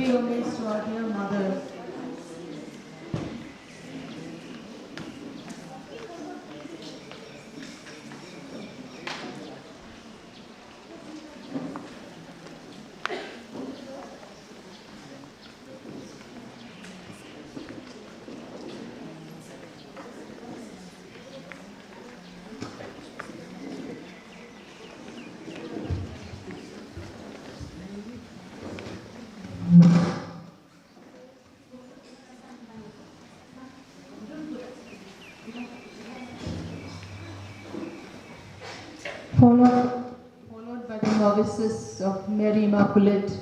Pay homage to our dear mother. Followed by the novices of Mary Immaculate.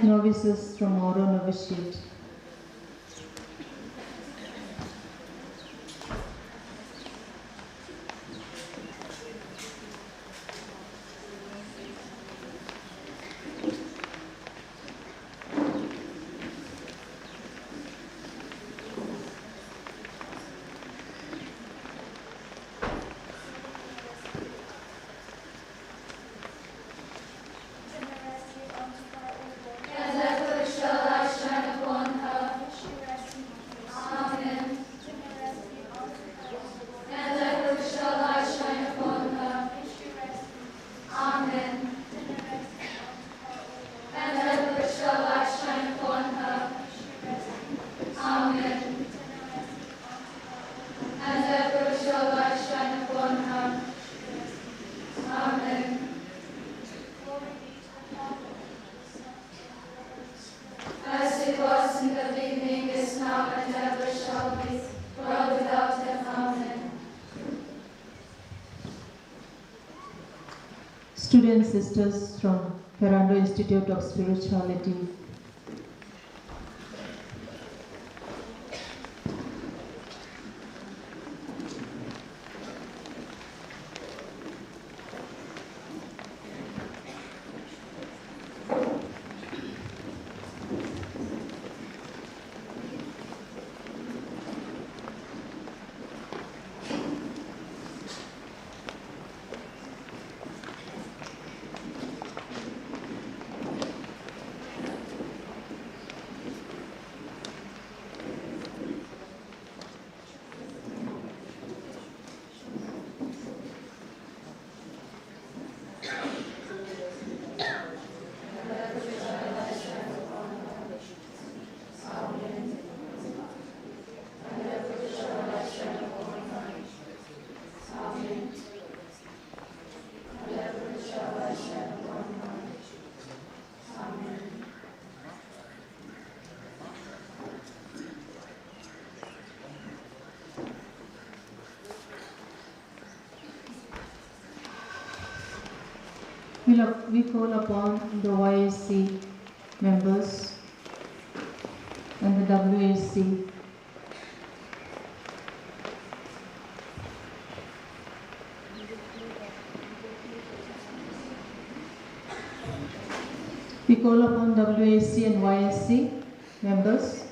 Novices from Oro Novitiate. Student sisters from Ferrando Institute of Spirituality. We call upon the YSC members and the WAC. We call upon WAC and YSC members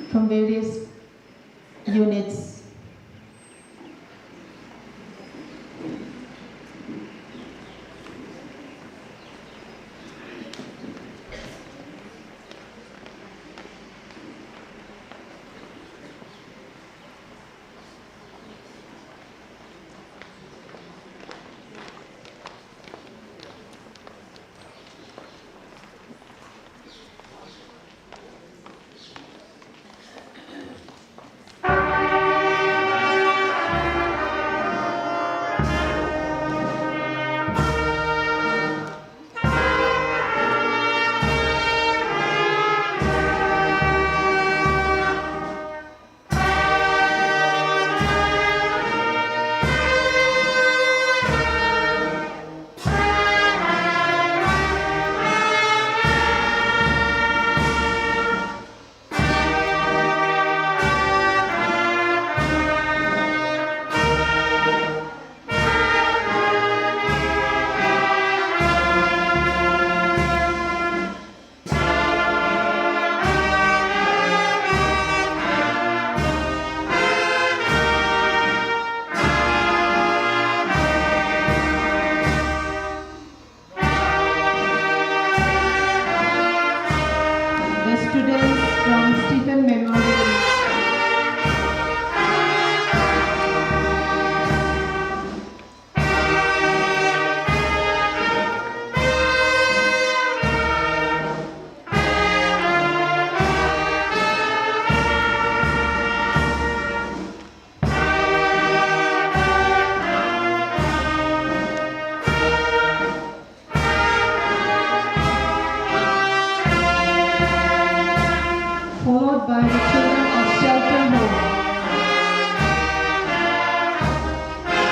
from various units. Followed by the children of Shelter Home.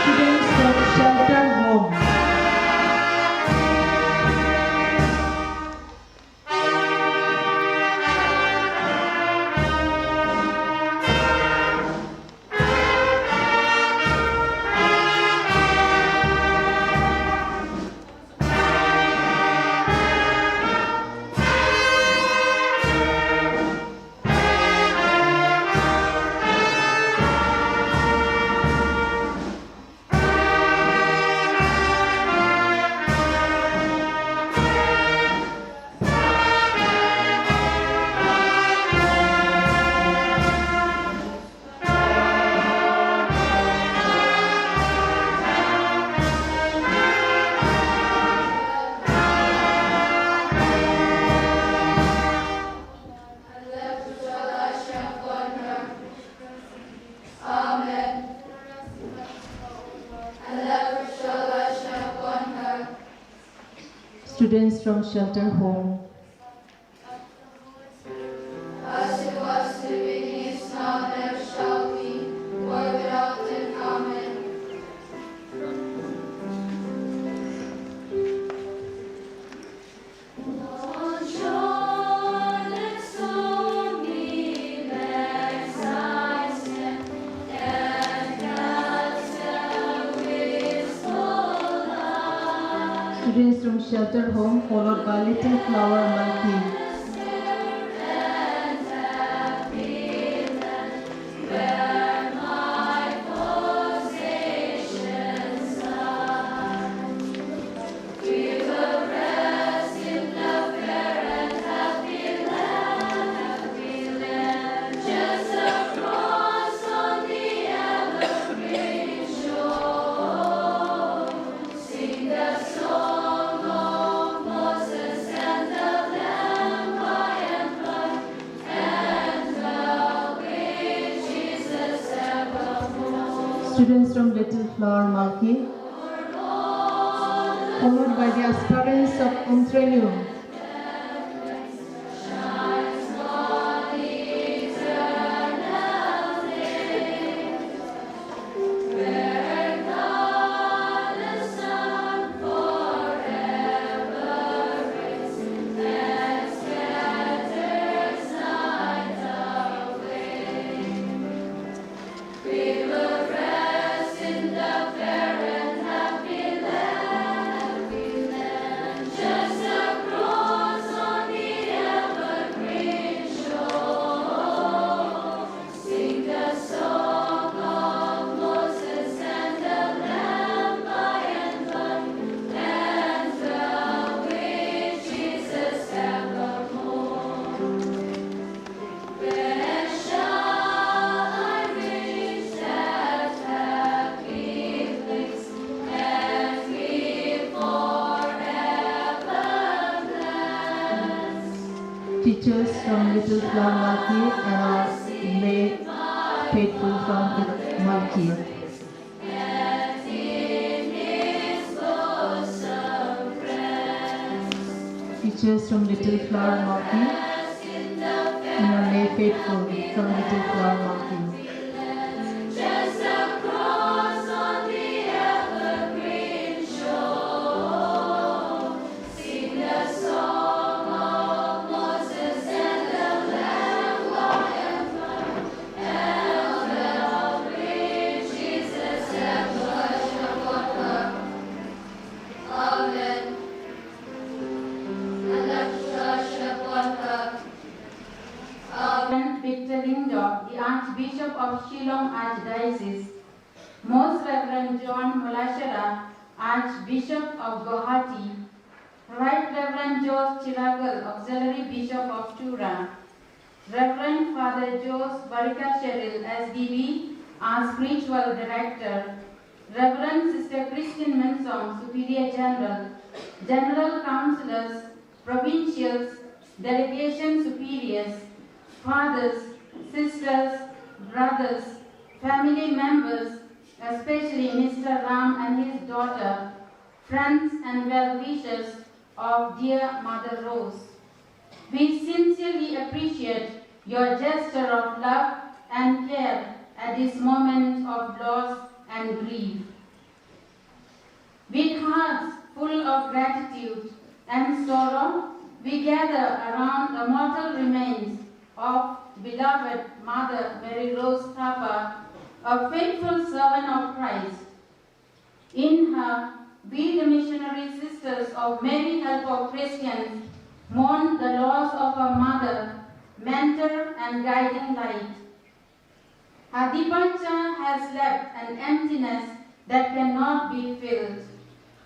Students of Shelter Home. Students from Shelter Home. As it was in the beginning, is now, and ever shall be, world without end. Amen. Students from Shelter Home, followed by Little Flower Monkey. Students from Little Flower Monkey, followed by the aspirants of Umtrenu. teachers from Little Flower Malki and our lay faithful from Malki. Teachers from Little Flower Malki and our lay faithful from Little Flower Malki. Just across on the evergreen shore, sing the song of Moses and the Lamb forever, ever bring Jesus and worship on her. Amen. And let's worship on her. Victor Lindor, the Archbishop of Shillong Archdiocese, Most Reverend John Molashara, Archbishop of Guwahati, Right Reverend Jose Chiragal, Auxiliary Bishop of Tura, Reverend Father Jose Barika Sheril, SDB, our Spiritual Director, Reverend Sister Christian Mensong, Superior General, General Councillors, Provincials, Delegation Superiors, Fathers, sisters, brothers, family members, especially Mr. Ram and his daughter, friends and well-wishers of dear Mother Rose. We sincerely appreciate your gesture of love and care at this moment of loss and grief. With hearts full of gratitude and sorrow, we gather around the mortal remains of beloved Mother Mary Rose Thapa, a faithful servant of Christ. In her, we the missionary sisters of Mary Help of Christians mourn the loss of her mother, mentor and guiding light. Her departure has left an emptiness that cannot be filled.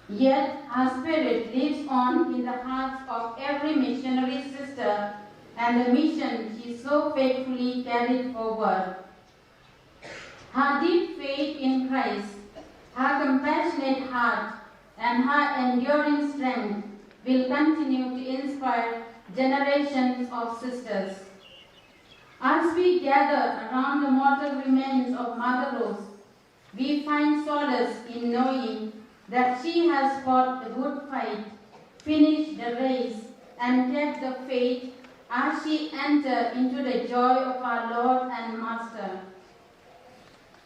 Yet her spirit lives on in the hearts of every missionary sister and the mission she so faithfully carried forward. Her deep faith in Christ, her compassionate heart, and her enduring strength will continue to inspire generations of sisters. As we gather around the mortal remains of Mother Rose, we find solace in knowing that she has fought a good fight, finished the race, and kept the faith as she entered into the joy of our Lord and Master.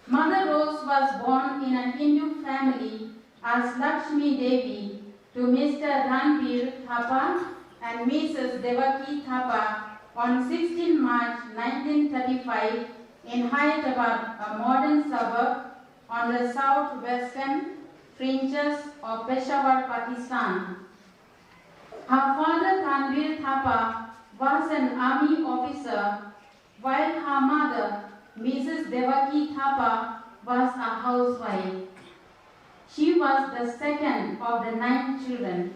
Mother Rose was born in a Hindu family as Lakshmi Devi to Mr. Ranbir Thapa and Mrs. Devaki Thapa on 16 March 1935 in Hyderabad, a modern suburb on the southwestern fringes of Peshawar, Pakistan. Her father Ranbir Thapa was an army officer, while her mother, Mrs. Devaki Thapa, was a housewife. She was the second of the 9 children.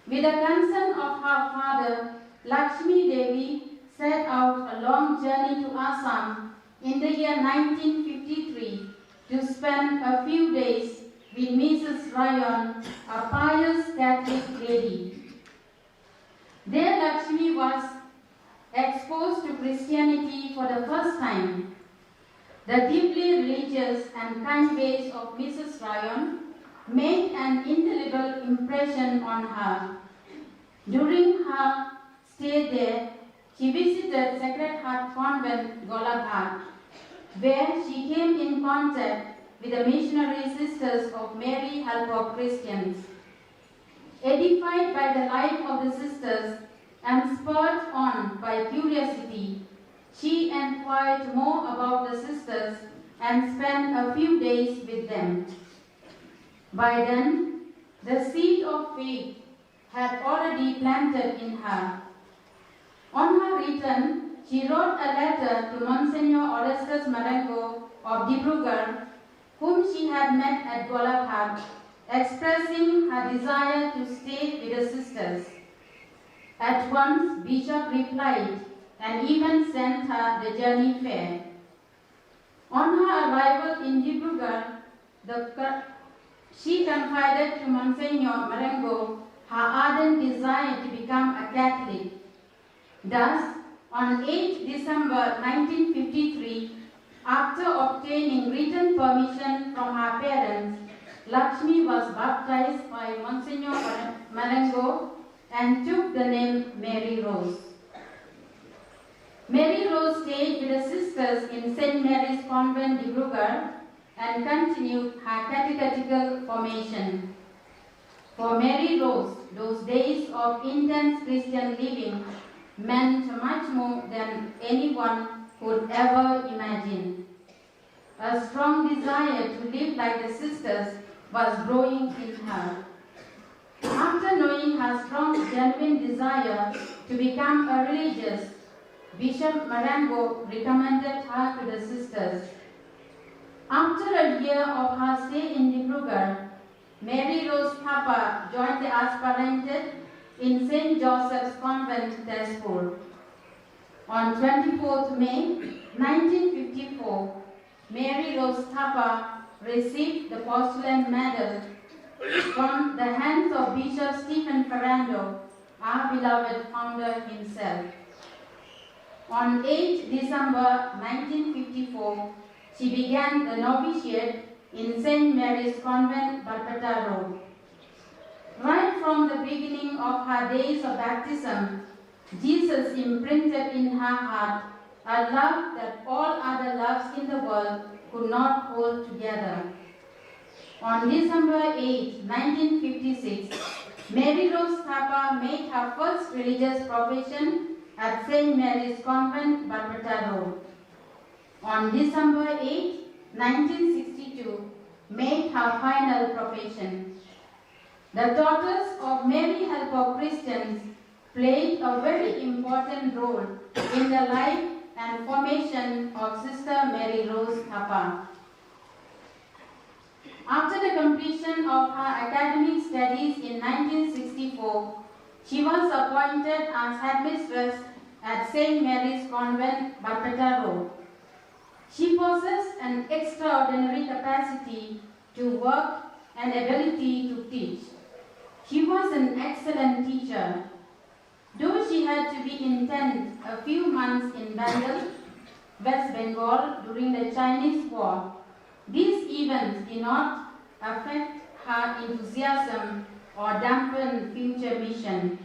With the consent of her father, Lakshmi Devi set out a long journey to Assam in the year 1953 to spend a few days with Mrs. Ryan, a pious Catholic lady. There Lakshmi was exposed to Christianity for the first time. The deeply religious and kind ways of Mrs. Ryan made an indelible impression on her. During her stay there, she visited Sacred Heart Convent, Golaghat, where she came in contact with the missionary sisters of Mary Help of Christians. Edified by the life of the sisters and spurred on by curiosity, she inquired more about the sisters and spent a few days with them. By then, the seed of faith had already planted in her. On her return, she wrote a letter to Monsignor Orestes Marengo of Dibrugarh, whom she had met at Golaghat, expressing her desire to stay with the sisters. At once, Bishop replied and even sent her the journey fare. On her arrival in Dibrugarh, she confided to Monsignor Marengo her ardent desire to become a Catholic. Thus, on 8 December 1953, after obtaining written permission from her parents, Lakshmi was baptized by Monsignor Marengo and took the name Mary Rose. Mary Rose stayed with the sisters in St. Mary's Convent, Dibrugarh, and continued her catechetical formation. For Mary Rose, those days of intense Christian living meant much more than anyone could ever imagine. A strong desire to live like the sisters was growing in her. After knowing her strong, genuine desire to become a religious, Bishop Marengo recommended her to the sisters. After a year of her stay in Dibrugarh, Mary Rose Thapa joined the aspirated in St. Joseph's Convent, Tezpur. On 24th May 1954, Mary Rose Thapa received the porcelain medal from the hands of Bishop Stephen Ferrando, our beloved founder himself. On 8 December 1954, she began the novitiate in St. Mary's Convent, Barpeta Road. Right from the beginning of her days of baptism, Jesus imprinted in her heart a love that all other loves in the world could not hold together. On December 8, 1956, Mary Rose Thapa made her first religious profession at St. Mary's Convent, Barpeta Road. On December 8, 1962, made her final profession. The Daughters of Mary Helper Christians played a very important role in the life and formation of Sister Mary Rose Thapa. After the completion of her academic studies in 1964, she was appointed as headmistress at St. Mary's Convent, Barpeta Road. She possessed an extraordinary capacity to work and ability to teach. She was an excellent teacher. Though she had to be intent a few months in Bengal, West Bengal during the Chinese War, these events did not affect her enthusiasm or dampen future mission.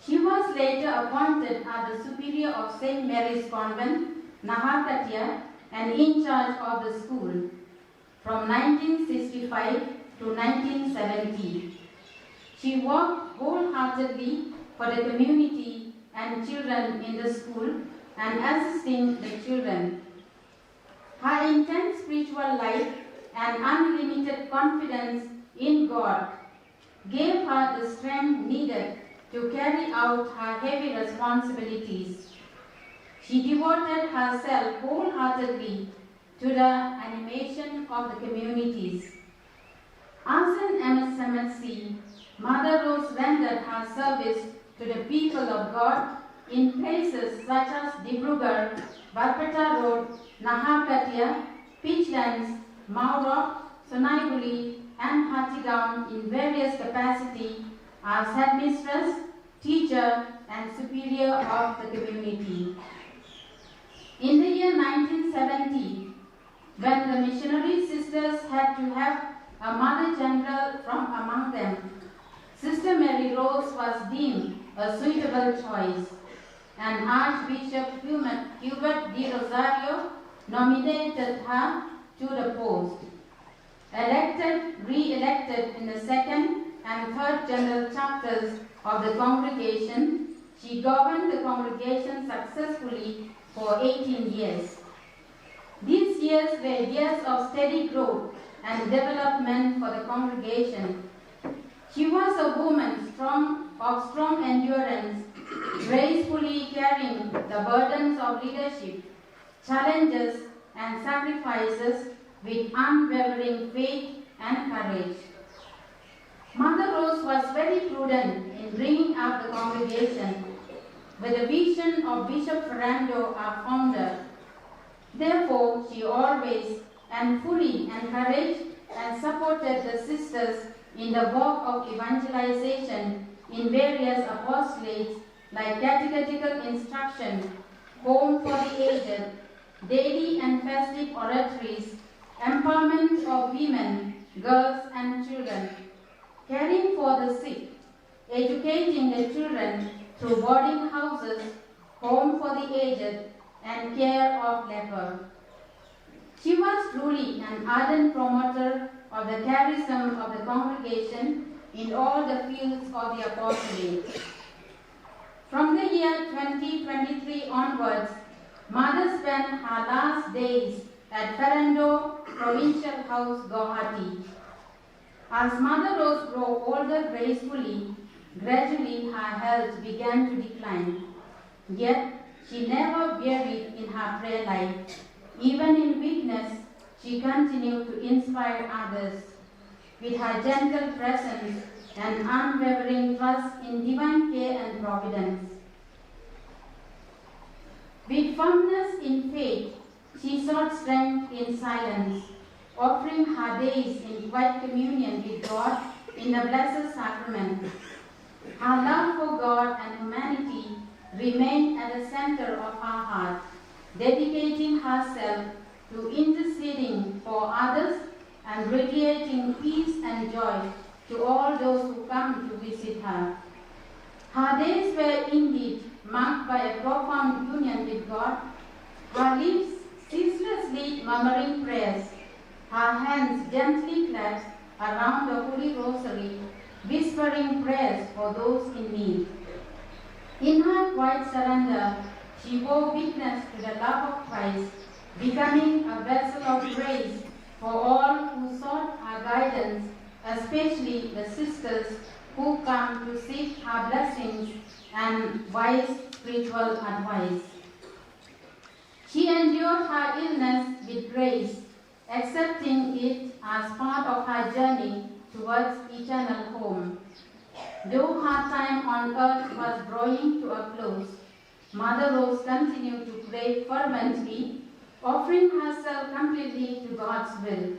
She was later appointed as the superior of St. Mary's Convent, Nahakatia, and in charge of the school from 1965 to 1970. She worked wholeheartedly for the community and children in the school and assisting the children. Her intense spiritual life and unlimited confidence in God gave her the strength needed to carry out her heavy responsibilities. She devoted herself wholeheartedly to the animation of the communities. As an Msmhc, Mother Rose rendered her service to the people of God in places such as Dibrugarh, Barpeta Road, Nahakatia, Pitchlands, Maurok, Sonaiguli, and Hattigaon in various capacities as headmistress, teacher, and superior of the community. In the year 1970, when the missionary sisters had to have a Mother General from among them, Sister Mary Rose was deemed a suitable choice, and Archbishop Hubert de Rosario nominated her to the post. Re-elected in the second and third general chapters of the congregation, she governed the congregation successfully for 18 years. These years were years of steady growth and development for the congregation. She was a woman of strong endurance, gracefully carrying the burdens of leadership, challenges, and sacrifices with unwavering faith and courage. Mother Rose was very prudent in bringing up the congregation with the vision of Bishop Ferrando, our founder. Therefore, she always and fully encouraged and supported the sisters in the work of evangelization in various apostolates like catechetical instruction, home for the aged, daily and festive oratories, empowerment of women, girls and children, caring for the sick, educating the children through boarding houses, home for the aged, and care of leper. She was truly an ardent promoter of the charism of the congregation in all the fields of the apostolate. From the year 2023 onwards, Mother spent her last days at Ferrando Provincial House, Guwahati. As Mother Rose grew older gracefully, gradually her health began to decline. Yet she never varied in her prayer life. Even in weakness, she continued to inspire others. With her gentle presence and unwavering trust in divine care and providence. With firmness in faith, she sought strength in silence, offering her days in quiet communion with God in the Blessed Sacrament. Her love for God and humanity remained at the center of her heart, dedicating herself to interceding for others and radiating peace and joy to all those who come to visit her. Her days were indeed marked by a profound union with God, her lips ceaselessly murmuring prayers, her hands gently clasped around the Holy Rosary, whispering prayers for those in need. In her quiet surrender, she bore witness to the love of Christ, becoming a vessel of grace for all who sought her guidance, especially the sisters who come to seek her blessings and wise spiritual advice. She endured her illness with grace, accepting it as part of her journey towards eternal home. Though her time on earth was drawing to a close, Mother Rose continued to pray fervently, offering herself completely to God's will.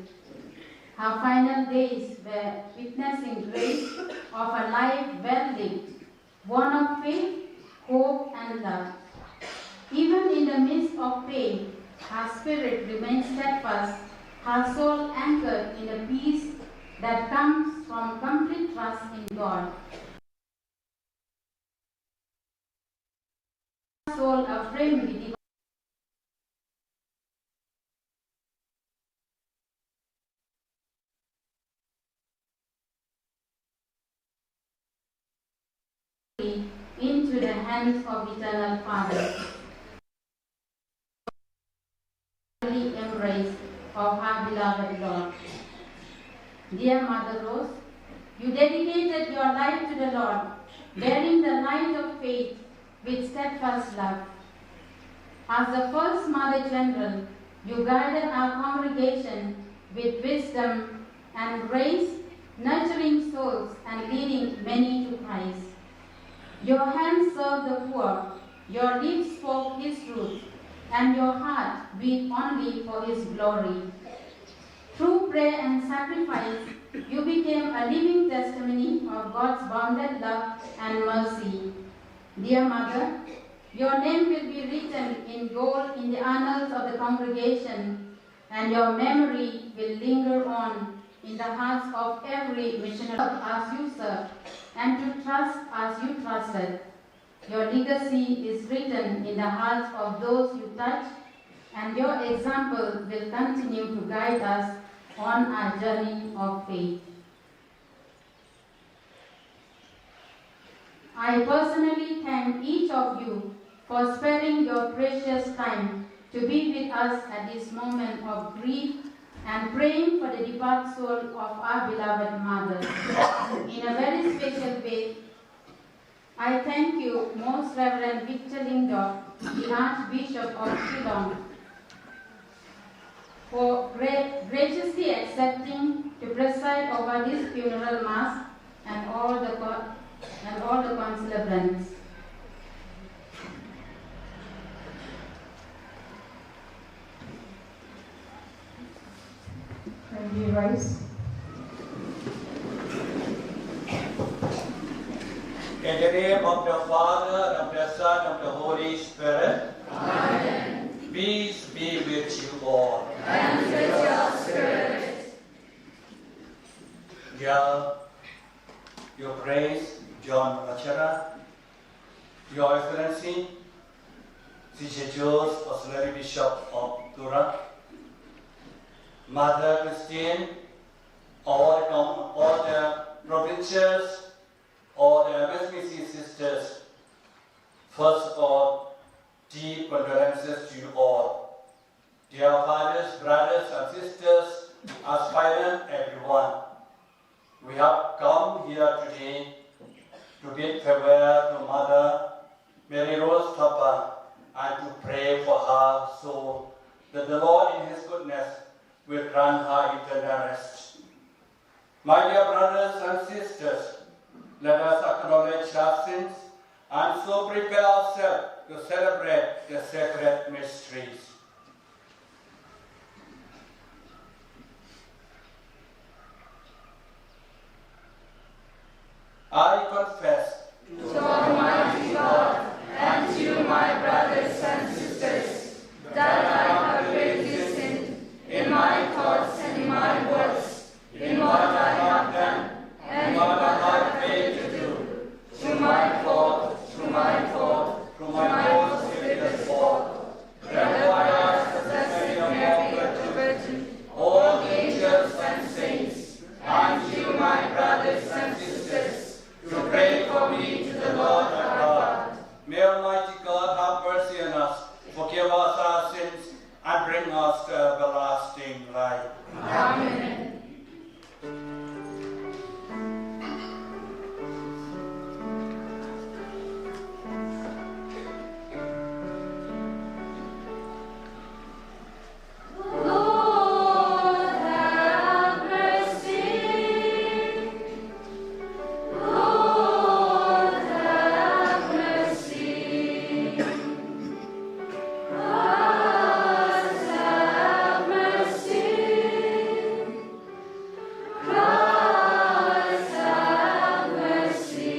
Her final days were witnessing grace of a life well lived, one of faith, hope, and love. Even in the midst of pain, her spirit remained steadfast, her soul anchored in a peace that comes from complete trust in God. Her soul aframed with divine into the hands of eternal Father. The embrace of her beloved Lord. Dear Mother Rose, you dedicated your life to the Lord, bearing the light of faith with steadfast love. As the first Mother General, you guided our congregation with wisdom and grace, nurturing souls and leading many to Christ. Your hands served the poor, your lips spoke His truth, and your heart beat only for His glory. Through prayer and sacrifice, you became a living testimony of God's bounded love and mercy. Dear Mother, your name will be written in gold in the annals of the congregation, and your memory will linger on in the hearts of every missionary as you served, and to trust as you trusted. Your legacy is written in the hearts of those you touch, and your example will continue to guide us on our journey of faith. I personally thank each of you for sparing your precious time to be with us at this moment of grief and praying for the departed soul of our beloved Mother. In a very special way, I thank you, Most Reverend Victor Lingdorf, the Archbishop of Shillong, for graciously accepting to preside over this funeral mass and all the concelebrants. Can we rise? In the name of the Father, and of the Son, and of the Holy Spirit. Amen. Peace be with you all. And with your spirit. Dear, Your Grace, John Achara, Your Excellency, C.J. Jules, Auxiliary Bishop of Tura, Mother Christine, all the provincials, all the Msmhc sisters, first of all, deep condolences to you all. Dear fathers, brothers and sisters, aspirant everyone, we have come here today to bid farewell to Mother Mary Rose Thapa and to pray for her soul, that the Lord in His goodness will grant her eternal rest. My dear brothers and sisters, let us acknowledge our sins and so prepare ourselves to celebrate the sacred mysteries. I confess To Almighty God and to you, my brothers and sisters, that I have greatly sinned in my thoughts and in my words, in what I have done and in what I have failed to do, through my fault, through my fault, through my most grievous fault. Therefore I ask the Blessed Mary, the Virgin, all the angels and saints, and you, my brothers and sisters, to pray for me to the Lord our God. May Almighty God have mercy on us, forgive us our sins, and bring us to everlasting life. Amen. Lord, have mercy. Lord, have mercy. Christ, have mercy. Christ, have mercy.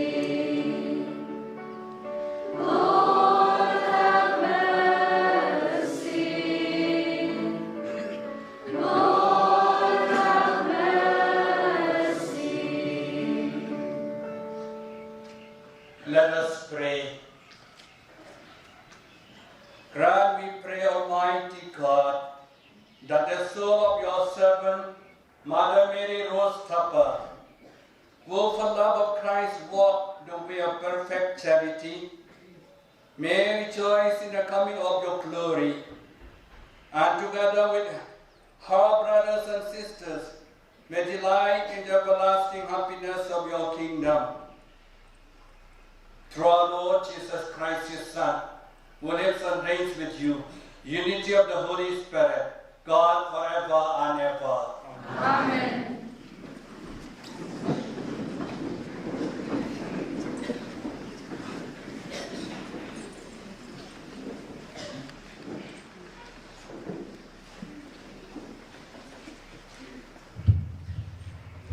Lord, have mercy. Lord, have mercy. Let us pray. Grant, we pray, Almighty God, that the soul of your servant, Mother Mary Rose Thapa, who for love of Christ walked the way of perfect charity, may rejoice in the coming of your glory, and together with her brothers and sisters, may delight in the everlasting happiness of your kingdom. Through our Lord Jesus Christ, His Son, who lives and reigns with you, unity of the Holy Spirit, God forever and ever. Amen.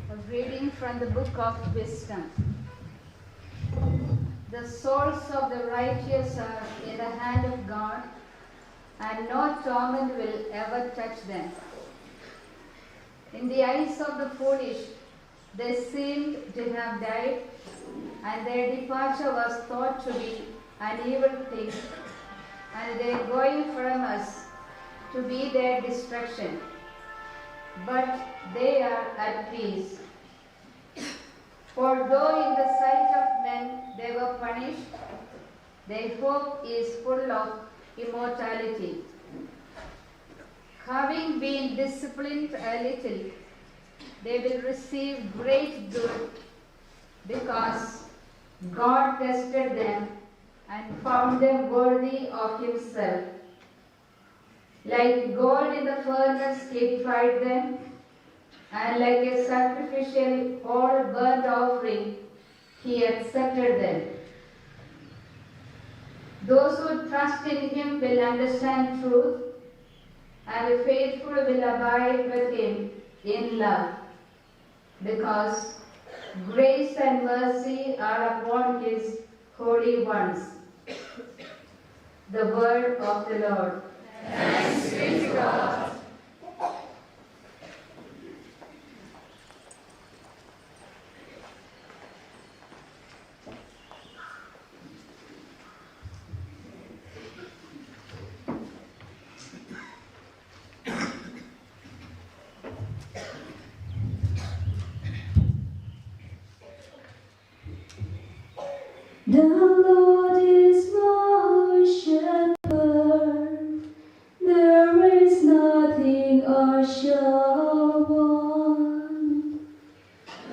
A reading from the Book of Wisdom. The souls of the righteous are in the hand of God, and no torment will ever touch them. In the eyes of the foolish, they seemed to have died, and their departure was thought to be an evil thing, and their going from us to be their destruction. But they are at peace. For though in the sight of men they were punished, their hope is full of immortality. Having been disciplined a little, they will receive great good, because God tested them and found them worthy of Himself. Like gold in the furnace, He tried them, and like a sacrificial whole burnt offering, He accepted them. Those who trust in Him will understand truth, and the faithful will abide with Him in love, because grace and mercy are upon His holy ones. The word of the Lord. Thanks be to God. The Lord is my shepherd, there is nothing I shall want.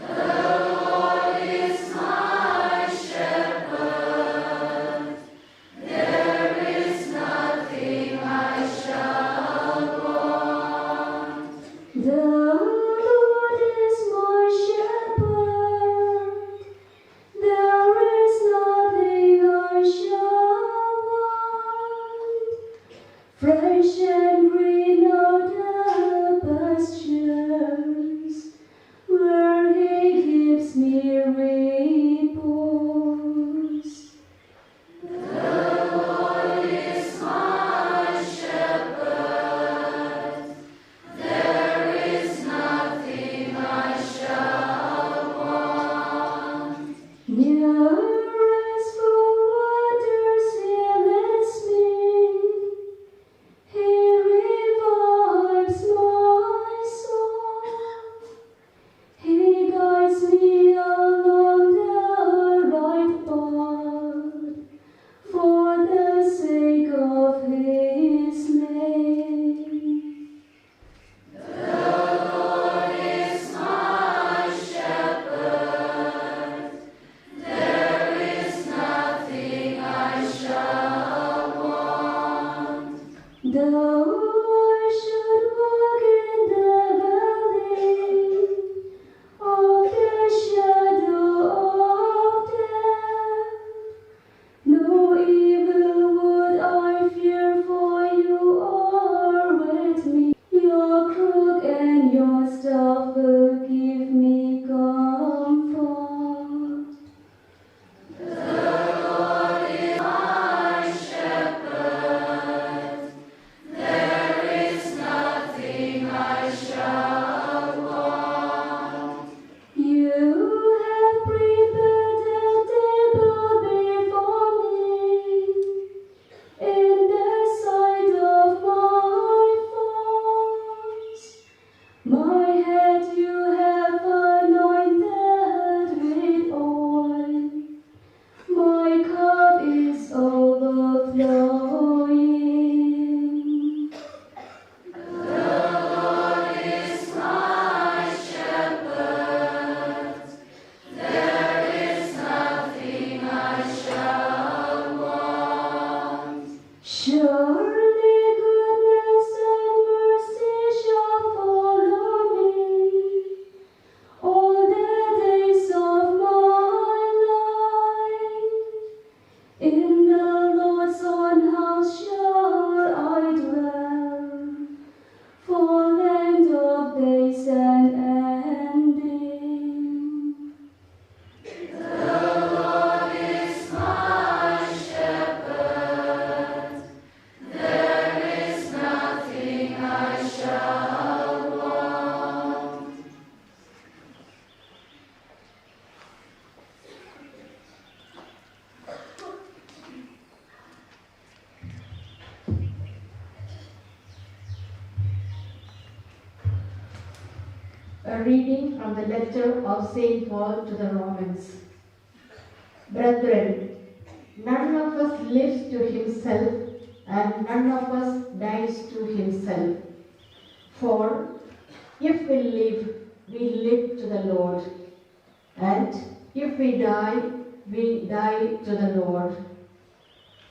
The Lord is my shepherd. There is nothing I shall want. The Lord is my shepherd, there is nothing I shall want. Fresh and green are the pastures, where He gives me repose. The Lord is my shepherd. There is nothing I shall want. Near restful waters He leads me, He revives my soul. He guides me along the right path, for the sake of His name. The Lord is my shepherd. There is nothing I shall want. Though I should walk in the valley of the shadow of death, no evil would I fear, for you are with me. Your crook and your staff will give me comfort. The Lord is my shepherd. There is nothing I shall want. You have prepared a table before me in the sight of my foes. My head you have anointed with oil. My cup is overflowing. The Lord is my shepherd. There is nothing I shall want. Surely goodness and mercy shall follow me all the days of my life. In the Lord's own house shall I dwell, for length of days and ending. The Lord is my shepherd. There is nothing I shall want. A reading from the letter of St. Paul to the Romans. Brethren, none of us lives to himself, and none of us dies to himself. For if we live to the Lord, and if we die to the Lord.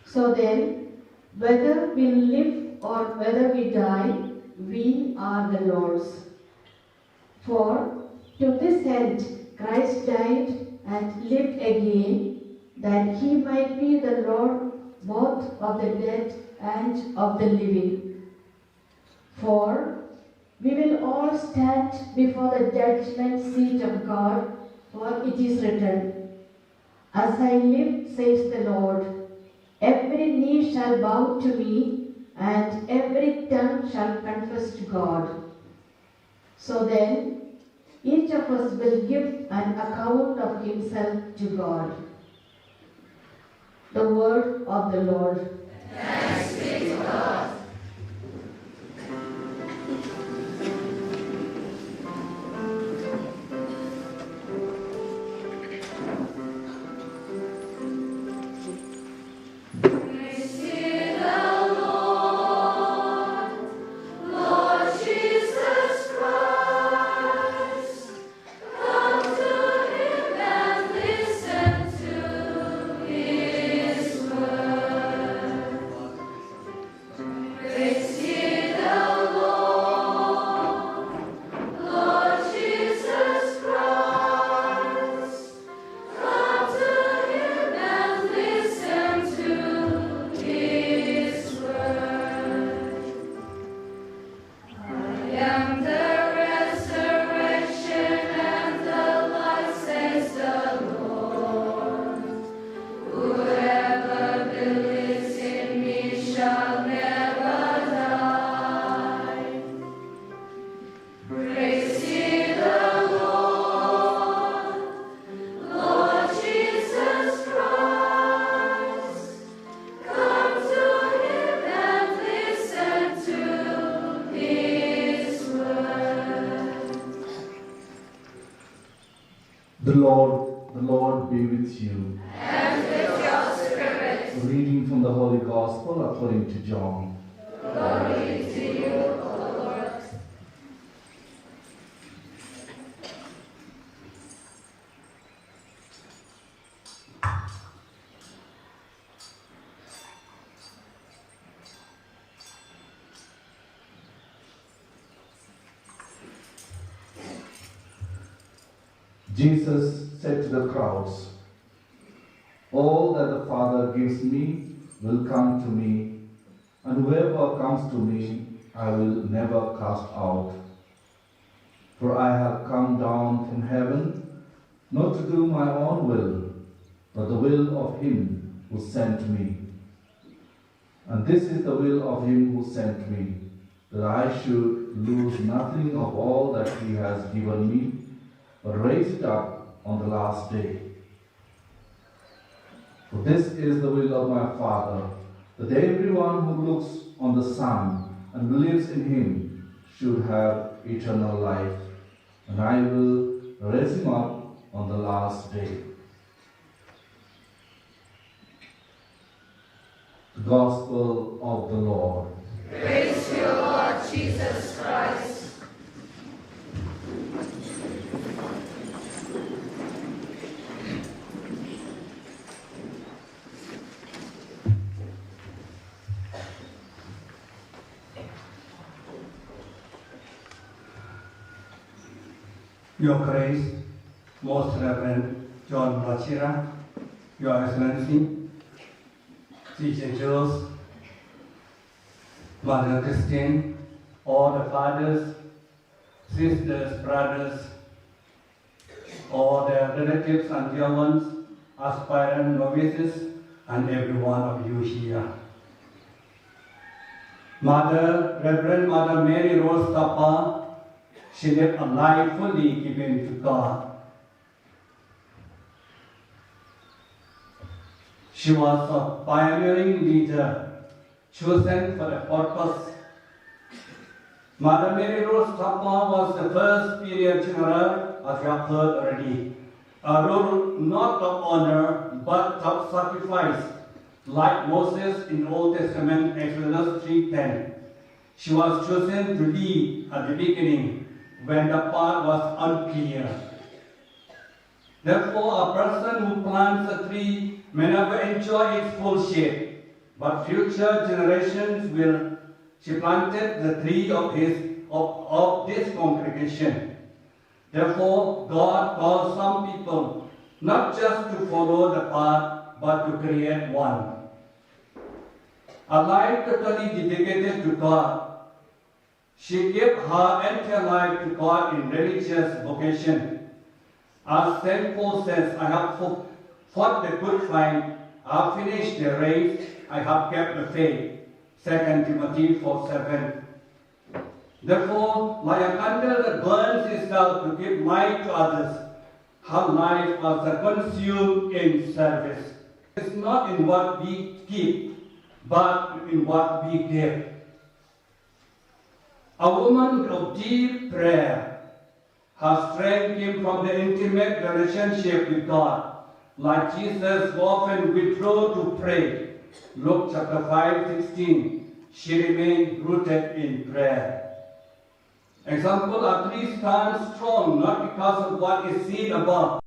So then, whether we live or whether we die, we are the Lord's. For to this end Christ died and lived again, that he might be the Lord both of the dead and of the living. For we will all stand before the judgment seat of God, for it is written, As I live, says the Lord, every knee shall bow to me, and every tongue shall confess to God. So then, each of us will give an account of himself to God. The word of the Lord. Thanks be to God. The Lord be with you. And with your spirit. A reading from the Holy Gospel according to John. Glory to you, O Lord. Jesus said to the crowds, "All that the Father gives me will come to me, and whoever comes to me I will never cast out. For I have come down from heaven, not to do my own will, but the will of him who sent me. And this is the will of him who sent me, that I should lose nothing of all that he has given me, but raise it up on the last day. For this is the will of my Father, that everyone who looks on the Son and believes in him should have eternal life, and I will raise him up on the last day." The Gospel of the Lord. Praise to you, Lord Jesus Christ. Your Grace, Most Reverend John Machira, Your Excellency, teachers, Mother Christine, all the fathers, sisters, brothers, all their relatives and dear ones, aspirant novices, and every one of you here. Reverend Mother Mary Rose Thapa, she lived a life fully given to God. She was a pioneering leader, chosen for a purpose. Mother Mary Rose Thapa was the first superior general, as we have heard already. A role not of honor, but of sacrifice, like Moses in the Old Testament, Exodus 3:10. She was chosen to lead at the beginning, when the path was unclear. Therefore, a person who plants a tree may never enjoy its full shade, but future generations will. She planted the tree of this congregation. Therefore, God calls some people not just to follow the path, but to create one. A life totally dedicated to God. She gave her entire life to God in religious vocation. As St. Paul says, I have fought the good fight, I have finished the race, I have kept the faith. 2 Timothy 4:7. Therefore, like a candle that burns itself to give light to others, have life as a consumed in service. It's not in what we keep, but in what we give. A woman of deep prayer. Her strength came from the intimate relationship with God. Like Jesus who often withdrew to pray. Luke chapter 5:16. She remained rooted in prayer. Example are 3 times strong, not because of what is seen above,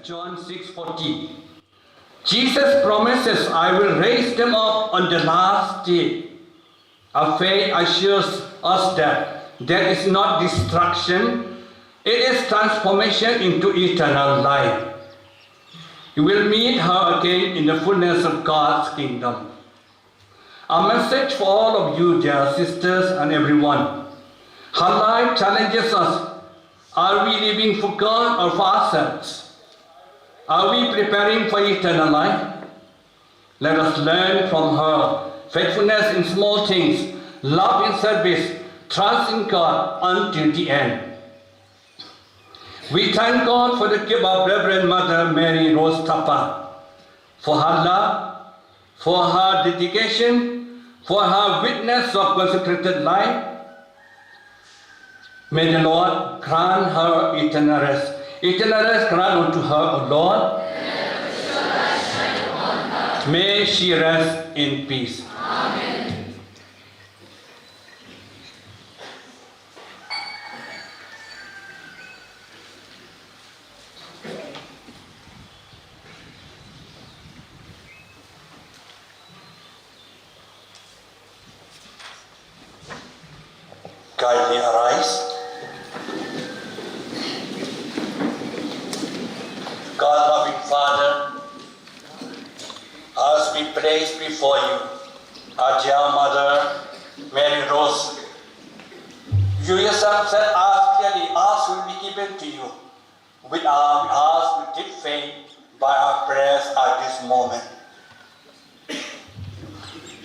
John 6:40. Jesus promises, I will raise them up on the last day. Our faith assures us that there is not destruction, it is transformation into eternal life. You will meet her again in the fullness of God's kingdom. A message for all of you, dear sisters and everyone. Her life challenges us. Are we living for God or for ourselves? Are we preparing for eternal life? Let us learn from her faithfulness in small things, love in service, trust in God until the end. We thank God for the gift of Reverend Mother Mary Rose Thapa, for her love, for her dedication, for her witness of consecrated life. May the Lord grant her eternal rest. Eternal rest grant unto her, O Lord. May she rest in peace. Amen. Kindly arise. God-loving Father, as we place before you our dear Mother, Mary Rose, you yourself said, ask clearly, ask will be given to you. We ask with deep faith by our prayers at this moment.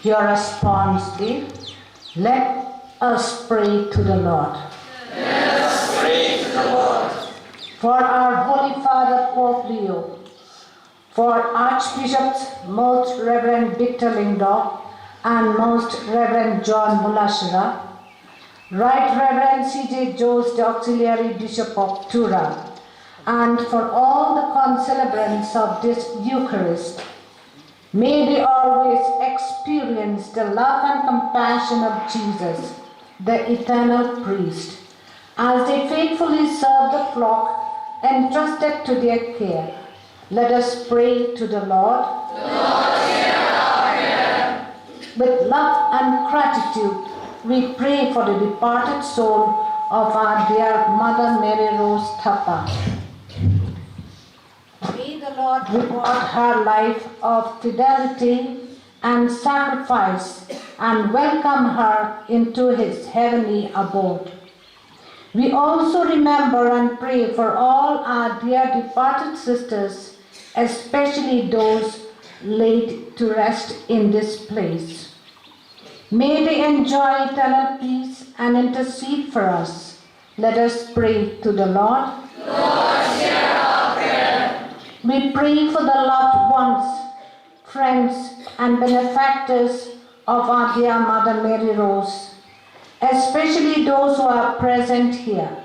Your response is, let us pray to the Lord. Let us pray to the Lord. For our Holy Father Pope Leo, for Archbishops Most Reverend Victor Lingdorf and Most Reverend John Mulashira, Right Reverend C.J. Jones, the Auxiliary Bishop of Tura, and for all the concelebrants of this Eucharist, may they always experience the love and compassion of Jesus, the eternal priest, as they faithfully serve the flock entrusted to their care. Let us pray to the Lord. Lord, hear our prayer. With love and gratitude, we pray for the departed soul of our dear Mother Mary Rose Thapa. May the Lord reward her life of fidelity and sacrifice and welcome her into his heavenly abode. We also remember and pray for all our dear departed sisters, especially those laid to rest in this place. May they enjoy eternal peace and intercede for us. Let us pray to the Lord. Lord, hear our prayer. We pray for the loved ones, friends, and benefactors of our dear Mother Mary Rose, especially those who are present here.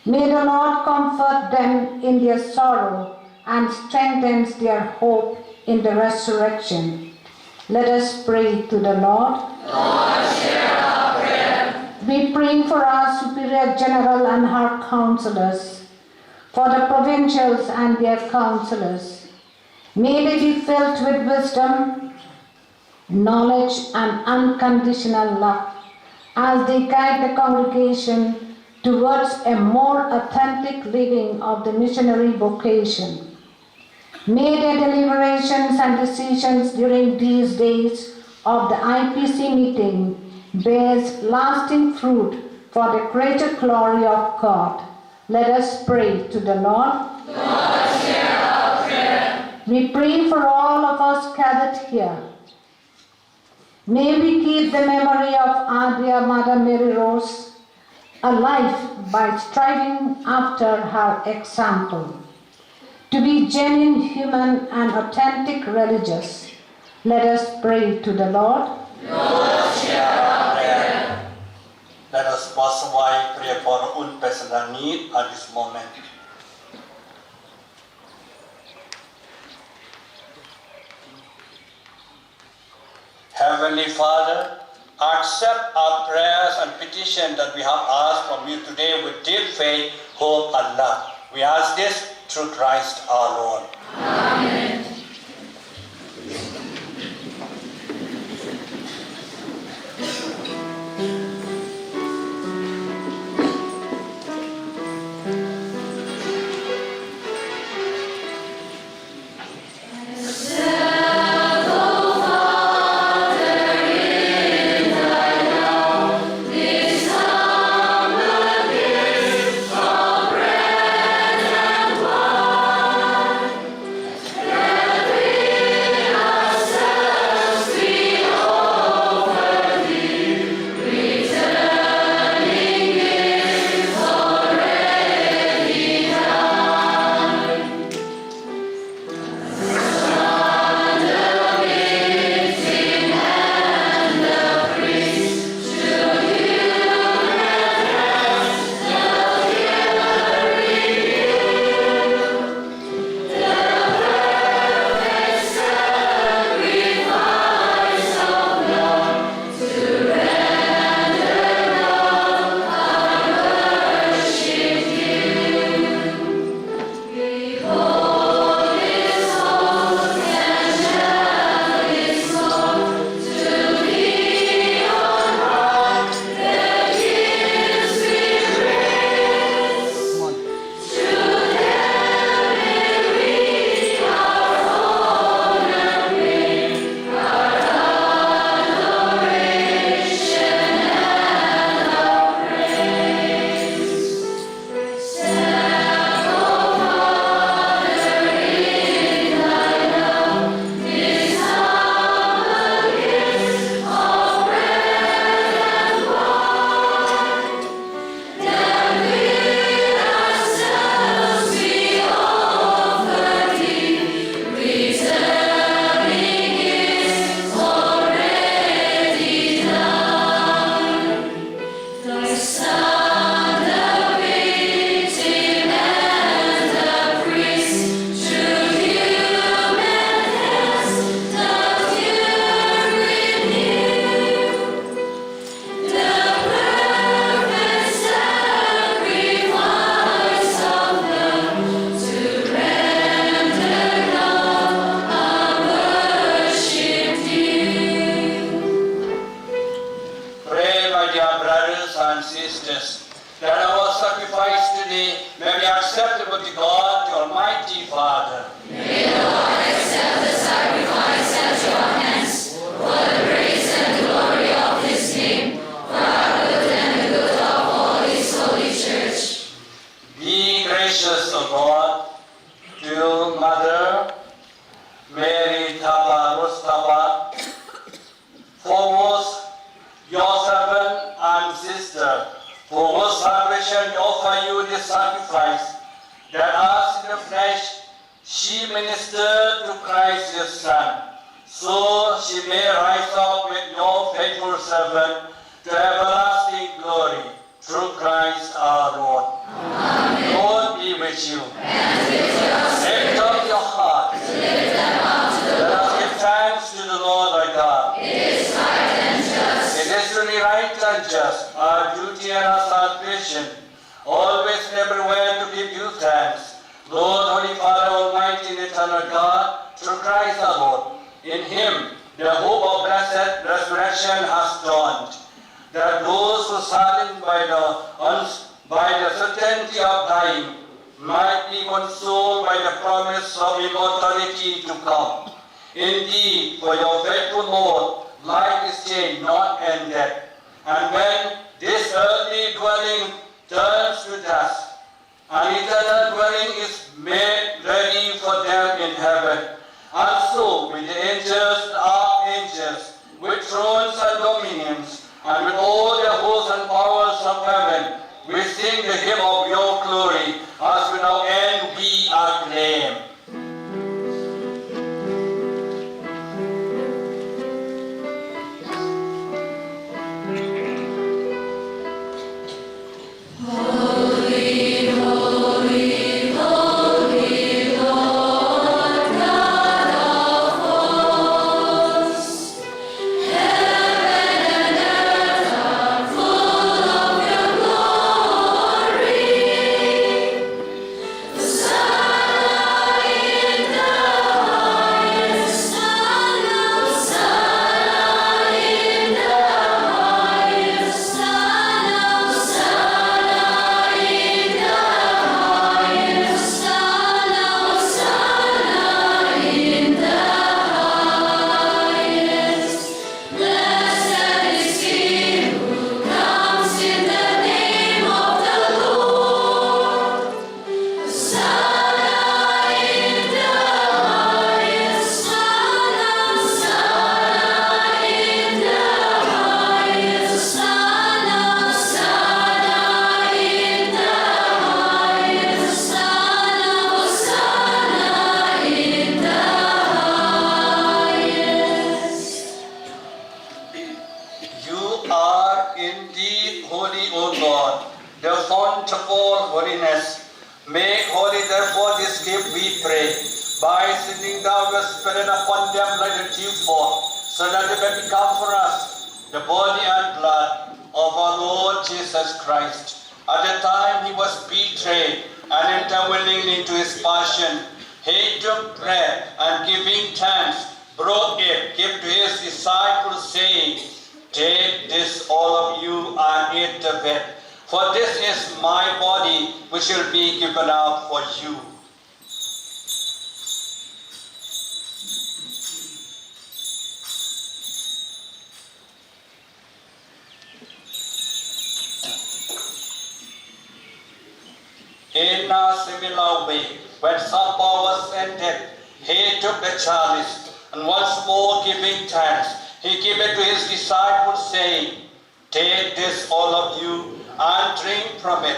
May the Lord comfort them in their sorrow and strengthens their hope in the resurrection. Let us pray to the Lord. Lord, hear our prayer. We pray for our Superior General and her counselors, for the provincials and their counselors. May they be filled with wisdom, knowledge, and unconditional love as they guide the congregation towards a more authentic living of the missionary vocation. May their deliberations and decisions during these days of the IPC meeting bears lasting fruit for the greater glory of God. Let us pray to the Lord. Lord, hear our prayer. We pray for all of us gathered here. May we keep the memory of our dear Mother Mary Rose alive by striving after her example. To be genuine, human, and authentic religious. Let us pray to the Lord. Lord, hear our prayer. Let us pass by pray for our own personal need at this moment. Heavenly Father, accept our prayers and petitions that we have asked from you today with deep faith, hope, and love. We ask this through through Christ our Lord. Amen. Thapa, foremost your servant and sister, for whose salvation we offer you this sacrifice, that as in the flesh she ministered to Christ his Son, so she may rise up with your faithful servant to everlasting glory, through Christ our Lord. Amen. Lord be with you. And with yours. Lift up your hearts. Lift them up to the Let us Lord. give thanks to the Lord our God. It is right and just. It is truly right and just, our duty and our salvation, always and everywhere to give you thanks, Lord, Holy Father, Almighty and eternal God, through Christ our Lord. In him the hope of blessed resurrection has dawned, that those who saddened by the certainty of dying might be consoled by the promise of immortality to come. Indeed, for your faithful Lord, life is changed, not ended. And when this earthly dwelling turns to dust, an eternal dwelling is made ready for them in heaven. And so, with the angels and archangels, with thrones and dominions, and with all the hosts and powers of heaven, we sing the hymn of your glory, as we now end we acclaim. indeed holy, O God, the fount of all holiness. Make holy therefore this gift, we pray, by sending down your Spirit upon them like a dewfall, so that they may become for us the body and blood of our Lord Jesus Christ. At the time he was betrayed and entered willingly into his passion, he took bread and giving thanks, broke it, gave to his disciples, saying, Take this, all of you, and eat of it, for this is my body, which will be given up for you. In a similar way, when supper was ended, he took the chalice, and once more giving thanks, he gave it to his disciples, saying, Take this, all of you, and drink from it.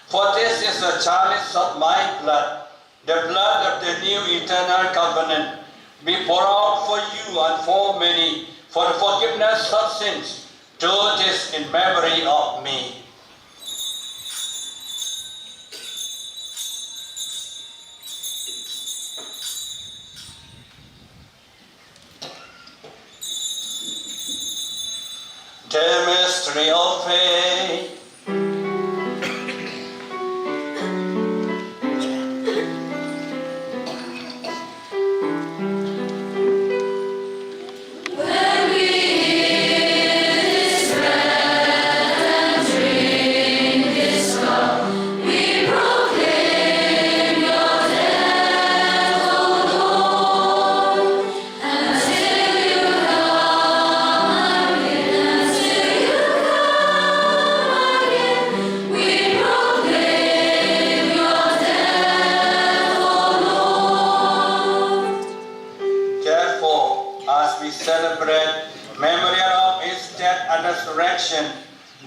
For this is the chalice of my blood, the blood of the new eternal covenant, be poured out for you and for many, for the forgiveness of sins. Do this in memory of me. The mystery of faith.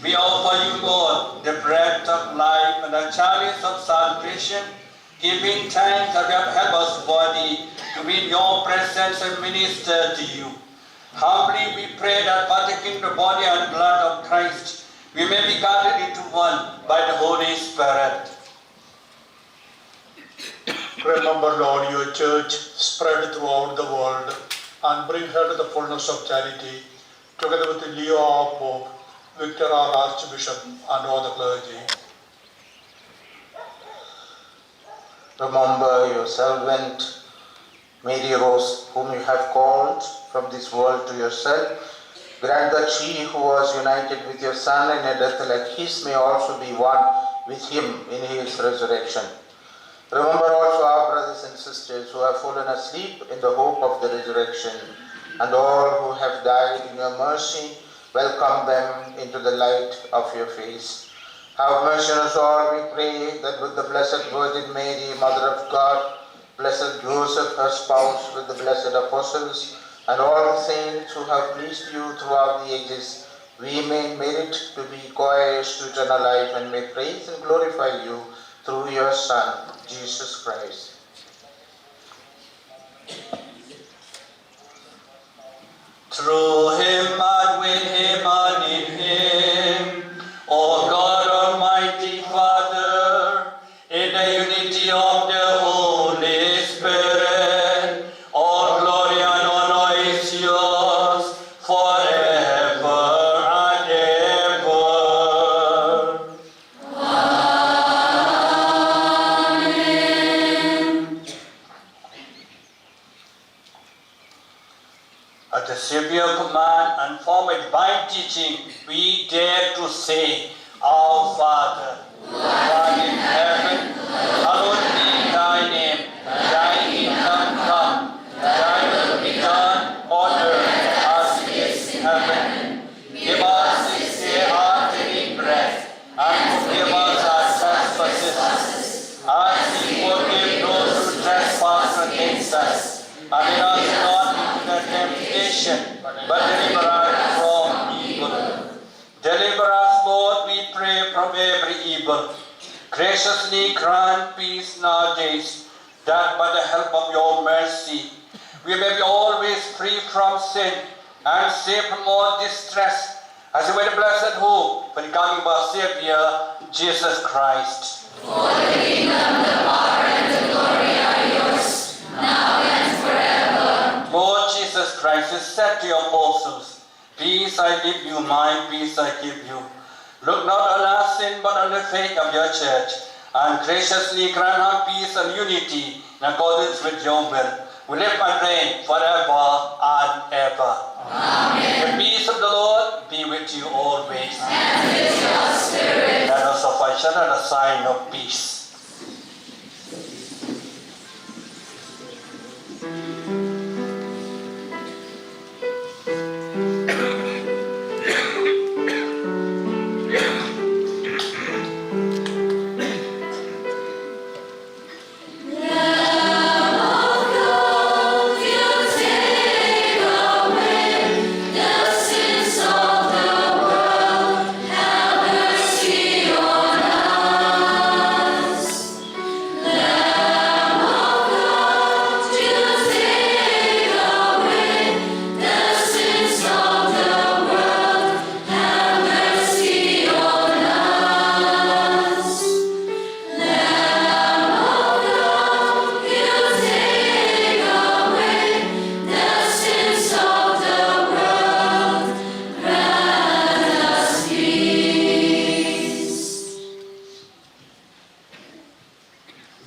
We offer you, Lord, the bread of life and the chalice of salvation, giving thanks that you have helped us worthy to be in your presence and minister to you. Humbly we pray that partaking the body and blood of Christ, we may be gathered into one by the Holy Spirit. Remember, Lord, your church spread throughout the world and bring her to the fullness of charity, together with Leo our Pope, Victor our Archbishop, and all the clergy. Remember your servant, Mary Rose, whom you have called from this world to yourself. Grant that she who was united with your Son in a death like his may also be one with him in his resurrection. Remember also our brothers and sisters who have fallen asleep in the hope of the resurrection, and all who have died in your mercy. Welcome them into the light of your face. Have mercy on us all, we pray, that with the Blessed Virgin Mary, Mother of God, Blessed Joseph, her spouse, with the blessed apostles, and all the saints who have pleased you throughout the ages, we may merit to be co-heirs to eternal life and may praise and glorify you through your Son, Jesus Christ. Through him and with him and in him, O God Almighty Father, in the unity of the Holy Spirit, all glory and honor is yours forever and ever. At the severe command and formed by teaching, we dare to say, Our Father, who art in heaven, hallowed be thy name. Thy kingdom come, thy will be done on earth as it is in heaven. Give us this day our daily bread, and forgive us our trespasses, as we forgive those who trespass against us. And lead us not into temptation, but deliver us from evil. Deliver us, Lord, we pray, from every evil. Graciously grant peace in our days, that by the help of your mercy, we may be always free from sin and safe from all distress, as we wait a blessed hope for the coming of our Savior, Jesus Christ. For the kingdom, the power, and the glory are yours, now and forever. Lord Jesus Christ has said to your apostles, peace I give you, my peace I give you. Look not on our sin, but on the faith of your church, and graciously grant her peace and unity in accordance with your will. We live and reign forever and ever. Amen. The peace of the Lord be with you always. And with your spirit. Let us offer each other a sign of peace.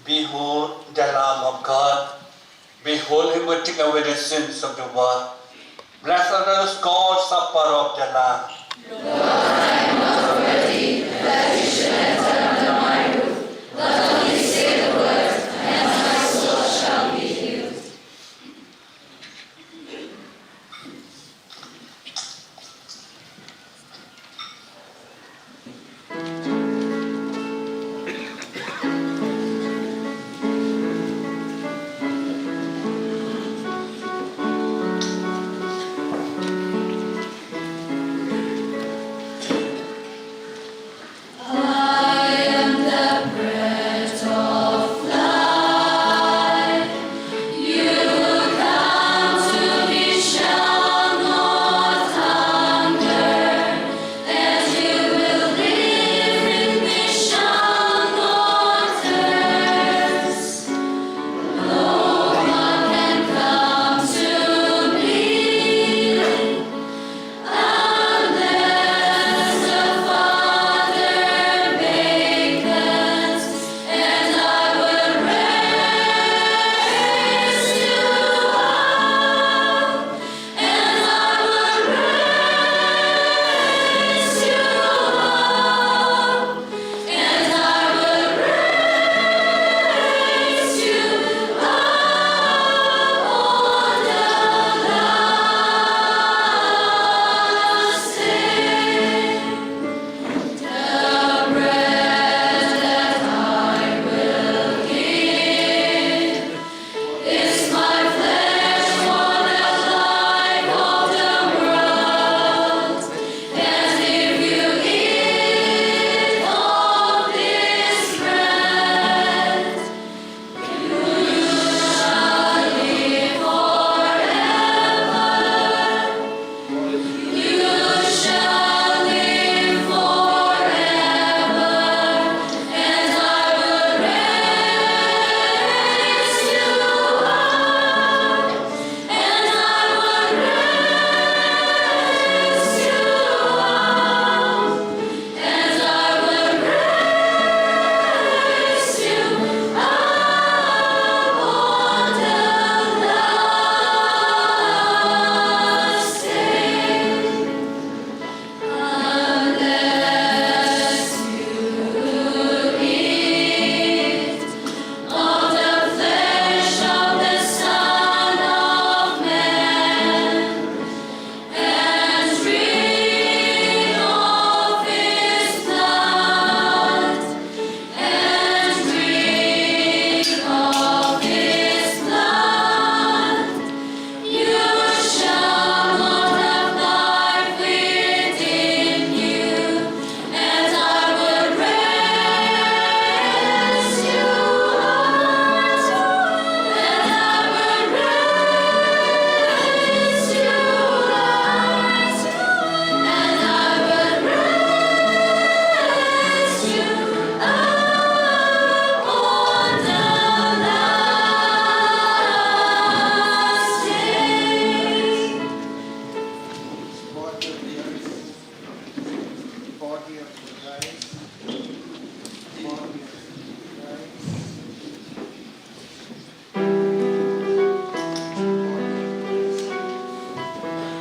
Behold the Lamb of God. Behold him who take away the sins of the world. Blessed are those called supper of the Lamb. Lord, I am not worthy that you should enter under my roof, but only say the word, and my soul shall be healed.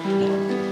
Joy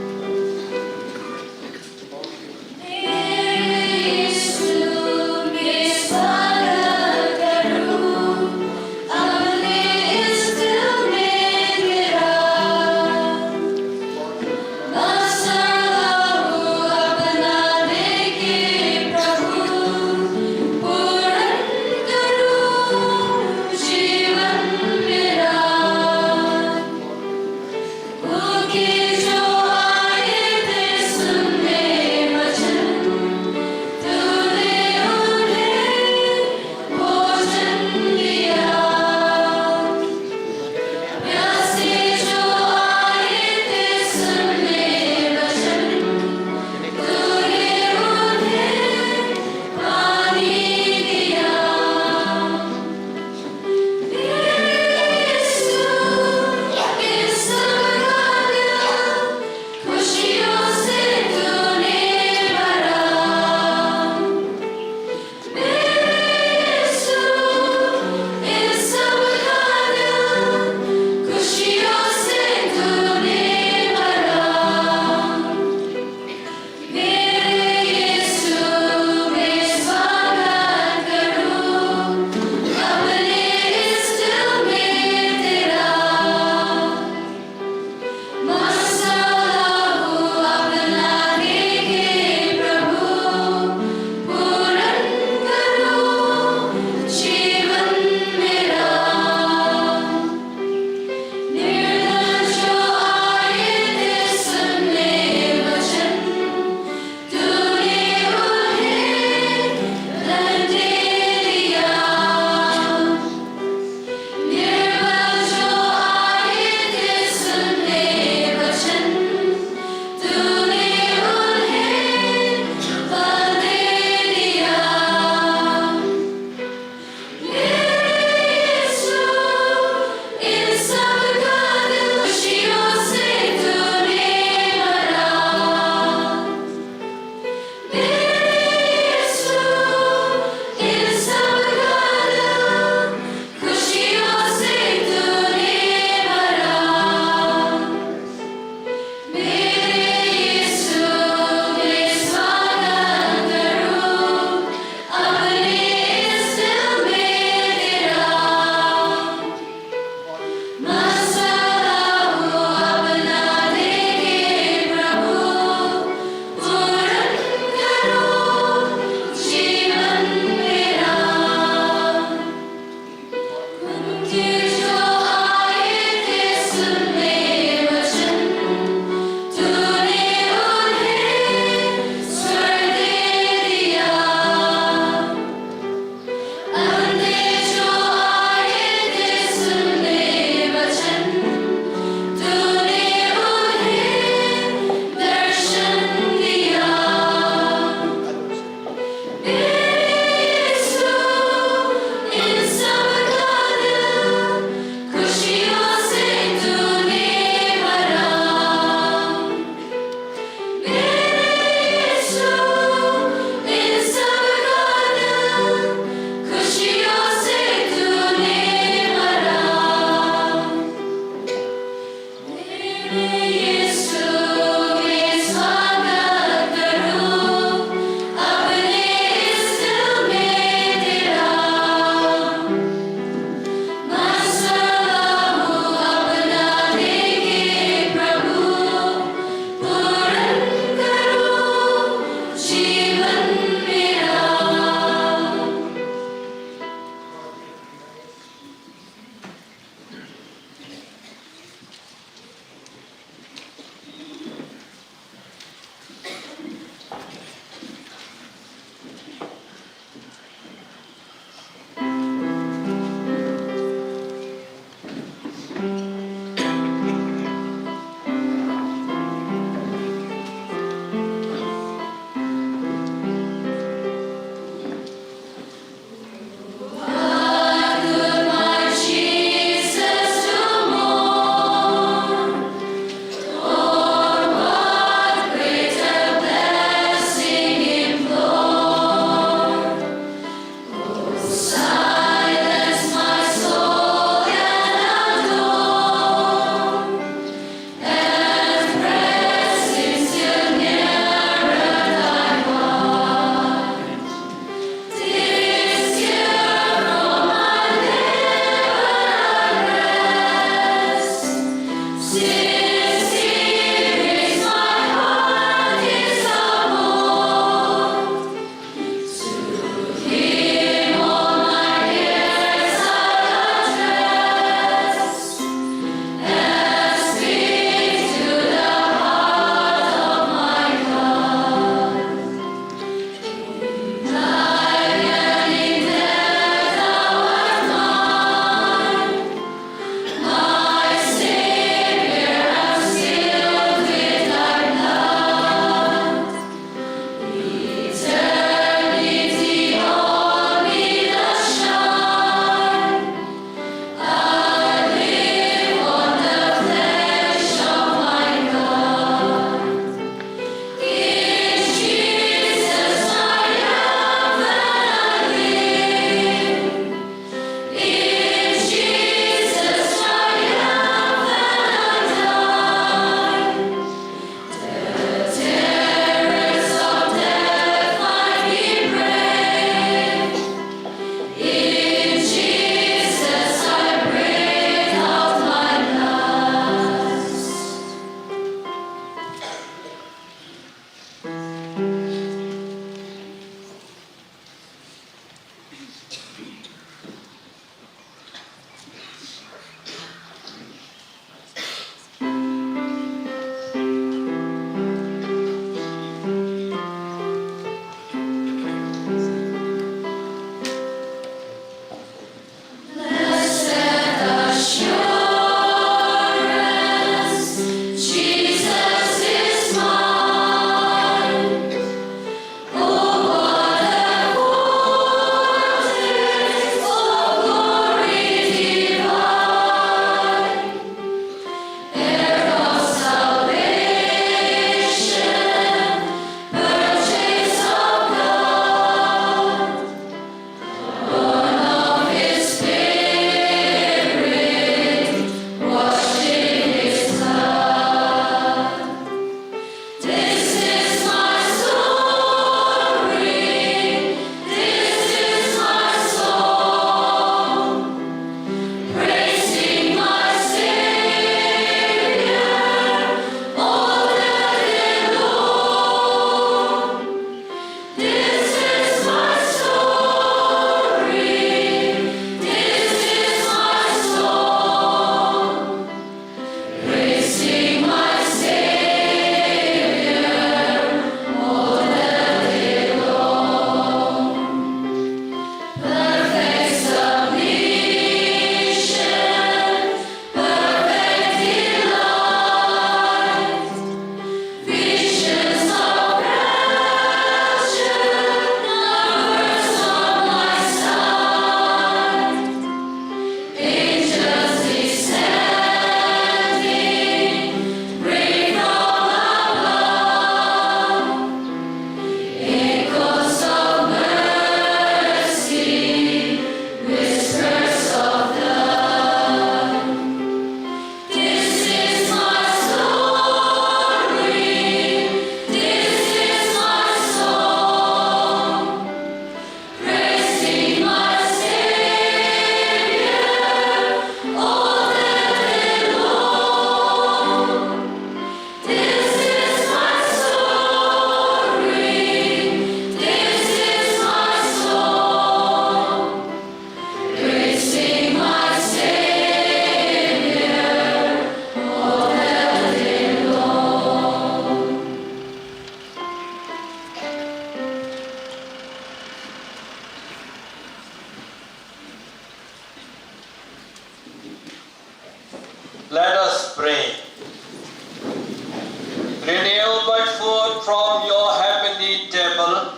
from your heavenly table,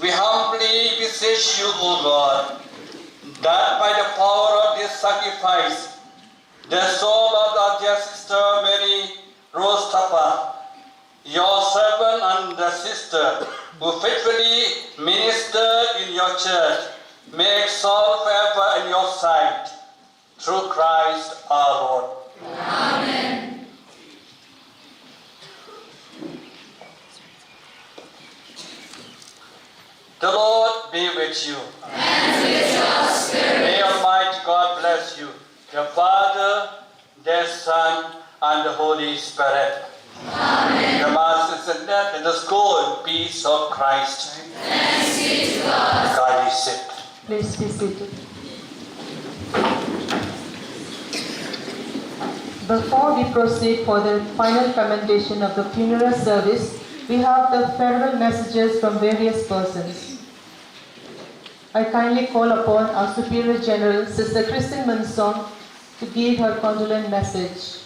we humbly beseech you, O God, that by the power of this sacrifice, the soul of our dear sister Mary Rose Thapa, your servant and the sister who faithfully ministered in your church, may exalt forever in your sight, through Christ our Lord. Amen. The Lord be with you. And with your spirit. May Almighty God bless you, the Father, the Son, and the Holy Spirit. Amen. The Mass is ended. Let us go in peace of Christ. Thanks be to God. Kindly sit. Please be seated. Before we proceed for the final commendation of the funeral service, we have the farewell messages from various persons. I kindly call upon our Superior General, Sister Christine Msmhc, to give her condolence message.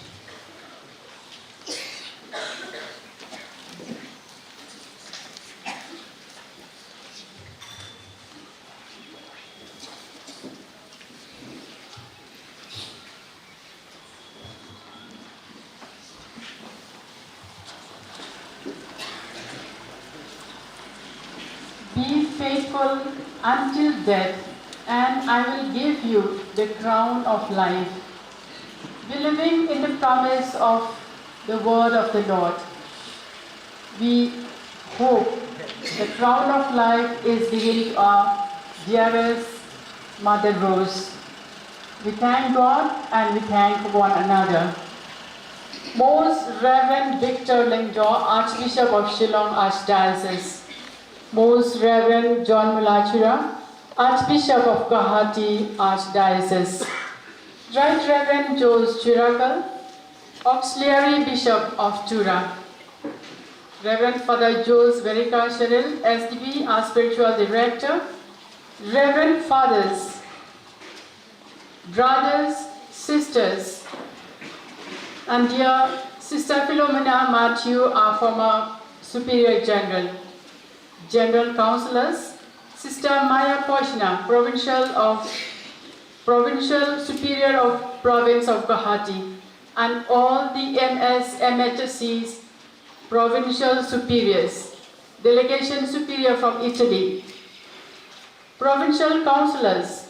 Be faithful until death, and I will give you the crown of life. Believing in the promise of the word of the Lord, we hope the crown of life is given to our dearest Mother Rose. We thank God and we thank one another. Most Reverend Victor Lingjaw, Archbishop of Shillong Archdiocese. Most Reverend John Mulachura, Archbishop of Guwahati Archdiocese. Right Reverend Jose Chirakal, Auxiliary Bishop of Tura. Reverend Father Jose Verica Sheril, SDB, our Spiritual Director. Reverend Fathers, brothers, sisters, and dear Sister Philomena Matthew, our former Superior General. General Councillors, Sister Maya Poshna, Provincial Superior of Province of Guwahati, and all the MS, MHSCs, Provincial Superiors, Delegation Superior from Italy, Provincial Councillors,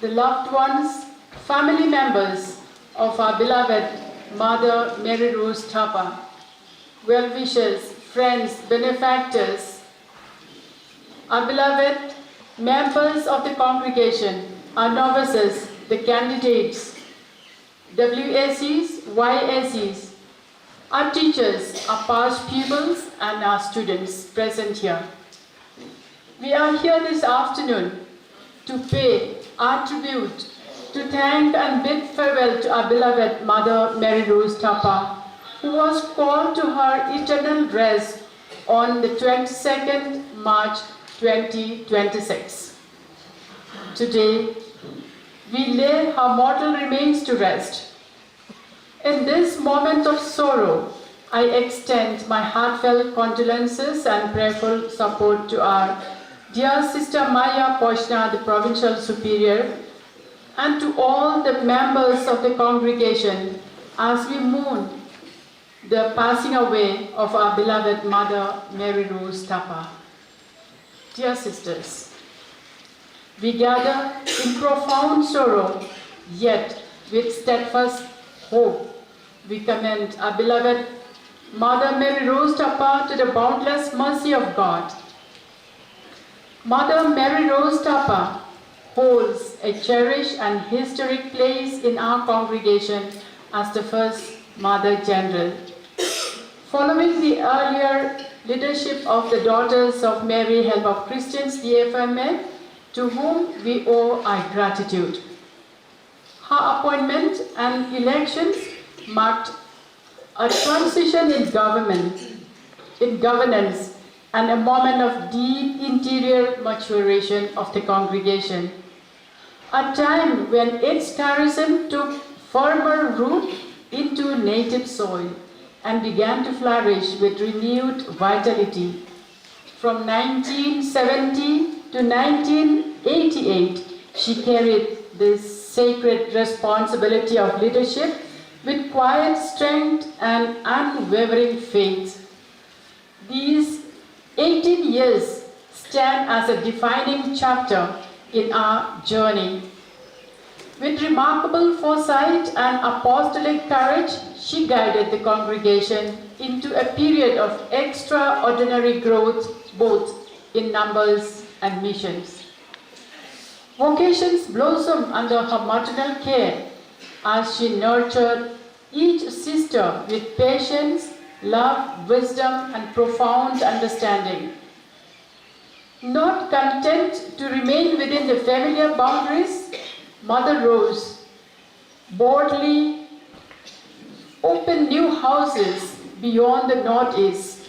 the loved ones, family members of our beloved Mother Mary Rose Thapa, well-wishers, friends, benefactors, our beloved members of the congregation, our novices, the candidates, WACs, YACs, our teachers, our past pupils, and our students present here. We are here this afternoon to pay our tribute, to thank and bid farewell to our beloved Mother Mary Rose Thapa, who was called to her eternal rest on the 22nd March 2026. Today, we lay her mortal remains to rest. In this moment of sorrow, I extend my heartfelt condolences and prayerful support to our dear Sister Maya Poshna, the Provincial Superior, and to all the members of the congregation as we mourn the passing away of our beloved Mother Mary Rose Thapa. Dear sisters, we gather in profound sorrow, yet with steadfast hope, we commend our beloved Mother Mary Rose Thapa to the boundless mercy of God. Mother Mary Rose Thapa holds a cherished and historic place in our congregation as the first Mother General. Following the earlier leadership of the Daughters of Mary Help of Christians, DFMA, to whom we owe our gratitude. Her appointment and elections marked a transition in governance, and a moment of deep interior maturation of the congregation. A time when its charism took firmer root into native soil, and began to flourish with renewed vitality. From 1970 to 1988, she carried this sacred responsibility of leadership with quiet strength and unwavering faith. These 18 years stand as a defining chapter in our journey. With remarkable foresight and apostolic courage, she guided the congregation into a period of extraordinary growth, both in numbers and missions. Vocations blossomed under her maternal care as she nurtured each sister with patience, love, wisdom, and profound understanding. Not content to remain within the familiar boundaries, Mother Rose boldly opened new houses beyond the Northeast,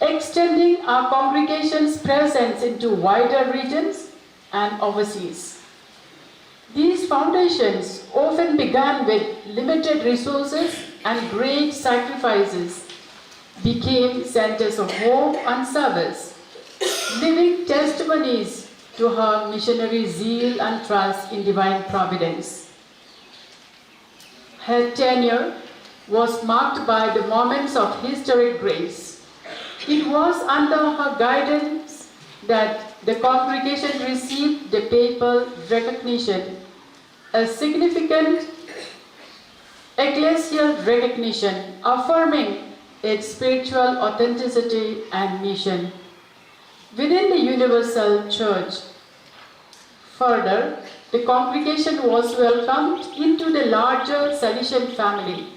extending our congregation's presence into wider regions and overseas. These foundations often began with limited resources and great sacrifices, became centers of hope and service, living testimonies to her missionary zeal and trust in divine providence. Her tenure was marked by the moments of historic grace. It was under her guidance that the congregation received the papal recognition, a significant ecclesial recognition affirming its spiritual authenticity and mission within the universal church. Further, the congregation was welcomed into the larger Salesian family,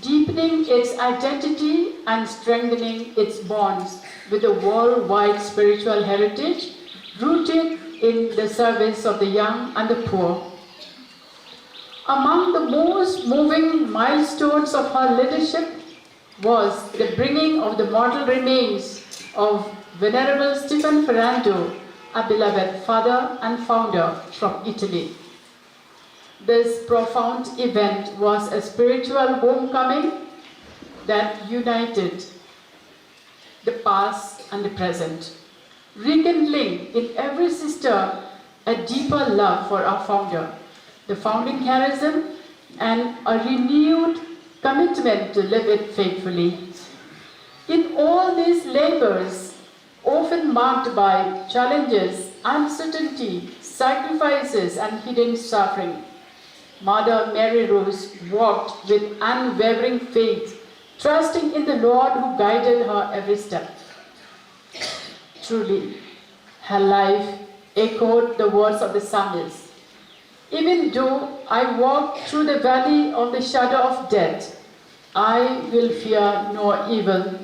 deepening its identity and strengthening its bonds with a worldwide spiritual heritage rooted in the service of the young and the poor. Among the most moving milestones of her leadership was the bringing of the mortal remains of Venerable Stephen Ferrando, a beloved father and founder from Italy. This profound event was a spiritual homecoming that united the past and the present, rekindling in every sister a deeper love for our founder, the founding charism, and a renewed commitment to live it faithfully. In all these labors, often marked by challenges, uncertainty, sacrifices, and hidden suffering, Mother Mary Rose walked with unwavering faith, trusting in the Lord who guided her every step. Truly, her life echoed the words of the psalmist. Even though I walk through the valley of the shadow of death, I will fear no evil,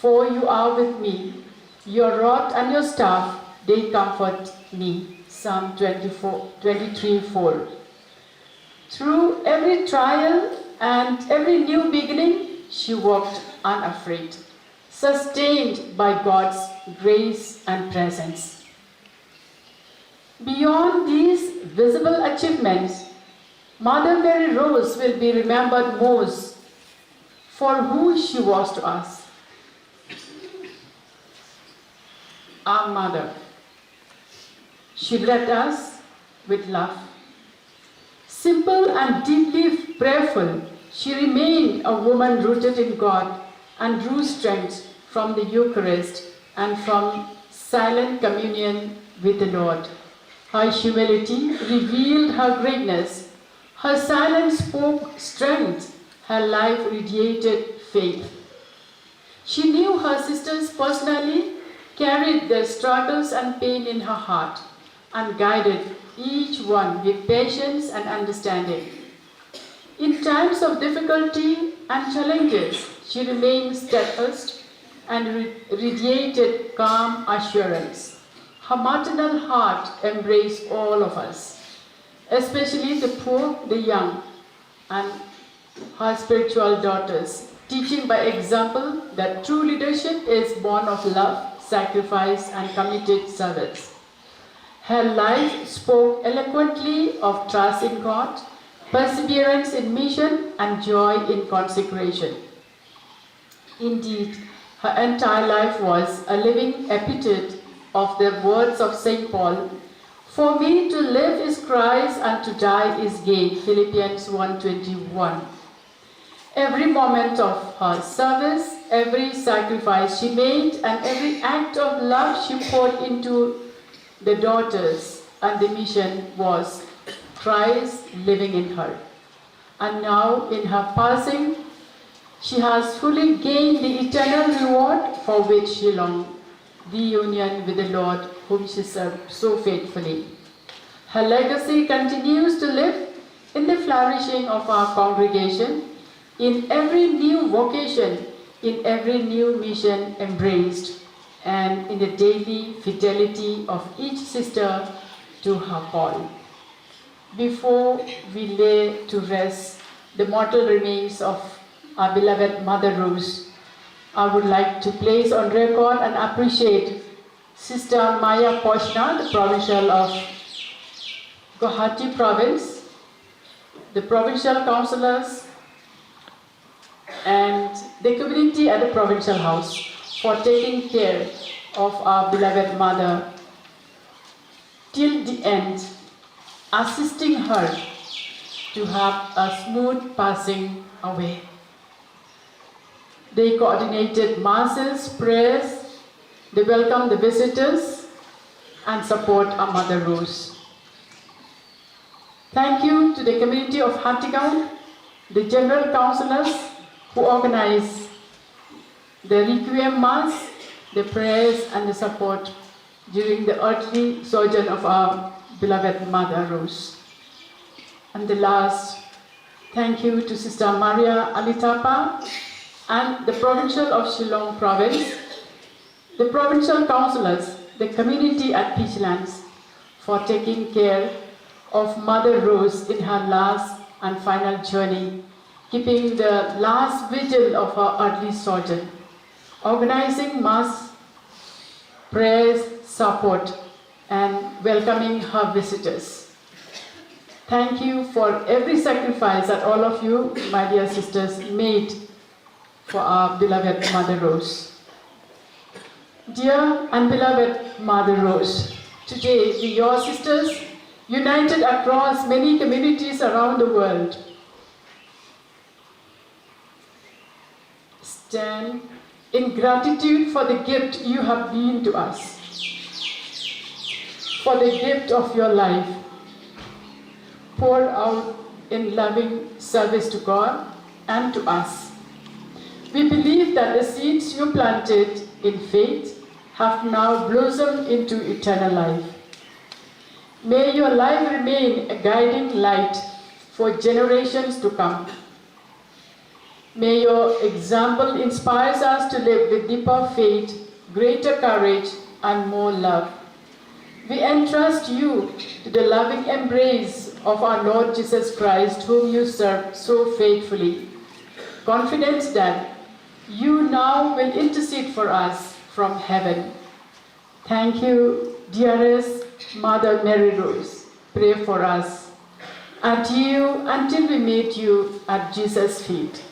for you are with me. Your rod and your staff, they comfort me. Psalm 23:4. Through every trial and every new beginning, she walked unafraid, sustained by God's grace and presence. Beyond these visible achievements, Mother Mary Rose will be remembered most for who she was to us. Our mother. She led us with love. Simple and deeply prayerful, she remained a woman rooted in God and drew strength from the Eucharist and from silent communion with the Lord. Her humility revealed her greatness. Her silence spoke strength. Her life radiated faith. She knew her sisters personally, carried their struggles and pain in her heart, and guided each one with patience and understanding. In times of difficulty and challenges, she remained steadfast and radiated calm assurance. Her maternal heart embraced all of us, especially the poor, the young, and her spiritual daughters, teaching by example that true leadership is born of love, sacrifice, and committed service. Her life spoke eloquently of trust in God, perseverance in mission, and joy in consecration. Indeed, her entire life was a living epithet of the words of St. Paul, "For me to live is Christ and to die is gain," Philippians 1:21. Every moment of her service, every sacrifice she made, and every act of love she poured into the daughters and the mission was Christ living in her. And now, in her passing, she has fully gained the eternal reward for which she longed, the union with the Lord whom she served so faithfully. Her legacy continues to live in the flourishing of our congregation, in every new vocation, in every new mission embraced, and in the daily fidelity of each sister to her call. Before we lay to rest the mortal remains of our beloved Mother Rose, I would like to place on record and appreciate Sister Maya Poshna, the Provincial of Guwahati Province, the Provincial Councillors, and the community at the Provincial House for taking care of our beloved Mother till the end, assisting her to have a smooth passing away. They coordinated masses, prayers, they welcomed the visitors and support our Mother Rose. Thank you to the community of Hattigaon, the general councillors who organize the Requiem Mass, the prayers and the support during the earthly sojourn of our beloved Mother Rose. And the last, thank you to Sister Maria Alitapa and the Provincial of Shillong Province, the Provincial Councillors, the community at Peachlands for taking care of Mother Rose in her last and final journey, keeping the last vigil of her earthly sojourn, organizing mass, prayers, support, and welcoming her visitors. Thank you for every sacrifice that all of you, my dear sisters, made for our beloved Mother Rose. Dear and beloved Mother Rose, today we, your sisters, united across many communities around the world, stand in gratitude for the gift you have been to us, for the gift of your life, poured out in loving service to God and to us. We believe that the seeds you planted in faith have now blossomed into eternal life. May your life remain a guiding light for generations to come. May your example inspire us to live with deeper faith, greater courage, and more love. We entrust you to the loving embrace of our Lord Jesus Christ, whom you serve so faithfully, confident that you now will intercede for us from heaven. Thank you, dearest Mother Mary Rose. Pray for us until we meet you at Jesus' feet.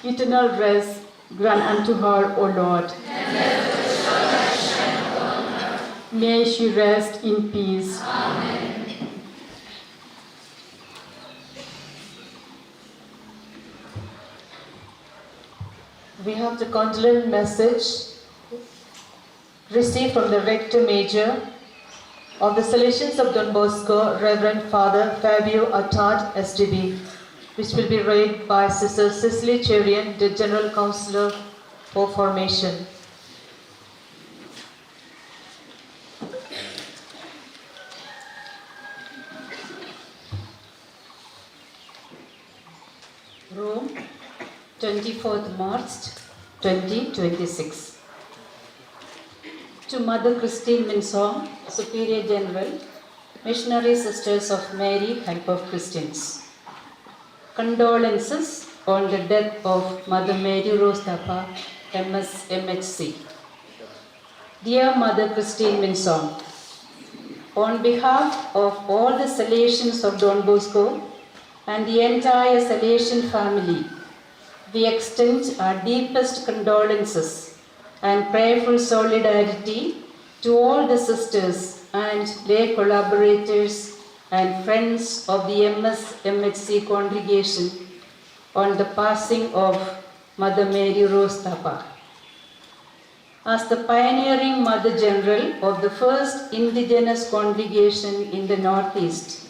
Eternal rest grant unto her, O Lord. And let the sunlight shine upon her. May she rest in peace. Amen. We have the condolence message received from the Rector Major of the Salesians of Don Bosco, Reverend Father Fabio Attard, SDB, which will be read by Sister Cicely Cherian, the General Councillor for Formation. Rome, 24th March 2026. To Mother Christine Minsong, Superior General, Missionary Sisters of Mary, Help of Christians. Condolences on the death of Mother Mary Rose Thapa, Msmhc. Dear Mother Christine Minsong, on behalf of all the Salesians of Don Bosco, and the entire Salesian family, we extend our deepest condolences and prayerful solidarity to all the sisters and lay collaborators and friends of the Msmhc congregation on the passing of Mother Mary Rose Thapa. As the pioneering Mother General of the first indigenous congregation in the Northeast,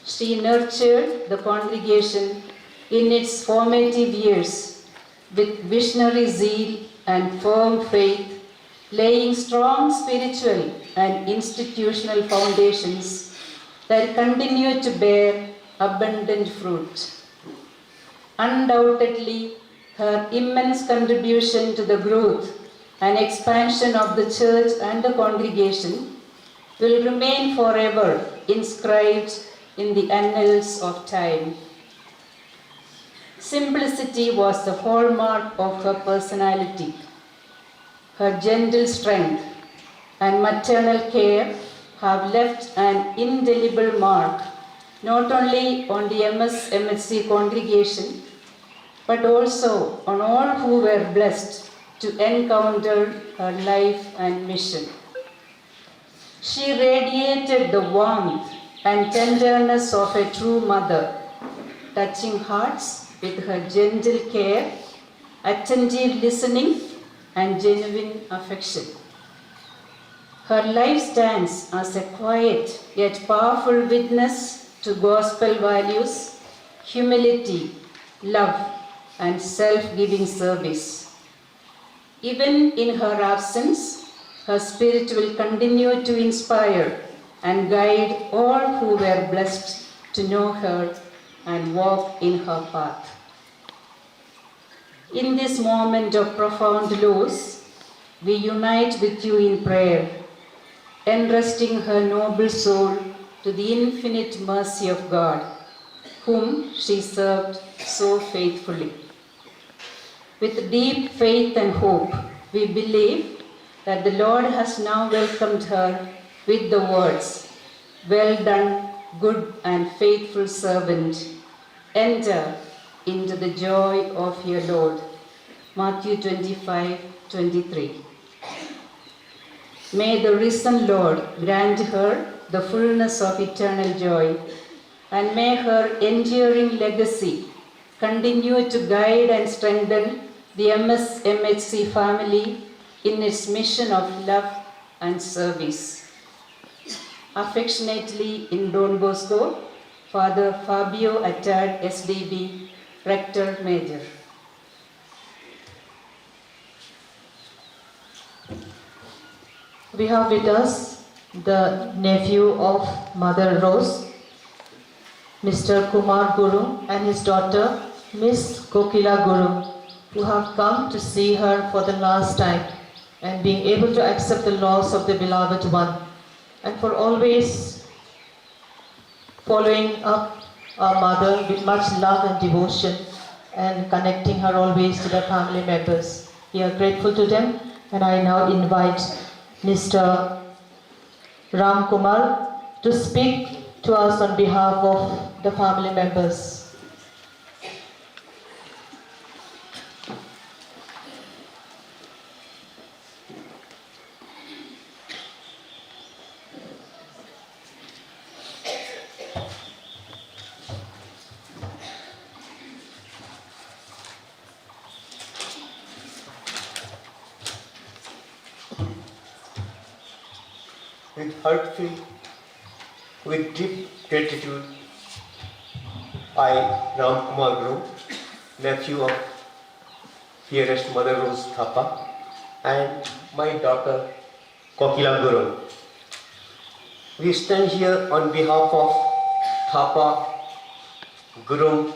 she nurtured the congregation in its formative years with visionary zeal and firm faith, laying strong spiritual and institutional foundations that continue to bear abundant fruit. Undoubtedly, her immense contribution to the growth and expansion of the church and the congregation will remain forever inscribed in the annals of time. Simplicity was the hallmark of her personality. Her gentle strength and maternal care have left an indelible mark not only on the Msmhc congregation, but also on all who were blessed to encounter her life and mission. She radiated the warmth and tenderness of a true mother, touching hearts with her gentle care, attentive listening, and genuine affection. Her life stands as a quiet yet powerful witness to gospel values, humility, love, and self-giving service. Even in her absence, her spirit will continue to inspire and guide all who were blessed to know her and walk in her path. In this moment of profound loss, we unite with you in prayer, entrusting her noble soul to the infinite mercy of God, whom she served so faithfully. With deep faith and hope, we believe that the Lord has now welcomed her with the words, "Well done, good and faithful servant. Enter into the joy of your Lord." Matthew 25:23. May the risen Lord grant her the fullness of eternal joy, and may her enduring legacy continue to guide and strengthen the Msmhc family in its mission of love and service. Affectionately in Don Bosco, Father Fabio Attard, SDB, Rector Major. We have with us the nephew of Mother Rose, Mr. Kumar Guru, and his daughter, Miss Kokila Guru, who have come to see her for the last time and being able to accept the loss of the beloved one, and for always following up our mother with much love and devotion and connecting her always to the family members. We are grateful to them, and I now invite Mr. Ram Kumar to speak to us on behalf of the family members. With deep gratitude, I, Ram Kumar Guru, nephew of dearest Mother Rose Thapa, and my daughter Kokila Guru, we stand here on behalf of Thapa, Guru,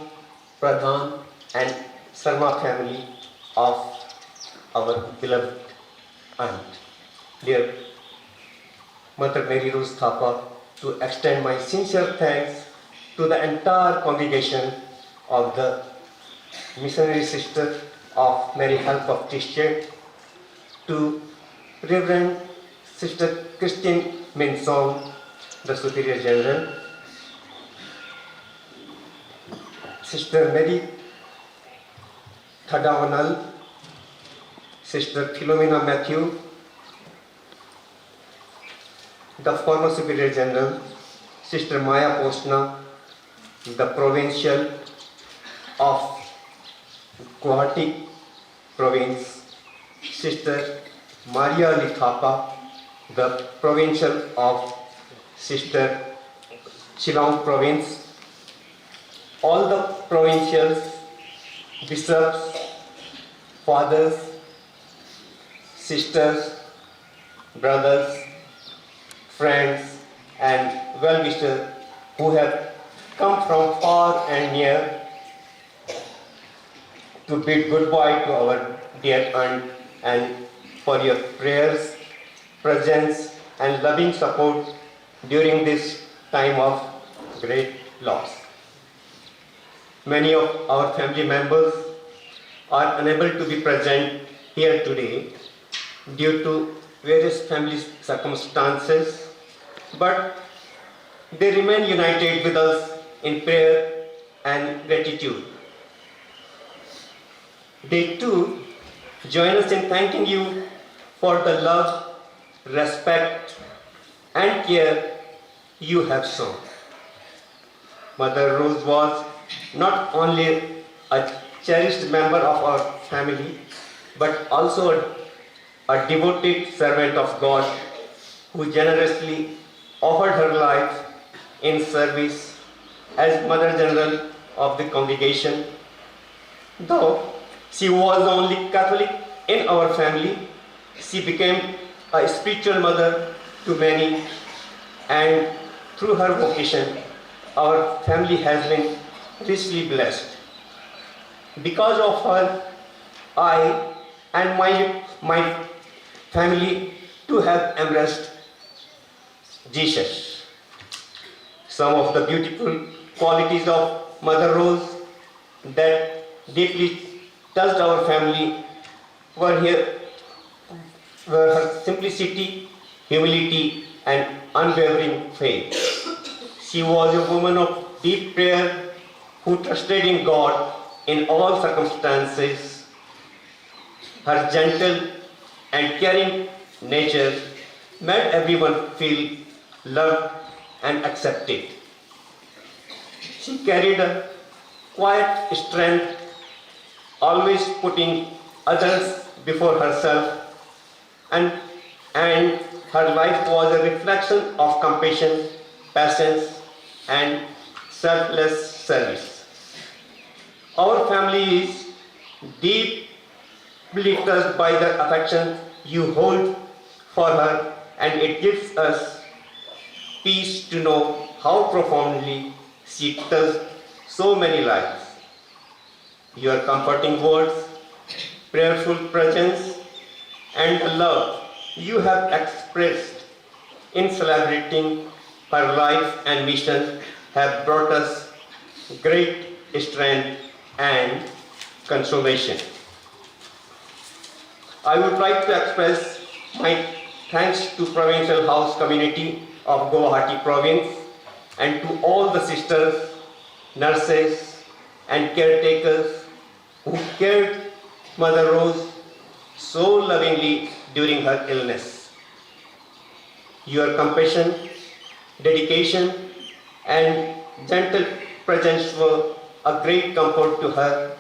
Pradhan, and Sarma family of our beloved aunt, dear Mother Mary Rose Thapa, to extend my sincere thanks to the entire congregation of the missionary sister of Mary Help of Christian, to Reverend Sister Christine Minsong, the Superior General, Sister Mary Thadavanal, Sister Philomena Matthew, the former Superior General, Sister Maya Postna, the Provincial of Guwahati Province, Sister Maria Ali Thapa, the Provincial of Sister Shillong Province, all the provincials, bishops, fathers, sisters, brothers, friends, and well-wishers who have come from far and near to bid goodbye to our dear aunt, and for your prayers, presence, and loving support during this time of great loss. Many of our family members are unable to be present here today due to various family circumstances, but they remain united with us in prayer and gratitude. They too join us in thanking you for the love, respect, and care you have shown. Mother Rose was not only a cherished member of our family, but also a devoted servant of God who generously offered her life in service as Mother General of the congregation. Though she was the only Catholic in our family, she became a spiritual mother to many, and through her vocation, our family has been richly blessed. Because of her, I and my family too have embraced Jesus. Some of the beautiful qualities of Mother Rose that deeply touched our family were her simplicity, humility, and unwavering faith. She was a woman of deep prayer who trusted in God in all circumstances. Her gentle and caring nature made everyone feel loved and accepted. She carried a quiet strength, always putting others before herself, and her life was a reflection of compassion, patience, and selfless service. Our family is deeply touched by the affection you hold for her, and it gives us peace to know how profoundly she touched so many lives. Your comforting words, prayerful presence, and the love you have expressed in celebrating her life and mission have brought us great strength and consolation. I would like to express my thanks to Provincial House Community of Guwahati Province and to all the sisters, nurses, and caretakers who cared Mother Rose so lovingly during her illness. Your compassion, dedication, and gentle presence were a great comfort to her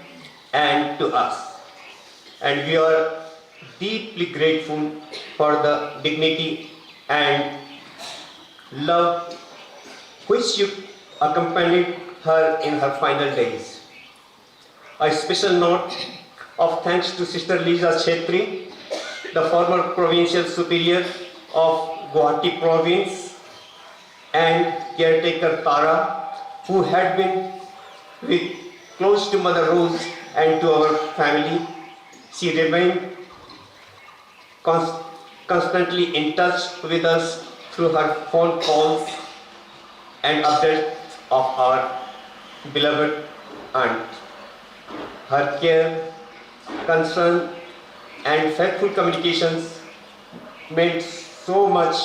and to us. And we are deeply grateful for the dignity and love which you accompanied her in her final days. A special note of thanks to Sister Lisa Chetri, the former Provincial Superior of Guwahati Province, and caretaker Tara, who had been close to Mother Rose and to our family. She remained constantly in touch with us through her phone calls and updates of our beloved aunt. Her care, concern, and faithful communications meant so much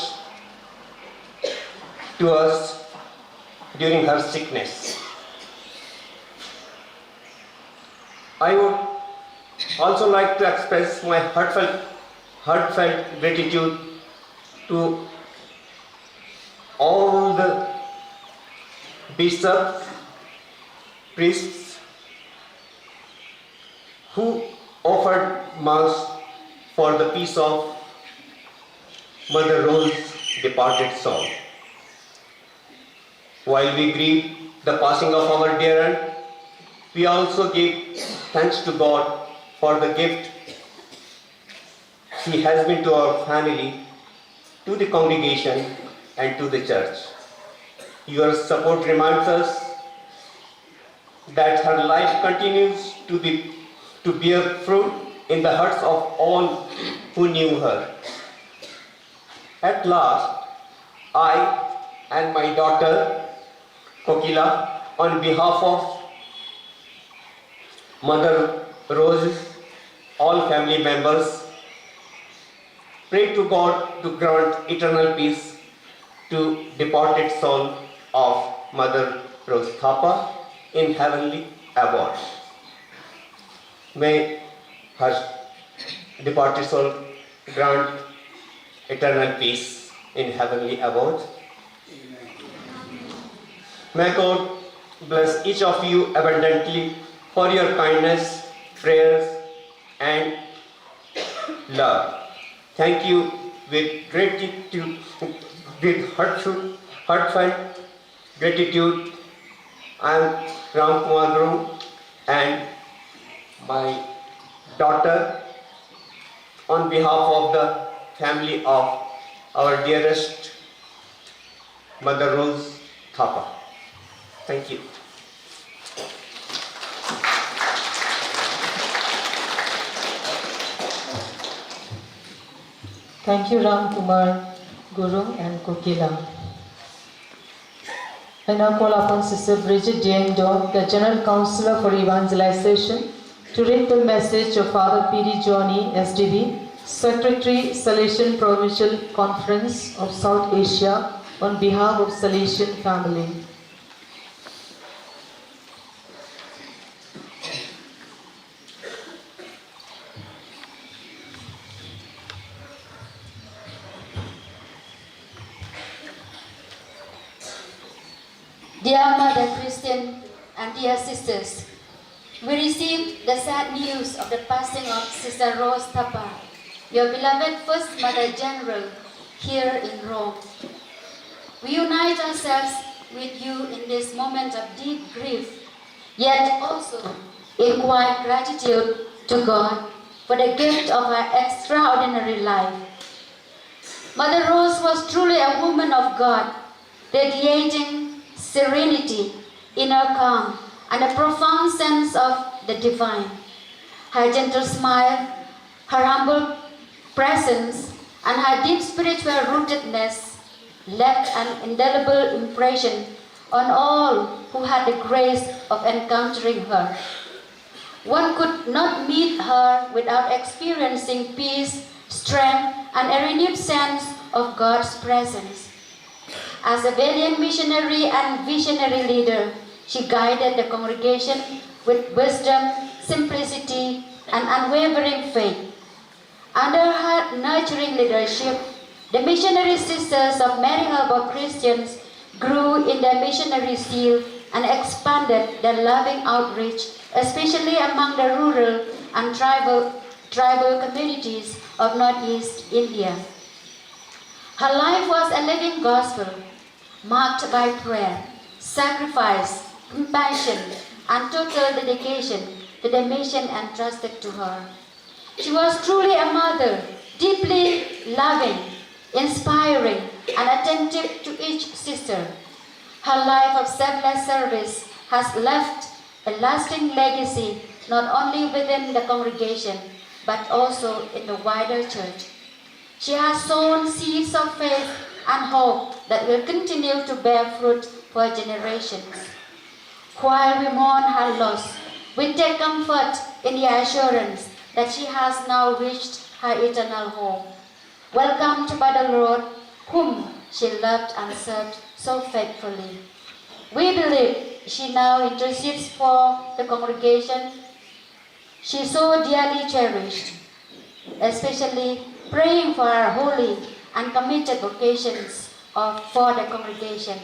to us during her sickness. I would also like to express my heartfelt gratitude to all the bishops, priests who offered Mass for the peace of Mother Rose's departed soul. While we grieve the passing of our dear aunt, we also give thanks to God for the gift she has been to our family, to the congregation, and to the church. Your support reminds us that her life continues to bear fruit in the hearts of all who knew her. At last, I and my daughter Kokila, on behalf of Mother Rose, all family members, pray to God to grant eternal peace to departed soul of Mother Rose Thapa in heavenly abode. May her departed soul grant eternal peace in heavenly abode. May God bless each of you abundantly for your kindness, prayers, and love. Thank you with gratitude, with heartfelt gratitude. I am Ram Kumar Guru and my daughter, on behalf of the family of our dearest Mother Rose Thapa. Thank you. Thank you, Ram Kumar, Guru, and Kokila. I now call upon Sister Bridget Dieng-Do, the General Counselor for Evangelization, to read the message of Father P.D. Johnny, SDB, Secretary, Salesian Provincial Conference of South Asia, on behalf of Salesian family. Dear Mother Christian and dear sisters, we received the sad news of the passing of Sister Rose Thapa, your beloved First Mother General, here in Rome. We unite ourselves with you in this moment of deep grief, yet also in quiet gratitude to God for the gift of her extraordinary life. Mother Rose was truly a woman of God, radiating serenity, inner calm, and a profound sense of the divine. Her gentle smile, her humble presence, and her deep spiritual rootedness left an indelible impression on all who had the grace of encountering her. One could not meet her without experiencing peace, strength, and a renewed sense of God's presence. As a valiant missionary and visionary leader, she guided the congregation with wisdom, simplicity, and unwavering faith. Under her nurturing leadership, the missionary sisters of Mary Harbor Christians grew in their missionary zeal and expanded their loving outreach, especially among the rural and tribal communities of Northeast India. Her life was a living gospel, marked by prayer, sacrifice, compassion, and total dedication to the mission entrusted to her. She was truly a mother, deeply loving, inspiring, and attentive to each sister. Her life of selfless service has left a lasting legacy not only within the congregation, but also in the wider church. She has sown seeds of faith and hope that will continue to bear fruit for generations. While we mourn her loss, we take comfort in the assurance that she has now reached her eternal home, welcomed by the Lord, whom she loved and served so faithfully. We believe she now intercedes for the congregation she so dearly cherished, especially praying for our holy and committed vocations for the congregation.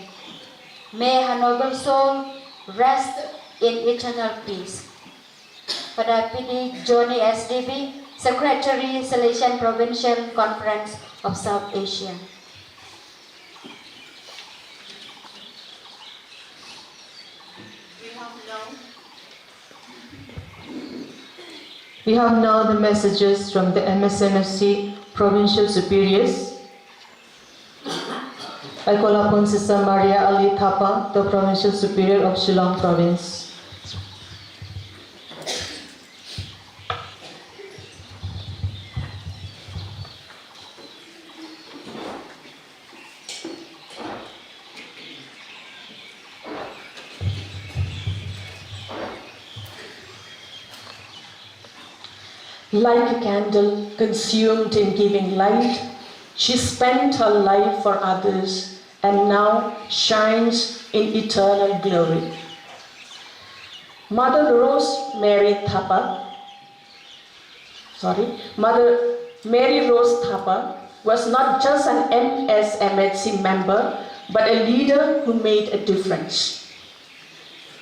May her noble soul rest in eternal peace. Pada P.D. Johnny SDB, Secretary, Salesian Provincial Conference of South Asia. We have now the messages from the Msmhc Provincial Superiors. I call upon Sister Maria Ali Thapa, the Provincial Superior of Shillong Province. Like a candle consumed in giving light, she spent her life for others and now shines in eternal glory. Mother Mary Rose Thapa was not just an Msmhc member, but a leader who made a difference.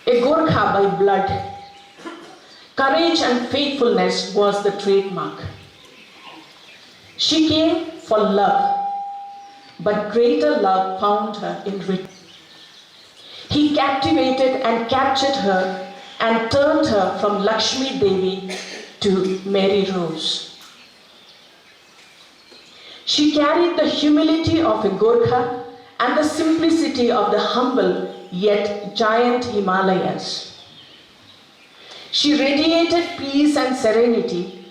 A Gorkha by blood, courage and faithfulness was the trademark. She came for love, but greater love found her in return. He captivated and captured her and turned her from Lakshmi Devi to Mary Rose. She carried the humility of a Gorkha and the simplicity of the humble yet giant Himalayas. She radiated peace and serenity.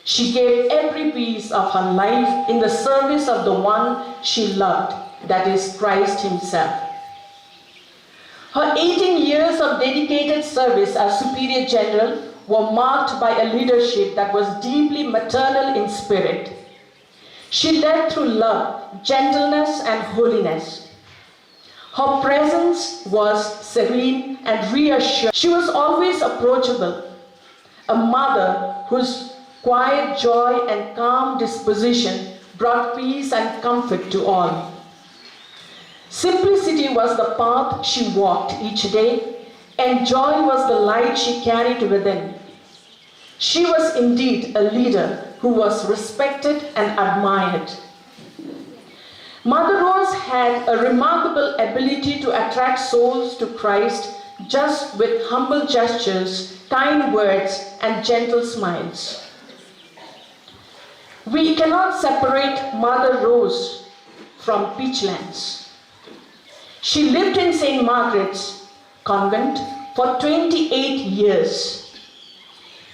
She gave every piece of her life in the service of the one she loved, that is Christ Himself. Her 18 years of dedicated service as Superior General were marked by a leadership that was deeply maternal in spirit. She led through love, gentleness, and holiness. Her presence was serene and reassuring. She was always approachable, a mother whose quiet joy and calm disposition brought peace and comfort to all. Simplicity was the path she walked each day, and joy was the light she carried within. She was indeed a leader who was respected and admired. Mother Rose had a remarkable ability to attract souls to Christ just with humble gestures, kind words, and gentle smiles. We cannot separate Mother Rose from Peachlands. She lived in St. Margaret's Convent for 28 years,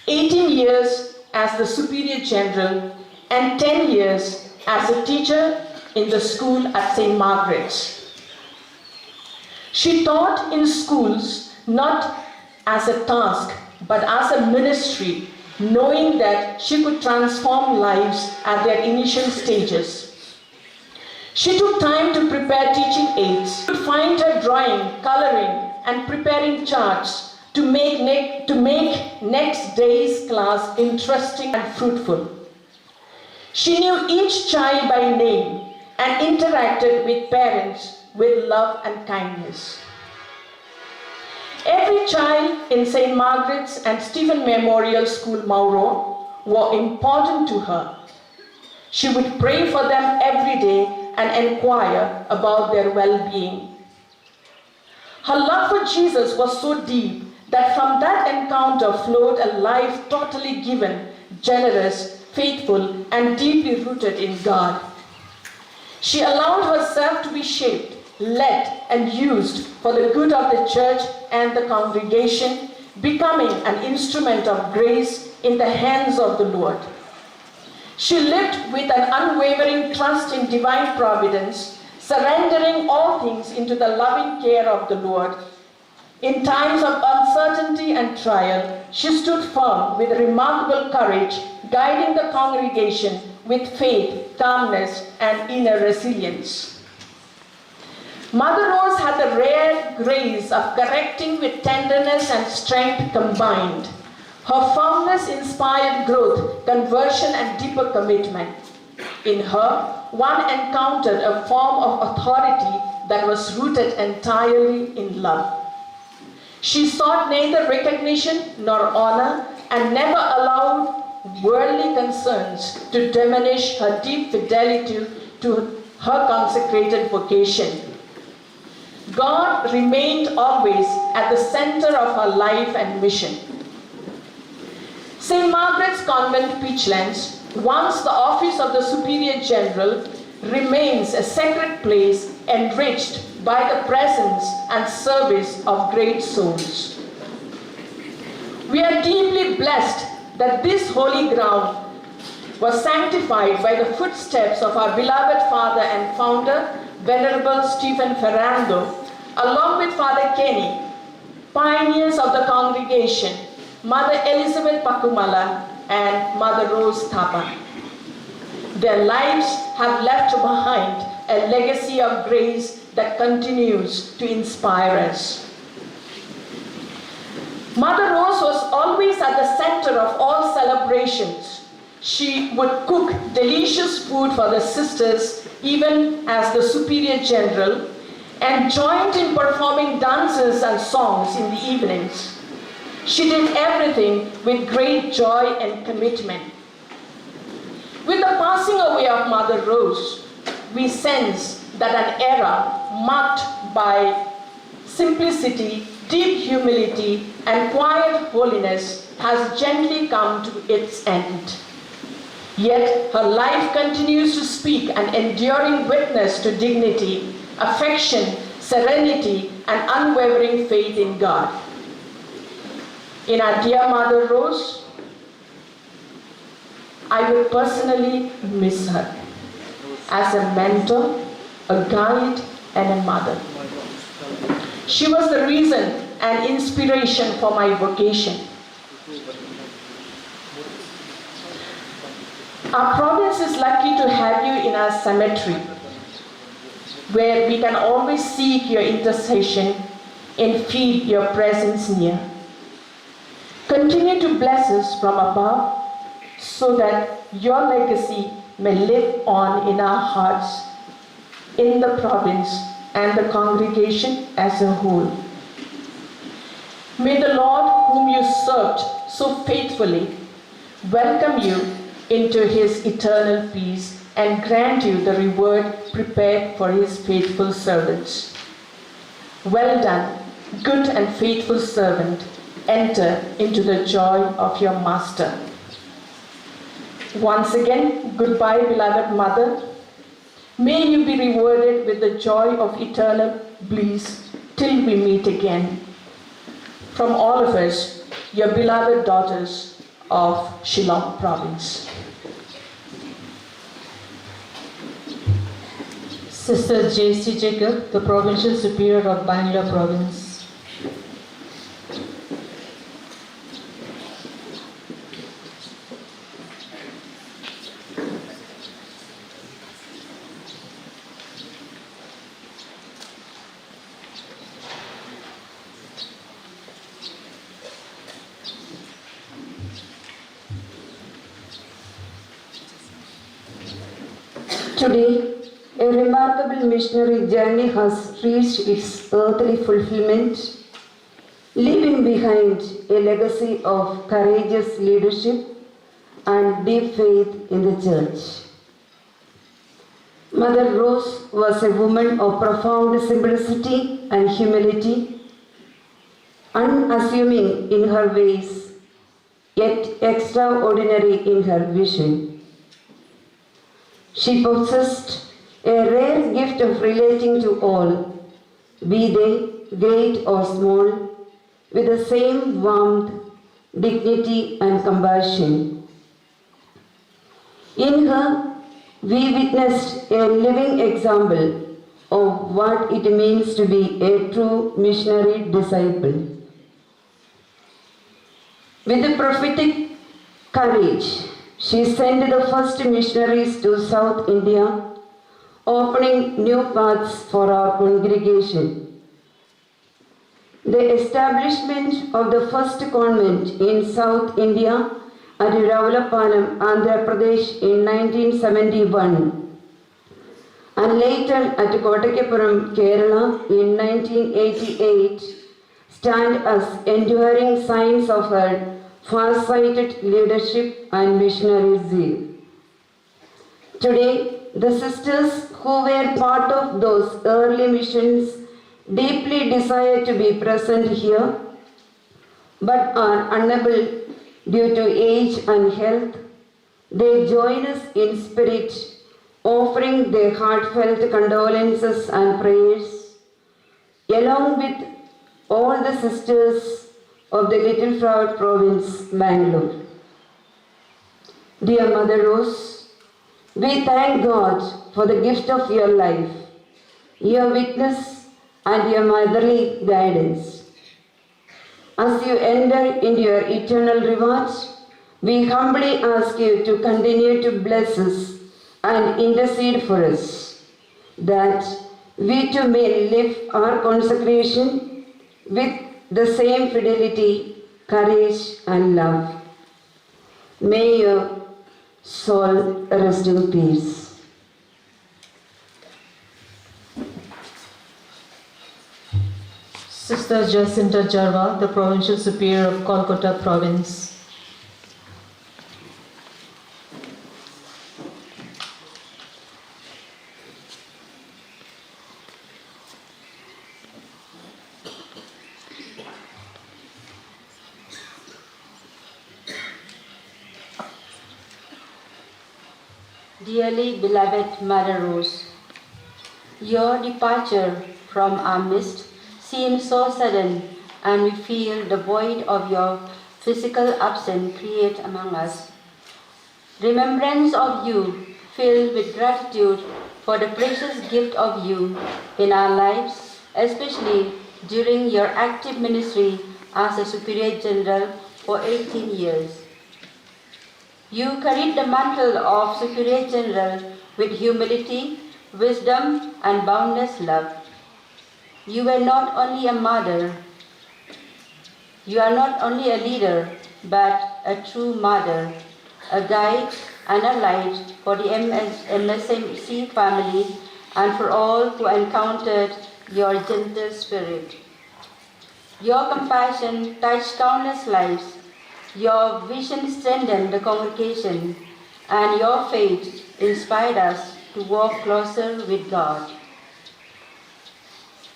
18 years as the Superior General and 10 years as a teacher in the school at St. Margaret's. She taught in schools not as a task but as a ministry, knowing that she could transform lives at their initial stages. She took time to prepare teaching aids. You could find her drawing, coloring, and preparing charts to make next day's class interesting and fruitful. She knew each child by name and interacted with parents with love and kindness. Every child in St. Margaret's and Stephen Memorial School, Mauro, were important to her. She would pray for them every day and inquire about their well-being. Her love for Jesus was so deep that from that encounter flowed a life totally given, generous, faithful, and deeply rooted in God. She allowed herself to be shaped, led, and used for the good of the church and the congregation, becoming an instrument of grace in the hands of the Lord. She lived with an unwavering trust in divine providence, surrendering all things into the loving care of the Lord. In times of uncertainty and trial, she stood firm with remarkable courage, guiding the congregation with faith, calmness, and inner resilience. Mother Rose had the rare grace of correcting with tenderness and strength combined. Her firmness inspired growth, conversion, and deeper commitment. In her, one encountered a form of authority that was rooted entirely in love. She sought neither recognition nor honor and never allowed worldly concerns to diminish her deep fidelity to her consecrated vocation. God remained always at the center of her life and mission. St. Margaret's Convent, Peachlands, once the office of the Superior General, remains a sacred place enriched by the presence and service of great souls. We are deeply blessed that this holy ground was sanctified by the footsteps of our beloved Father and Founder, Venerable Stephen Ferrando, along with Father Kenny, pioneers of the congregation, Mother Elizabeth Pakumala, and Mother Rose Thapa. Their lives have left behind a legacy of grace that continues to inspire us. Mother Rose was always at the center of all celebrations. She would cook delicious food for the sisters, even as the Superior General, and joined in performing dances and songs in the evenings. She did everything with great joy and commitment. With the passing away of Mother Rose, we sense that an era marked by simplicity, deep humility, and quiet holiness has gently come to its end. Yet her life continues to speak an enduring witness to dignity, affection, serenity, and unwavering faith in God. In our dear Mother Rose, I would personally miss her as a mentor, a guide, and a mother. She was the reason and inspiration for my vocation. Our province is lucky to have you in our cemetery, where we can always seek your intercession and feel your presence near. Continue to bless us from above so that your legacy may live on in our hearts, in the province, and the congregation as a whole. May the Lord, whom you served so faithfully, welcome you into his eternal peace and grant you the reward prepared for his faithful servants. Well done, good and faithful servant. Enter into the joy of your master. Once again, goodbye, beloved Mother. May you be rewarded with the joy of eternal bliss till we meet again. From all of us, your beloved daughters of Shillong Province. Sister J.C. Jacob, the Provincial Superior of Bangla Province. Today, a remarkable missionary journey has reached its earthly fulfillment, leaving behind a legacy of courageous leadership and deep faith in the Church. Mother Rose was a woman of profound simplicity and humility, unassuming in her ways, yet extraordinary in her vision. She possessed a rare gift of relating to all, be they great or small, with the same warmth, dignity, and compassion. In her, we witnessed a living example of what it means to be a true missionary disciple. With a prophetic courage, she sent the first missionaries to South India, opening new paths for our congregation. The establishment of the first convent in South India at Ravulapalam, Andhra Pradesh in 1971 and later at Kottakepuram, Kerala in 1988 stand as enduring signs of her far-sighted leadership and missionary zeal. Today, the sisters who were part of those early missions deeply desire to be present here, but are unable due to age and health. They join us in spirit, offering their heartfelt condolences and prayers, along with all the sisters of the Little Flower Province, Bangalore. Dear Mother Rose, we thank God for the gift of your life, your witness and your motherly guidance. As you enter into your eternal rewards, we humbly ask you to continue to bless us and intercede for us, that we too may live our consecration with the same fidelity, courage and love. May your soul rest in peace. Sister Jacinta Jarwa, the Provincial Superior of Kolkata Province. Dearly beloved Mother Rose, your departure from our midst seems so sudden, and we feel the void of your physical absence create among us. Remembrance of you, filled with gratitude for the precious gift of you in our lives, especially during your active ministry as a Superior General for 18 years. You carried the mantle of Superior General with humility, wisdom, and boundless love. You were not only a mother, you are not only a leader, but a true mother, a guide and a light for the Msmc family and for all who encountered your gentle spirit. Your compassion touched countless lives. Your vision strengthened the congregation, and your faith inspired us to walk closer with God.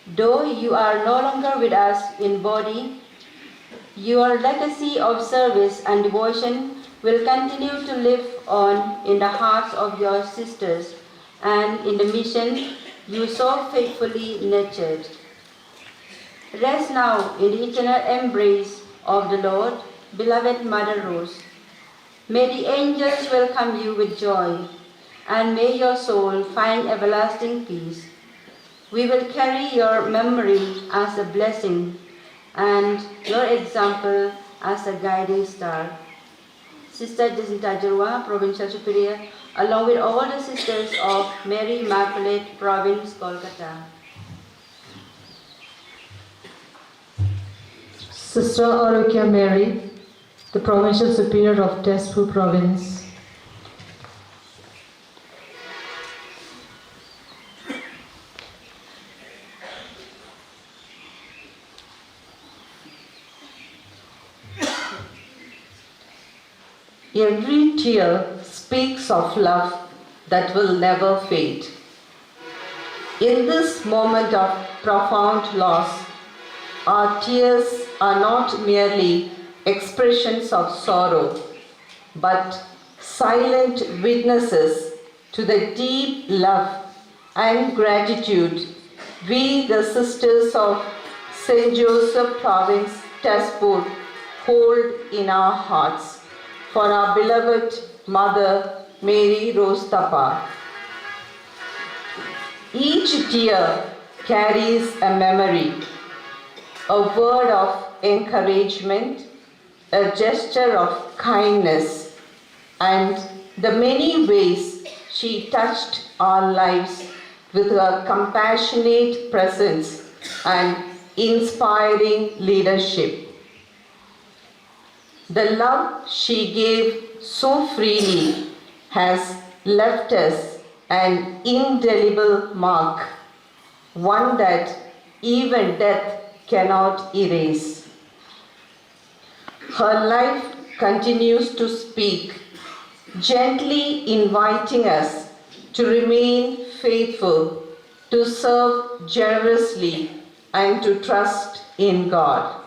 Though you are no longer with us in body, your legacy of service and devotion will continue to live on in the hearts of your sisters and in the mission you so faithfully nurtured. Rest now in the eternal embrace of the Lord, beloved Mother Rose. May the angels welcome you with joy, and may your soul find everlasting peace. We will carry your memory as a blessing and your example as a guiding star. Sister Jacinta Jarwa, Provincial Superior, along with all the sisters of Mary Immaculate Province, Kolkata. Sister Arokya Mary, the Provincial Superior of Tezpur Province. Every tear speaks of love that will never fade. In this moment of profound loss, our tears are not merely expressions of sorrow, but silent witnesses to the deep love and gratitude we, the sisters of St. Joseph Province, Tezpur, hold in our hearts for our beloved Mother Mary Rose Thapa. Each tear carries a memory, a word of encouragement, a gesture of kindness, and the many ways she touched our lives with her compassionate presence and inspiring leadership. The love she gave so freely has left us an indelible mark, one that even death cannot erase. Her life continues to speak, gently inviting us to remain faithful, to serve generously, and to trust in God.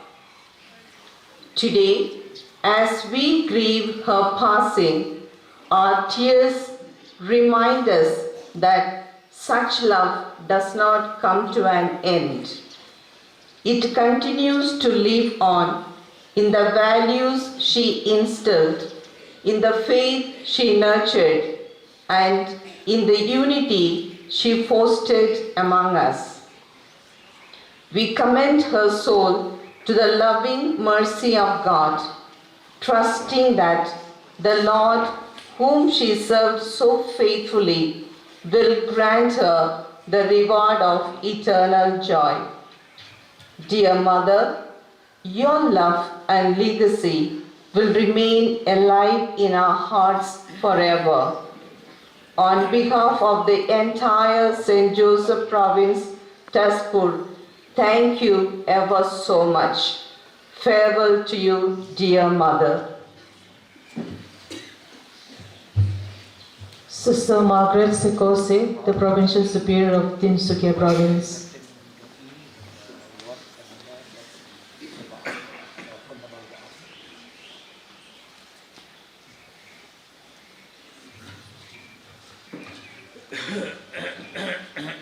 Today, as we grieve her passing, our tears remind us that such love does not come to an end. It continues to live on in the values she instilled, in the faith she nurtured, and in the unity she fostered among us. We commend her soul to the loving mercy of God, trusting that the Lord, whom she served so faithfully, will grant her the reward of eternal joy. Dear Mother, your love and legacy will remain alive in our hearts forever. On behalf of the entire St. Joseph Province, Tezpur, thank you ever so much. Farewell to you, dear Mother. Sister Margaret Sikose, the Provincial Superior of Tinsukia Province.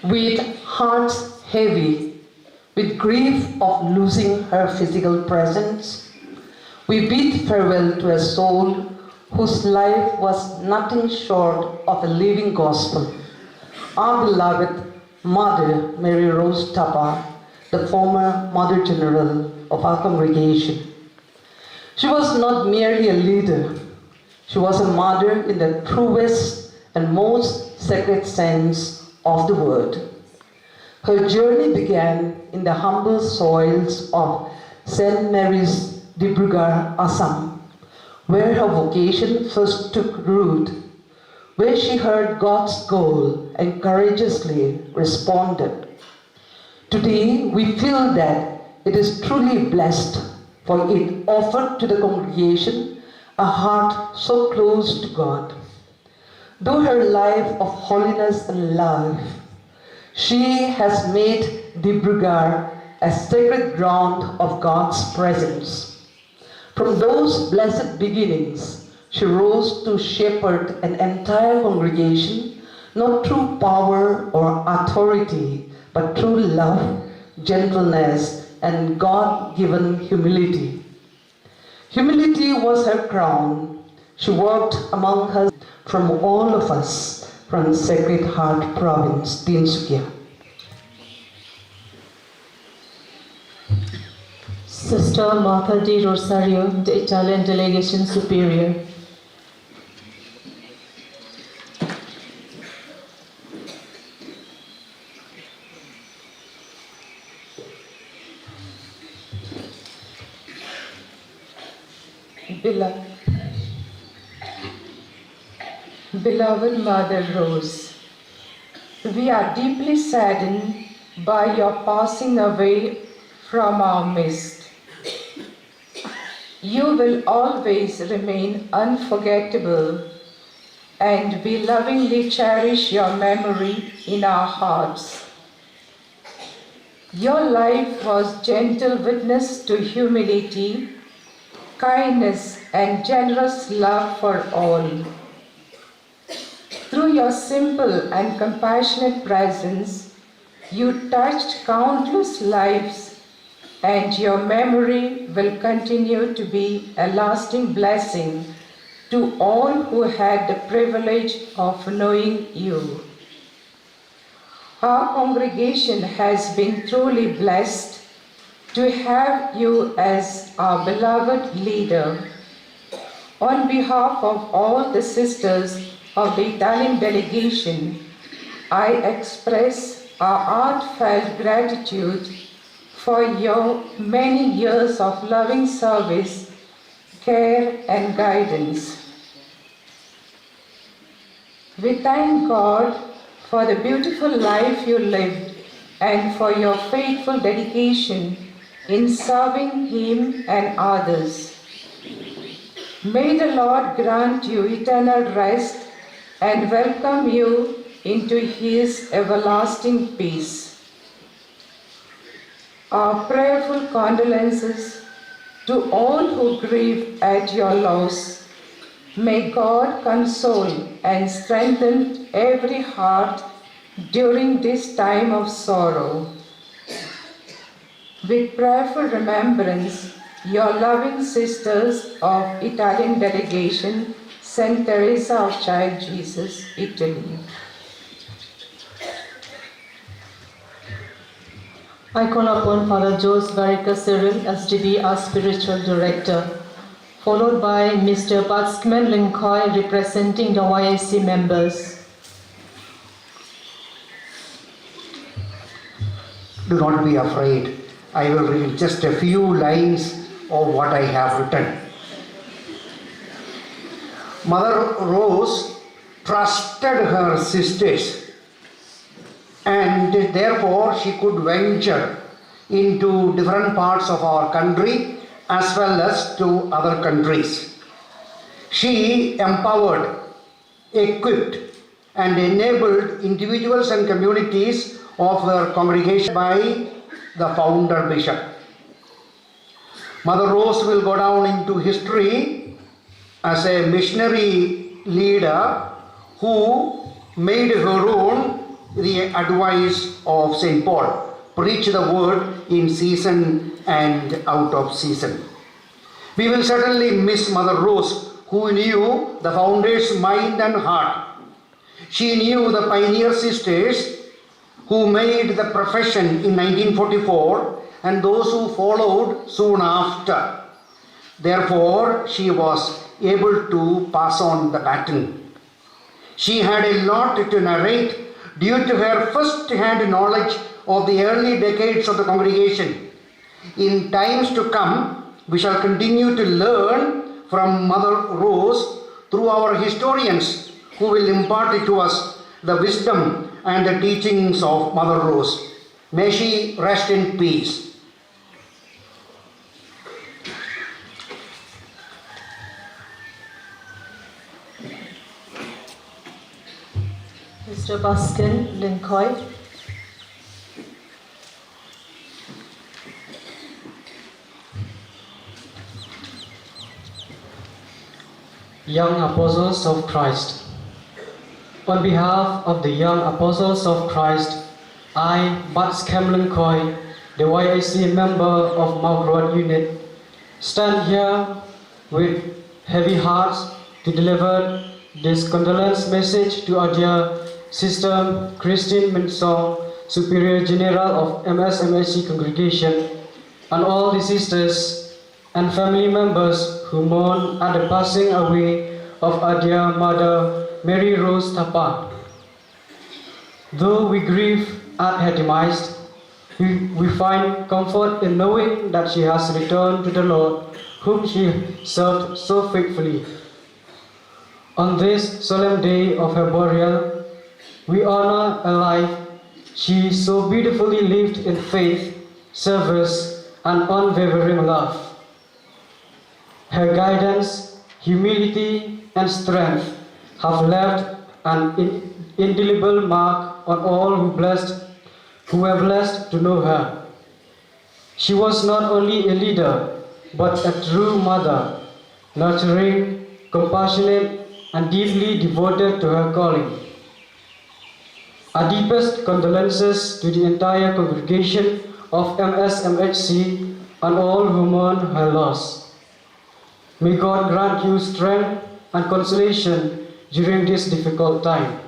With hearts heavy, with grief of losing her physical presence, we bid farewell to a soul whose life was nothing short of a living gospel. Our beloved Mother Mary Rose Thapa, the former Mother General of our congregation. She was not merely a leader, she was a mother in the truest and most sacred sense of the word. Her journey began in the humble soils of St. Mary's, Dibrugarh, Assam, where her vocation first took root, where she heard God's call and courageously responded. Today, we feel that it is truly blessed, for it offered to the congregation a heart so close to God. Though her life of holiness and love, she has made Dibrugarh a sacred ground of God's presence. From those blessed beginnings, she rose to shepherd an entire congregation, not through power or authority, but through love, gentleness, and God-given humility. Humility was her crown. She walked among us from all of us from Sacred Heart Province, Tinsukia. Sister Martha Di Rosario, the Italian Delegation Superior. Beloved Mother Rose, we are deeply saddened by your passing away from our midst. You will always remain unforgettable, and we lovingly cherish your memory in our hearts. Your life was gentle witness to humility, kindness, and generous love for all. Through your simple and compassionate presence, you touched countless lives, and your memory will continue to be a lasting blessing to all who had the privilege of knowing you. Our congregation has been truly blessed to have you as our beloved leader. On behalf of all the sisters of the Italian delegation, I express our heartfelt gratitude for your many years of loving service, care, and guidance. We thank God for the beautiful life you lived and for your faithful dedication in serving Him and others. May the Lord grant you eternal rest and welcome you into His everlasting peace. Our prayerful condolences to all who grieve at your loss. May God console and strengthen every heart during this time of sorrow. With prayerful remembrance, your loving sisters of Italian delegation, Saint Teresa of Child Jesus, Italy. I call upon Father Jose Varica Cyril, SDB, our spiritual director, followed by Mr. Batsman Linkoy, representing the YIC members. Do not be afraid. I will read just a few lines of what I have written. Mother Rose trusted her sisters, and therefore she could venture into different parts of our country as well as to other countries. She empowered, equipped, and enabled individuals and communities of her congregation by the founder bishop. Mother Rose will go down into history as a missionary leader who made her own the advice of St. Paul: preach the word in season and out of season. We will certainly miss Mother Rose, who knew the founder's mind and heart. She knew the pioneer sisters who made the profession in 1944 and those who followed soon after. Therefore, she was able to pass on the baton. She had a lot to narrate due to her first-hand knowledge of the early decades of the congregation. In times to come, we shall continue to learn from Mother Rose through our historians, who will impart to us the wisdom and the teachings of Mother Rose. May she rest in peace. Mr. Baskin Linkoy. Young Apostles of Christ. On behalf of the Young Apostles of Christ, I, Batsman Linkoy, the YIC member of Mount Road Unit, stand here with heavy hearts to deliver this condolence message to our dear Sister Christine Mensong, Superior General of Msmhc Congregation, and all the sisters and family members who mourn at the passing away of our dear Mother Mary Rose Thapa. Though we grieve at her demise, we find comfort in knowing that she has returned to the Lord, whom she served so faithfully. On this solemn day of her burial, we honor a life she so beautifully lived in faith, service, and unwavering love. Her guidance, humility, and strength have left an indelible mark on all who were blessed to know her. She was not only a leader, but a true mother, nurturing, compassionate, and deeply devoted to her calling. Our deepest condolences to the entire congregation of Msmhc and all who mourn her loss. May God grant you strength and consolation during this difficult time.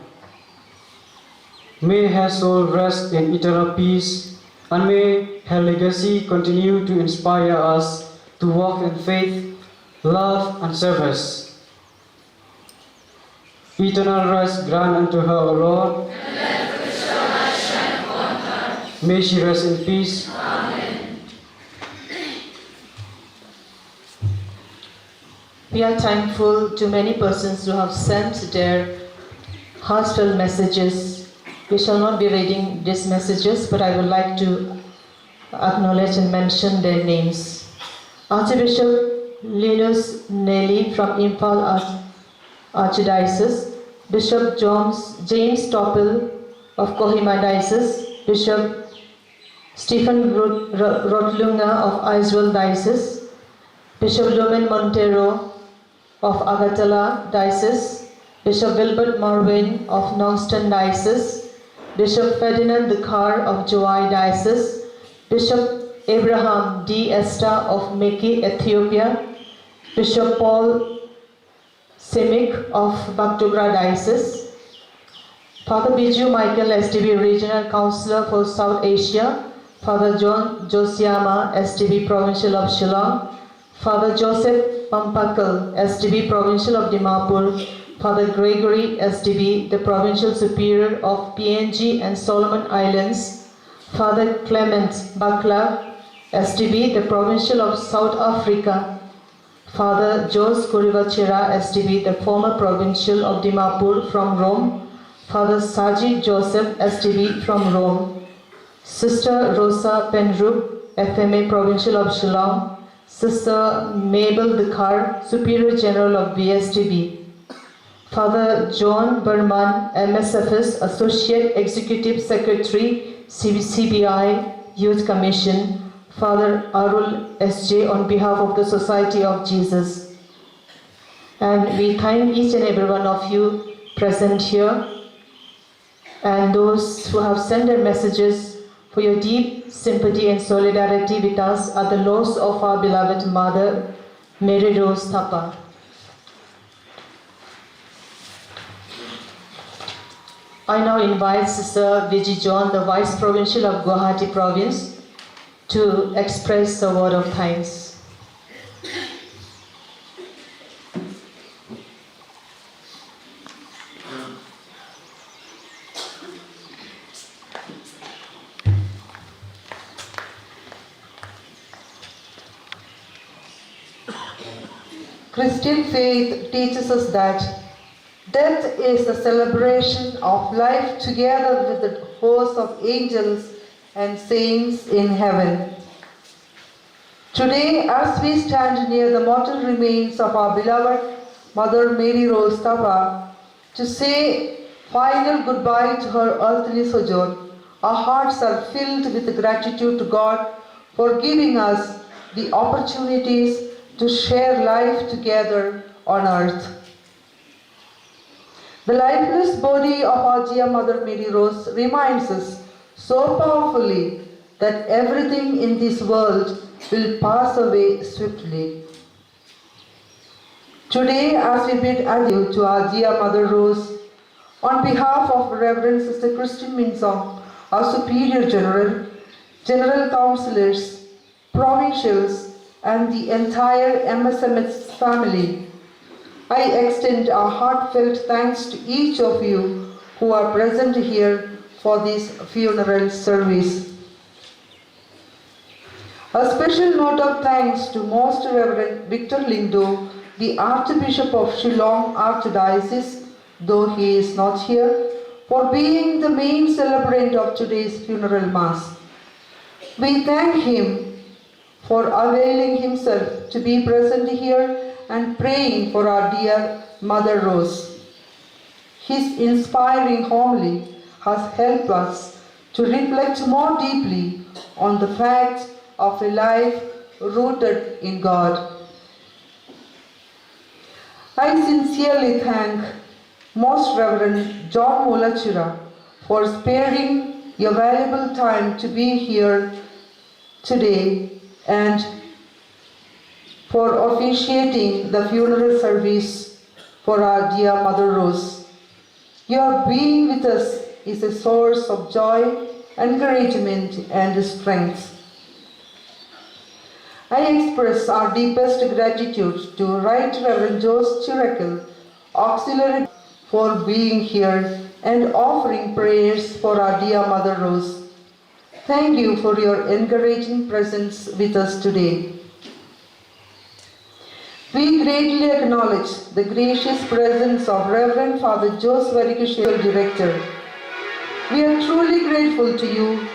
May her soul rest in eternal peace, and may her legacy continue to inspire us to walk in faith, love, and service. Eternal rest grant unto her, O Lord. And let the Christian light shine upon her. May she rest in peace. Amen. We are thankful to many persons who have sent their heartfelt messages. We shall not be reading these messages, but I would like to acknowledge and mention their names. Archbishop Linus Nelly from Imphal Archdiocese, Bishop James Topple of Kohima Diocese, Bishop Stephen Rotlunga of Aizawl Diocese, Bishop Lumen Montero of Agatala Diocese, Bishop Wilbert Marwin of Nongston Diocese, Bishop Ferdinand Dakar of Jowai Diocese, Bishop Abraham D. Esta of Meki, Ethiopia, Bishop Paul Simic of Bakdogra Diocese, Father Biju Michael STB Regional Councillor for South Asia, Father John Josiama STB Provincial of Shillong, Father Joseph Pampakal STB Provincial of Dimapur, Father Gregory STB, the Provincial Superior of PNG and Solomon Islands, Father Clement Bakla STB, the Provincial of South Africa, Father Jos Kurivachira STB, the former Provincial of Dimapur from Rome, Father Sajid Joseph STB from Rome, Sister Rosa Penrub, FMA Provincial of Shillong, Sister Mabel Dakar, Superior General of BSTB, Father John Berman, MSFS Associate Executive Secretary, CBI Youth Commission, Father Arul SJ on behalf of the Society of Jesus. And we thank each and every one of you present here and those who have sent their messages for your deep sympathy and solidarity with us at the loss of our beloved Mother, Mary Rose Thapa. I now invite Sister Viji John, the Vice Provincial of Guwahati Province, to express a word of thanks. Christian faith teaches us that death is the celebration of life together with the host of angels and saints in heaven. Today, as we stand near the mortal remains of our beloved Mother Mary Rose Thapa to say final goodbye to her earthly sojourn, our hearts are filled with gratitude to God for giving us the opportunities to share life together on earth. The lifeless body of our dear Mother Mary Rose reminds us so powerfully that everything in this world will pass away swiftly. Today, as we bid adieu to our dear Mother Rose, on behalf of Reverend Sister Christine Minsong, our Superior General, General Councillors, Provincials, and the entire Msmhc family, I extend our heartfelt thanks to each of you who are present here for this funeral service. A special note of thanks to Most Reverend Victor Lindo, the Archbishop of Shillong Archdiocese, though he is not here, for being the main celebrant of today's funeral mass. We thank him for availing himself to be present here and praying for our dear Mother Rose. His inspiring homily has helped us to reflect more deeply on the fact of a life rooted in God. I sincerely thank Most Reverend John Mulachira for sparing your valuable time to be here today and for officiating the funeral service for our dear Mother Rose. Your being with us is a source of joy, encouragement, and strength. I express our deepest gratitude to Right Reverend Jose Chirakel, Auxiliary, for being here and offering prayers for our dear Mother Rose. Thank you for your encouraging presence with us today. We greatly acknowledge the gracious presence of Reverend Father Jose Varikishel, Director. We are truly grateful to you,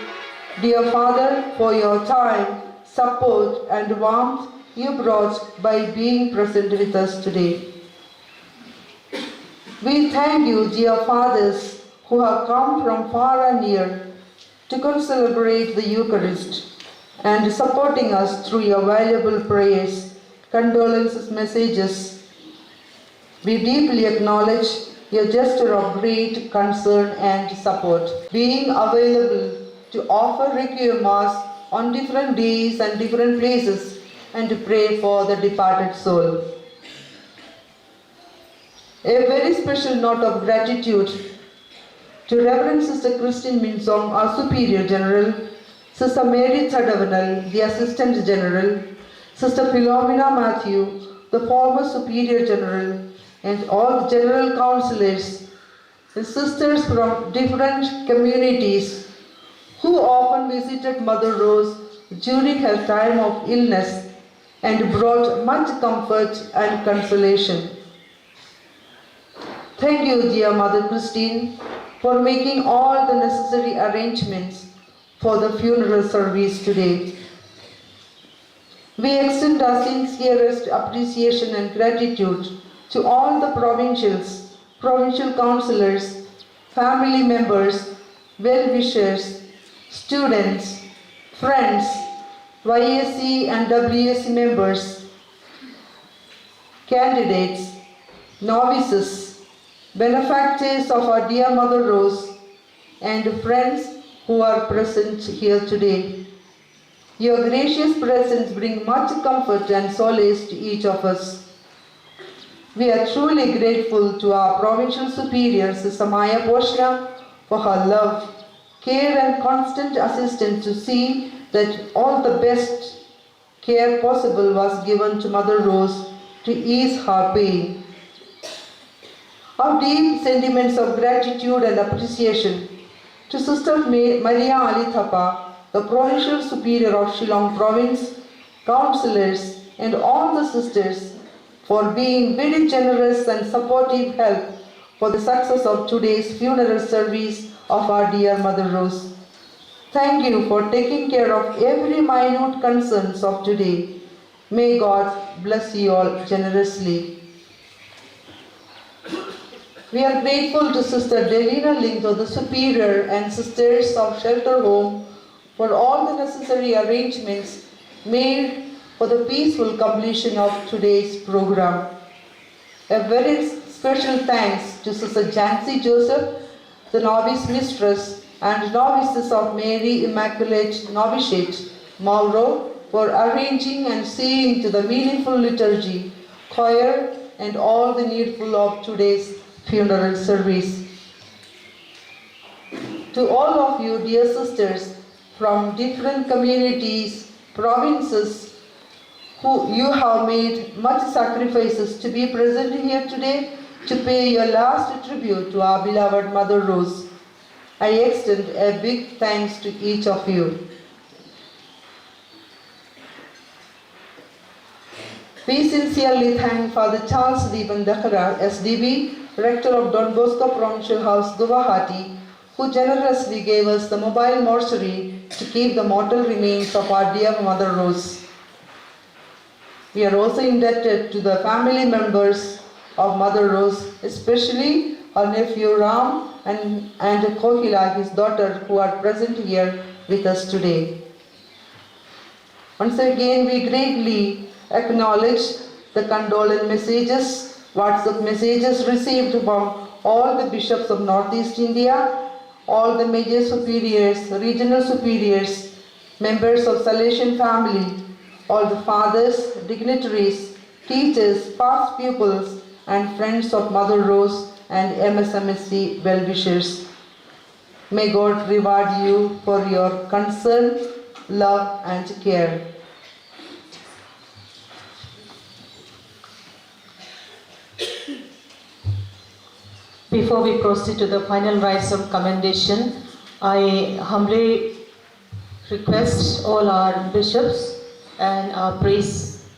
dear Father, for your time, support and warmth you brought by being present with us today. We thank you, dear fathers, who have come from far and near to celebrate the Eucharist and supporting us through your valuable prayers, condolences, messages. We deeply acknowledge your gesture of great concern and support, being available to offer Requiem Mass on different days and different places and to pray for the departed soul. A very special note of gratitude to Reverend Sister Christine Minsong, our Superior General, Sister Mary Thadavanal, the Assistant General, Sister Philomena Matthew, the former Superior General, and all the General Councillors and sisters from different communities who often visited Mother Rose during her time of illness and brought much comfort and consolation. Thank you, dear Mother Christine, for making all the necessary arrangements for the funeral service today. We extend our sincerest appreciation and gratitude to all the provincial councillors, family members, well-wishers, students, friends, YSC and WSC members, candidates, novices, benefactors of our dear Mother Rose, and friends who are present here today. Your gracious presence brings much comfort and solace to each of us. We are truly grateful to our Provincial Superior, Sister Maya Poshna, for her love, care and constant assistance to see that all the best care possible was given to Mother Rose to ease her pain. Our deep sentiments of gratitude and appreciation to Sister Maria Ali Thapa, the Provincial Superior of Shillong Province, councillors and all the sisters for being very generous and supportive help for the success of today's funeral service of our dear Mother Rose. Thank you for taking care of every minute concerns of today. May God bless you all generously. We are grateful to Sister Delina Lingo, the Superior, and Sisters of Shelter Home for all the necessary arrangements made for the peaceful completion of today's program. A very special thanks to Sister Jancy Joseph, the Novice Mistress, and novices of Mary Immaculate Novitiate, Mauro, for arranging and seeing to the meaningful liturgy, choir, and all the needful of today's funeral service. To all of you, dear sisters, from different communities, provinces, who you have made much sacrifices to be present here today to pay your last tribute to our beloved Mother Rose. I extend a big thanks to each of you. We sincerely thank Father Charles Deepan Dakhara, SDB, Rector of Don Bosco Provincial House, Guwahati, who generously gave us the mobile mortuary to keep the mortal remains of our dear Mother Rose. We are also indebted to the family members of Mother Rose, especially her nephew Ram and Kohila, his daughter, who are present here with us today. Once again, we greatly acknowledge the condolence messages, WhatsApp messages received from all the bishops of Northeast India, all the major superiors, regional superiors, members of Salesian family, all the fathers, dignitaries, teachers, past pupils, and friends of Mother Rose and Msmhc well-wishers. May God reward you for your concern, love, and care. Before we proceed to the final rites of commendation, I humbly request all our bishops and our priests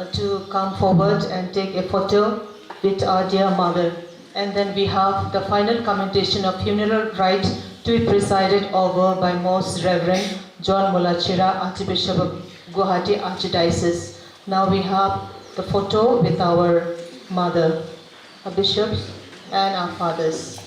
to come forward and take a photo with our dear mother. And then we have the final commendation of funeral rite to be presided over by Most Reverend John Mulachira, Archbishop of Guwahati Archdiocese. Now we have the photo with our mother, our bishops, and our fathers.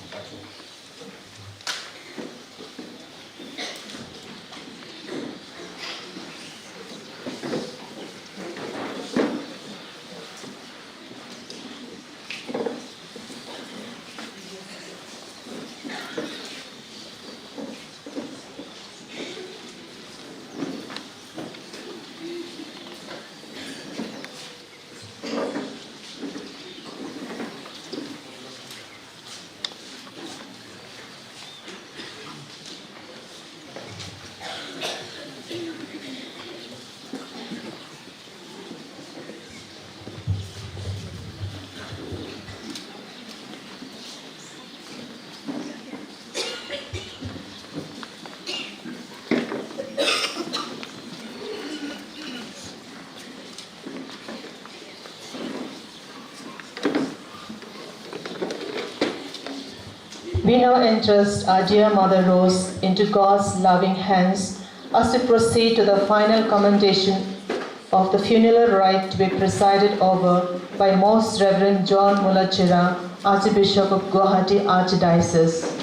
We now entrust our dear Mother Rose into God's loving hands as we proceed to the final commendation of the funeral rite to be presided over by Most Reverend John Mulachira, Archbishop of Guwahati Archdiocese.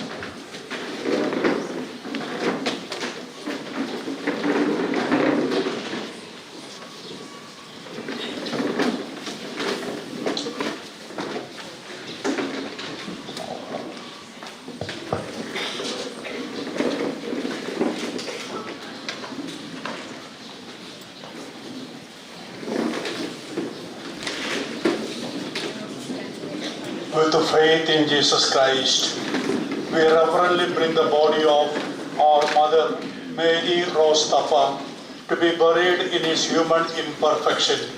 With the faith in Jesus Christ, we reverently bring the body of our Mother Mary Rose Thapa to be buried in his human imperfection.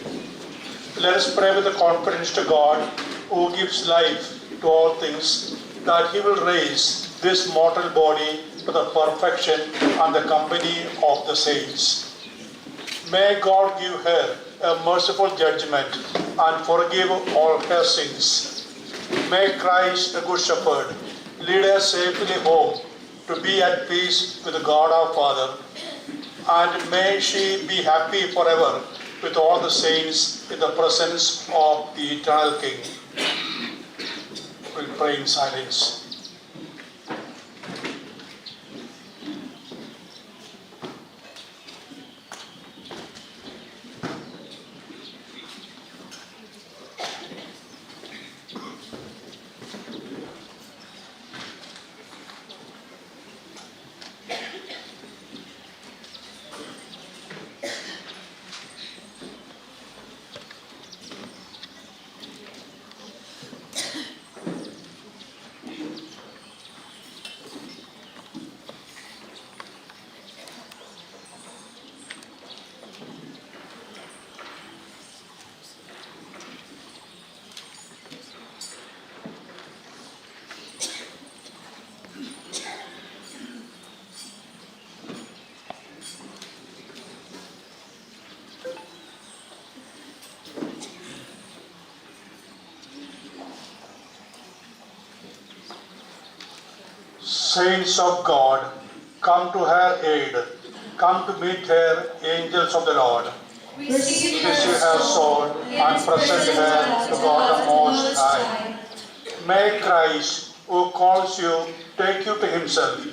Let us pray with confidence to God, who gives life to all things, that he will raise this mortal body to the perfection and the company of the saints. May God give her a merciful judgment and forgive all her sins. May Christ, the Good Shepherd, lead her safely home to be at peace with God our Father. And may she be happy forever with all the saints in the presence of the Eternal King. We'll pray in silence. Saints of God, come to her aid. Come to meet her, angels of the Lord. Receive her soul and present her to God the Most High. May Christ, who calls you, take you to himself.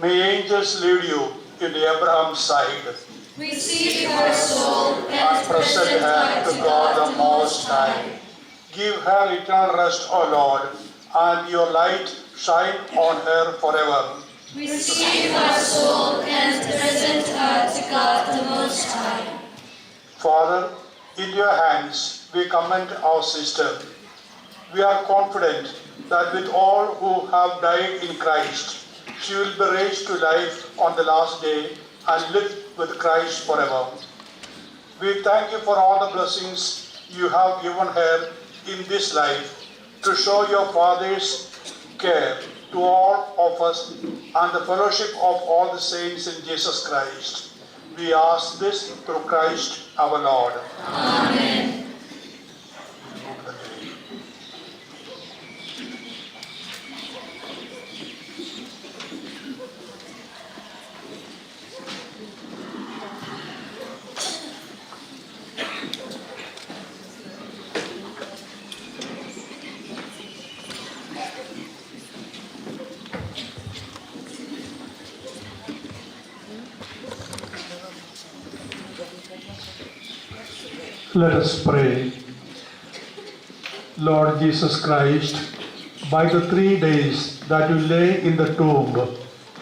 May angels lead you into Abraham's side. Receive her soul and present her to God the Most High. Give her eternal rest, O Lord, and your light shine on her forever. Receive her soul and present her to God the Most High. Father, in your hands we commend our sister. We are confident that with all who have died in Christ, she will be raised to life on the last day and live with Christ forever. We thank you for all the blessings you have given her in this life to show your Father's care to all of us and the fellowship of all the saints in Jesus Christ. We ask this through Christ our Lord. Amen. Let us pray. Lord Jesus Christ, by the 3 days that you lay in the tomb,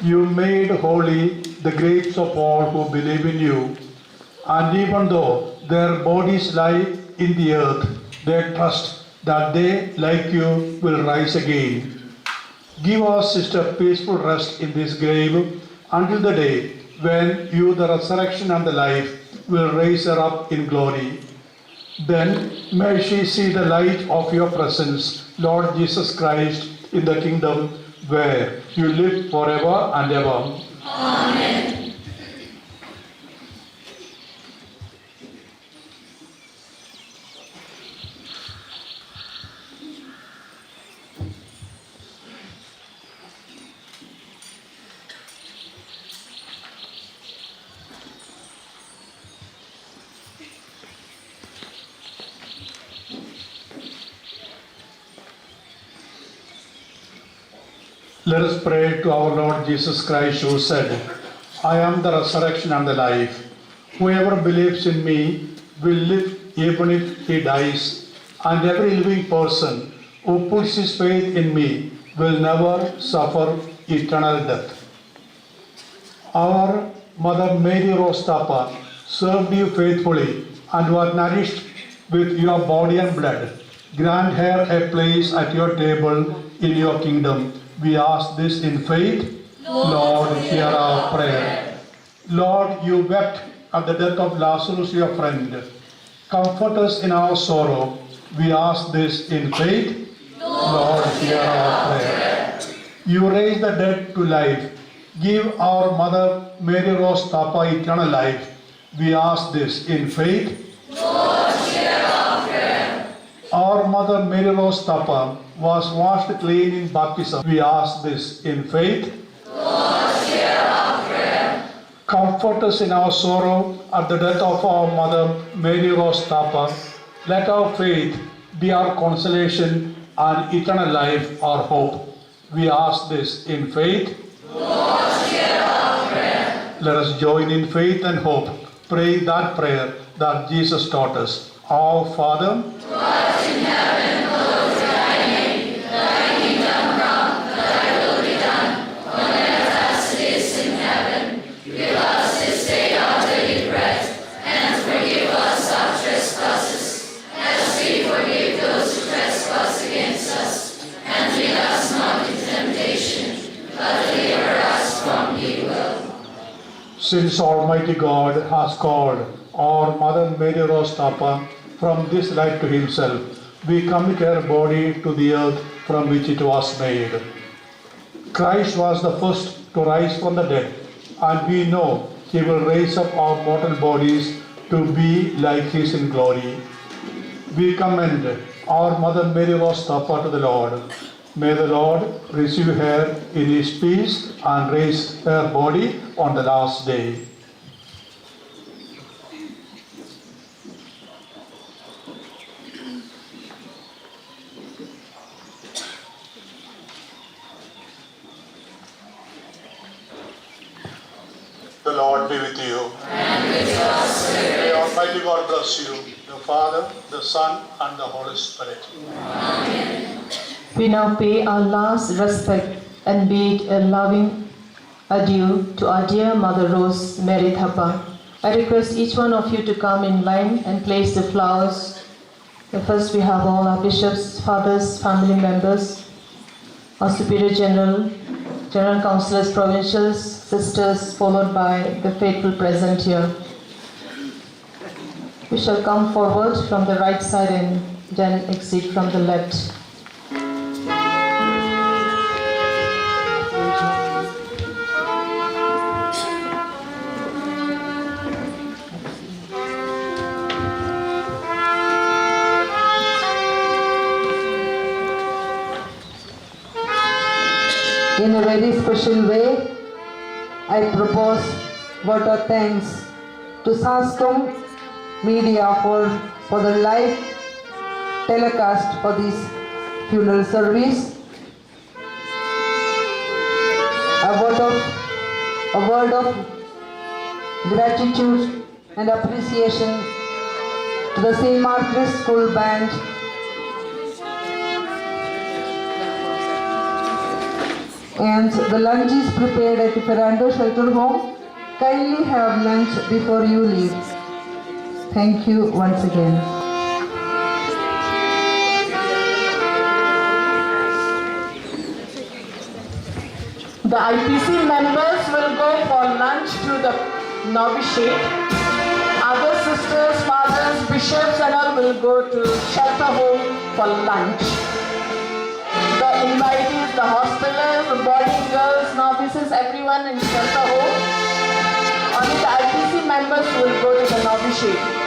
you made holy the graves of all who believe in you. And even though their bodies lie in the earth, they trust that they, like you, will rise again. Give our sister peaceful rest in this grave until the day when you, the resurrection and the life, will raise her up in glory. Then may she see the light of your presence, Lord Jesus Christ, in the kingdom where you live forever and ever. Amen. Let us pray to our Lord Jesus Christ, who said, I am the resurrection and the life. Whoever believes in me will live even if he dies, and every living person who puts his faith in me will never suffer eternal death. Our Mother Mary Rose Thapa served you faithfully and was nourished with your body and blood. Grant her a place at your table in your kingdom. We ask this in faith. Lord, hear our prayer. Lord, you wept at the death of Lazarus, your friend. Comfort us in our sorrow. We ask this in faith. Lord, hear our prayer. You raise the dead to life. Give our Mother Mary Rose Thapa eternal life. We ask this in faith. Lord, hear our prayer. Our Mother Mary Rose Thapa was washed clean in baptism. We ask this in faith. Lord, hear our prayer. Comfort us in our sorrow at the death of our Mother Mary Rose Thapa. Let our faith be our consolation and eternal life our hope. We ask this in faith. Lord, hear our prayer. Let us join in faith and hope, praying that prayer that Jesus taught us. Our Father, who art in heaven, hallowed be thy name. Thy kingdom come, thy will be done, on earth as it is in heaven. Give us this day our daily bread, and forgive us our trespasses, as we forgive those who trespass against us. And lead us not into temptation, but deliver us from evil. since Almighty God has called our Mother Mary Rose Thapa from this life to Himself, we commit her body to the earth from which it was made. Christ was the first to rise from the dead, and we know He will raise up our mortal bodies to be like His in glory. We commend our Mother Mary Rose Thapa to the Lord. May the Lord receive her in His peace and raise her body on the last day. The Lord be with you. And with your spirit. May Almighty God bless you, the Father, the Son, and the Holy Spirit. Amen. We now pay our last respect and bid a loving adieu to our dear Mother Rose Mary Thapa. I request each one of you to come in line and place the flowers. First we have all our bishops, fathers, family members, our Superior General, General Councillors, Provincials, Sisters, followed by the faithful present here. We shall come forward from the right side and then exit from the left. In a very special way, I propose vote of thanks to Saskum Media for the live telecast for this funeral service. A word of gratitude and appreciation to the St. Margaret's School Band, and the lunch is prepared at the Ferrando Shelter Home. Kindly have lunch before you leave. Thank you once again. The IPC members will go for lunch to the novitiate. Other sisters, fathers, bishops and all will go to shelter home for lunch. The invitees, the hospitals, the boarding girls, novices, everyone in shelter home. Only the IPC members will go to the novitiate.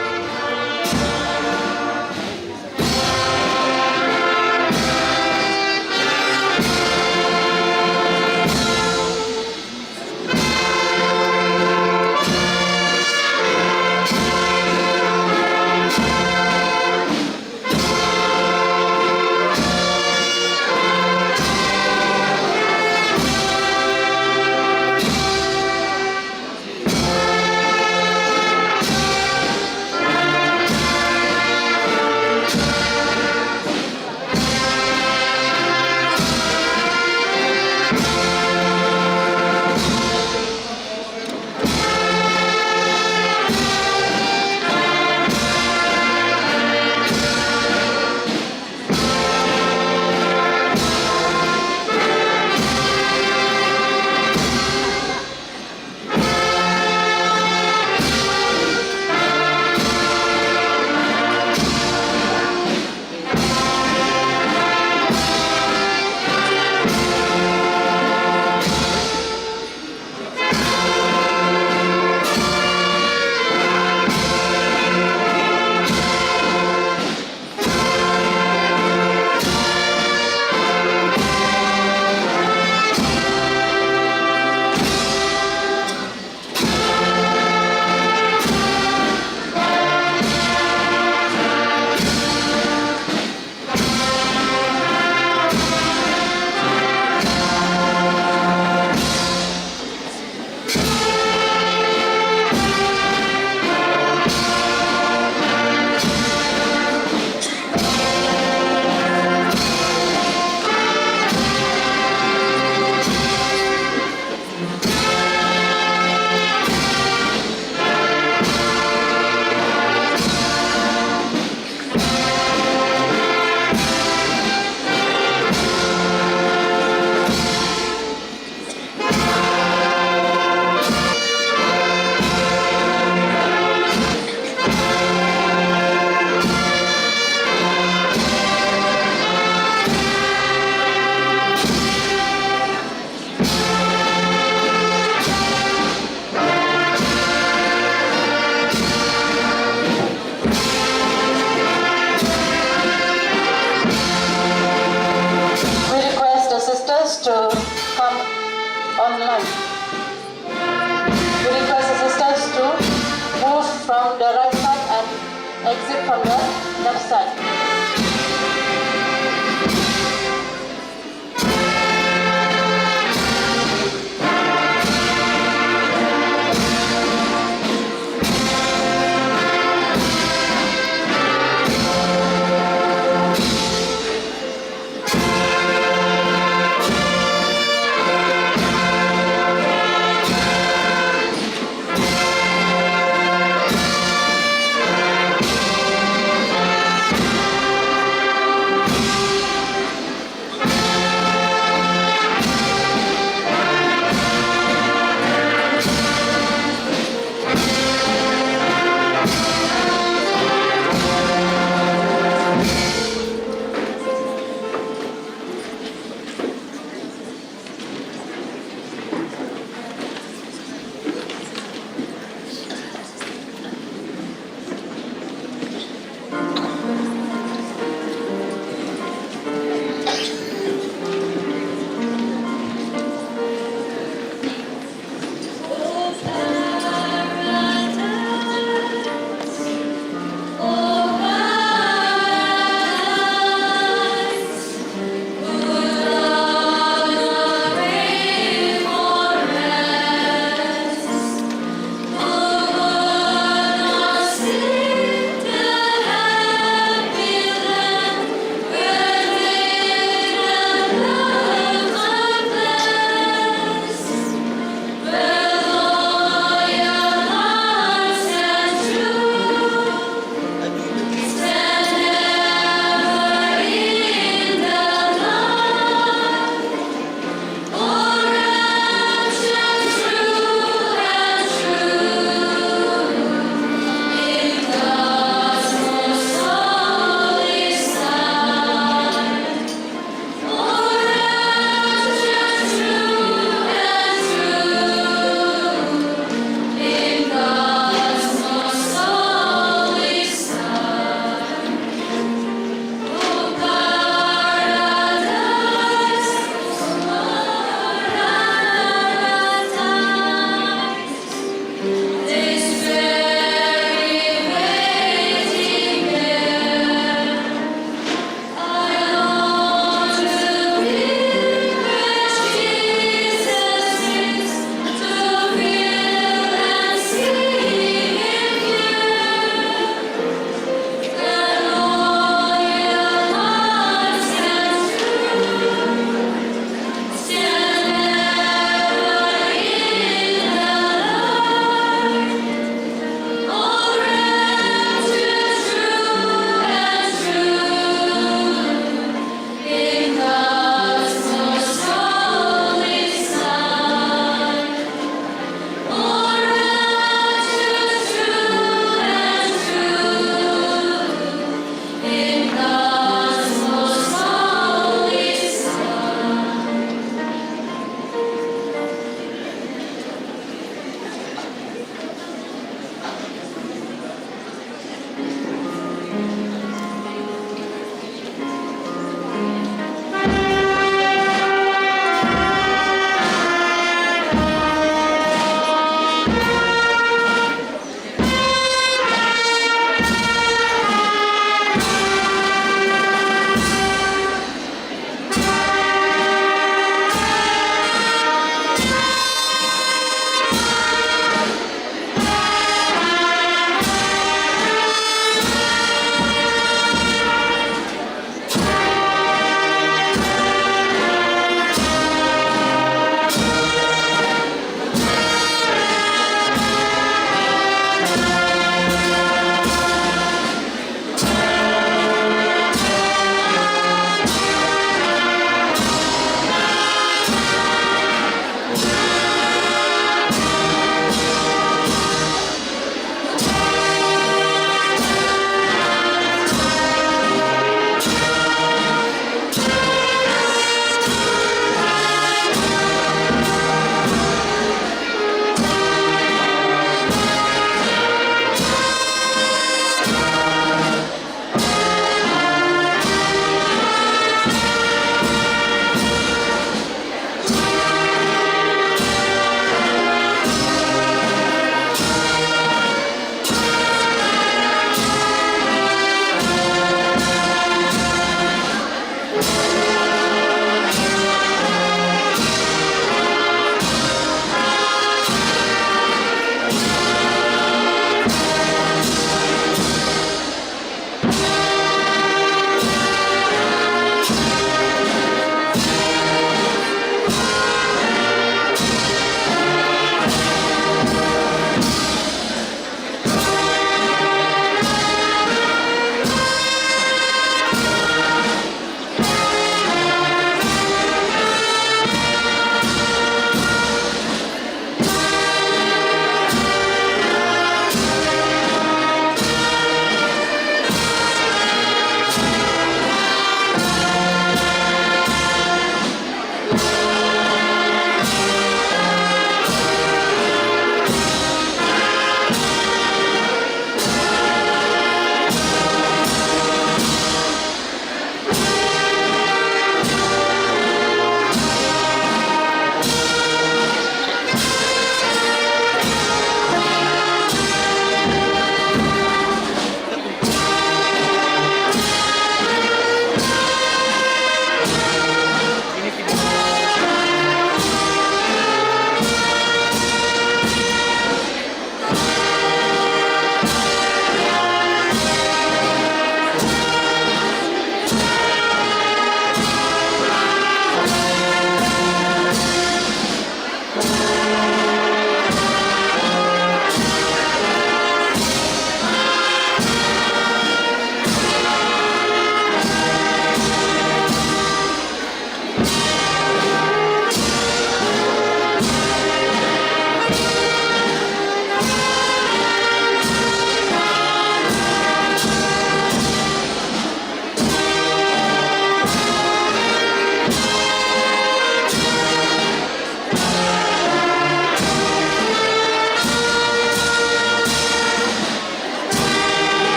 Exit from the left side.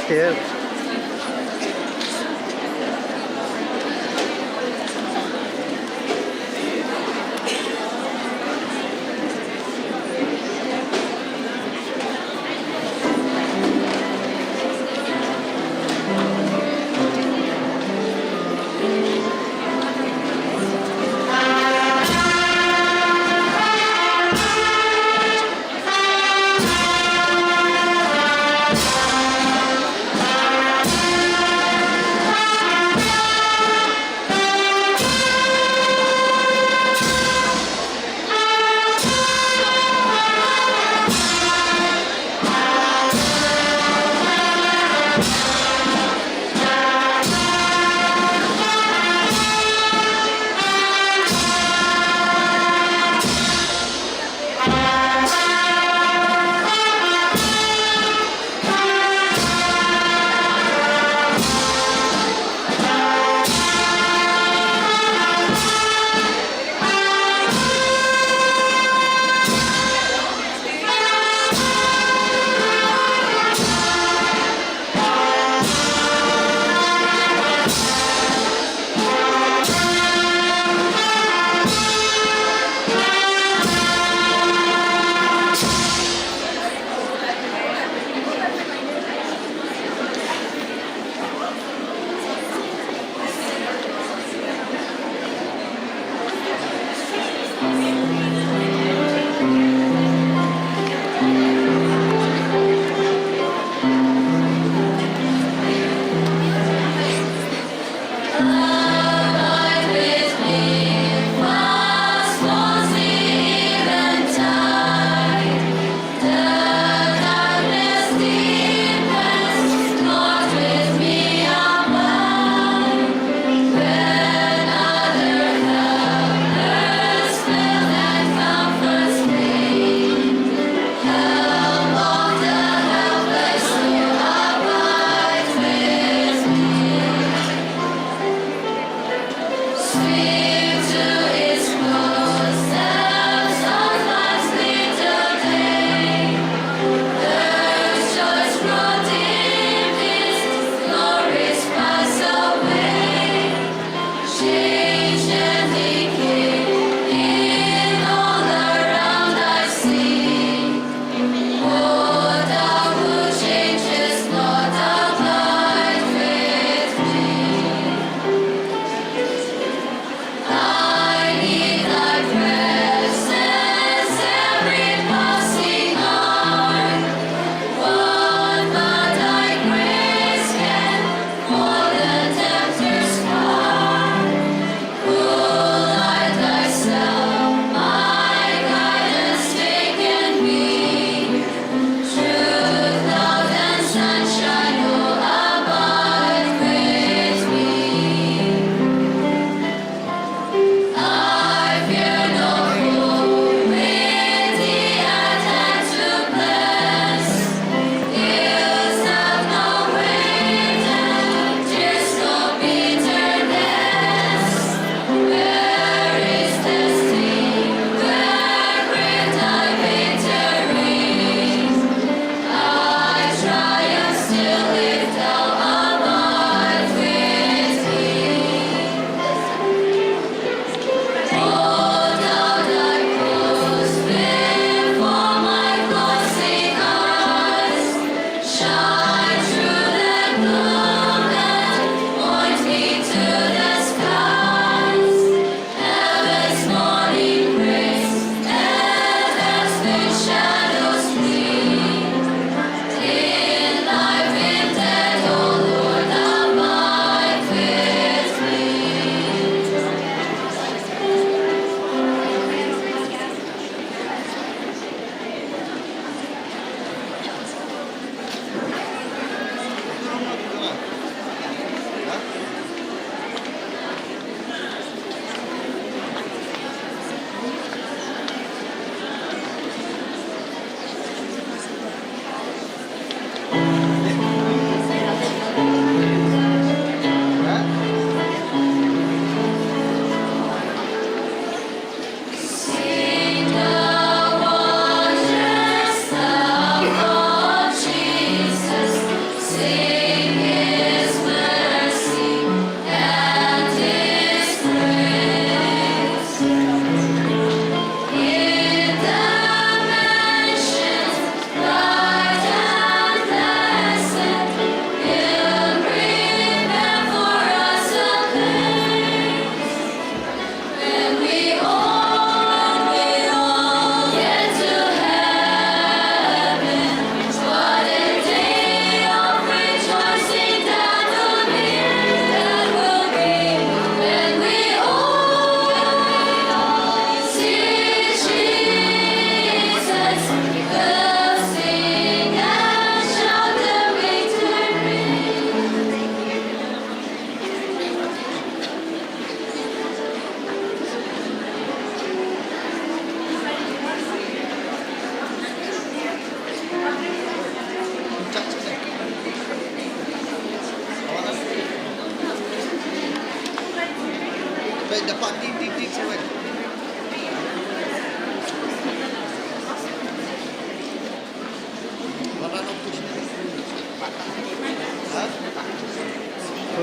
Here.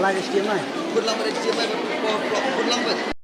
Lang HDMI. Put lang HDMI. Put lang. When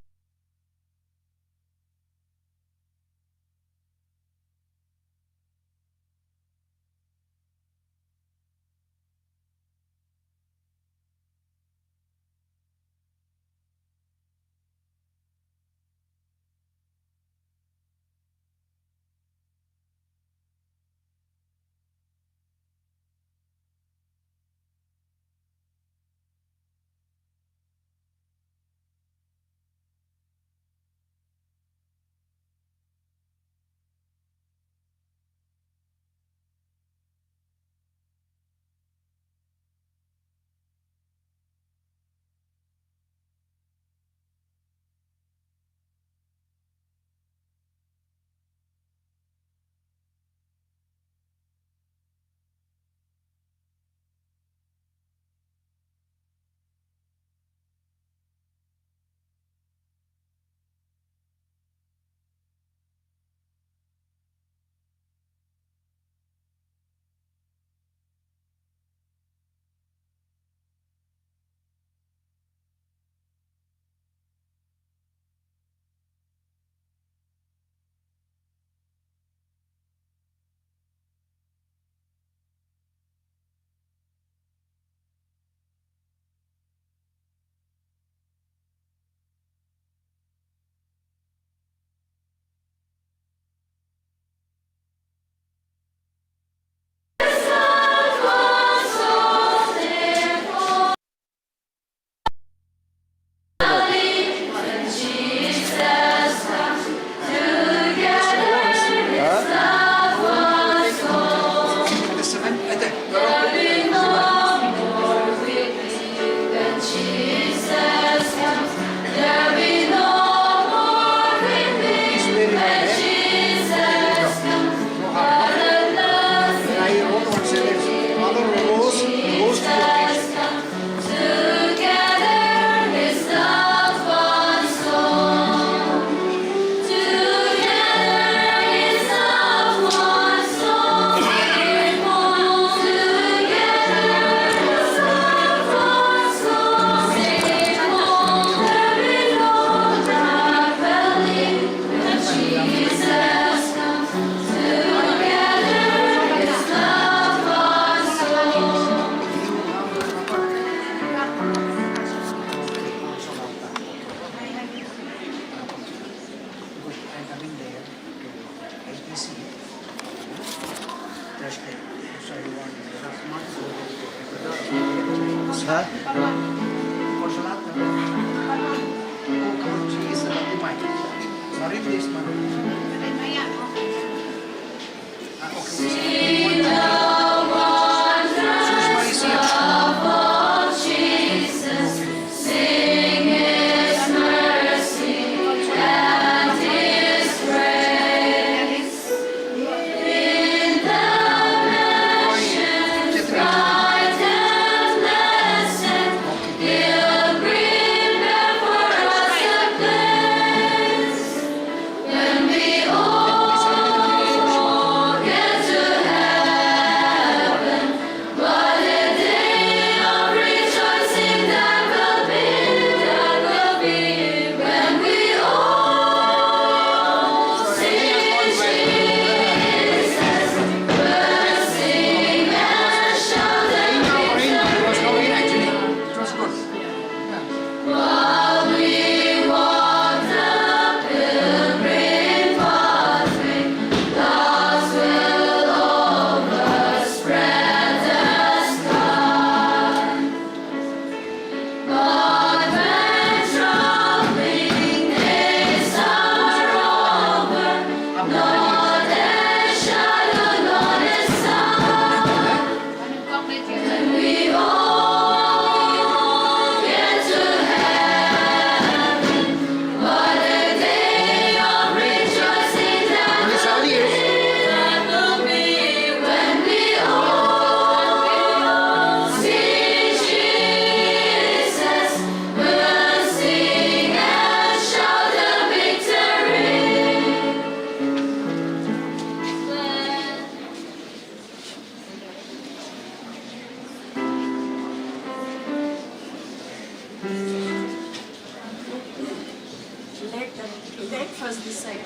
Leg first this side. Yeah,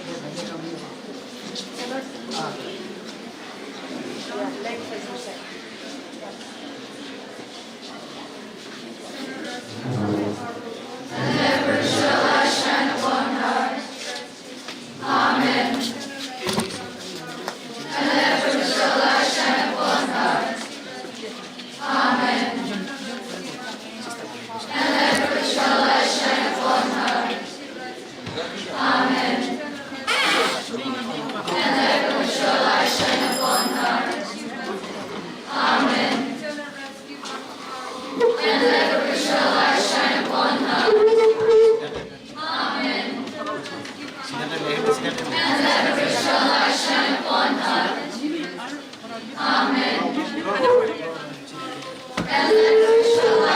leg first this side. And ever shall I shine upon her. Amen. And ever shall I shine upon her. Amen. And ever shall I shine upon her. Amen. And ever shall I shine upon her. Amen. And ever shall I shine upon her. Amen. And ever shall I shine upon her. Amen. And ever shall I.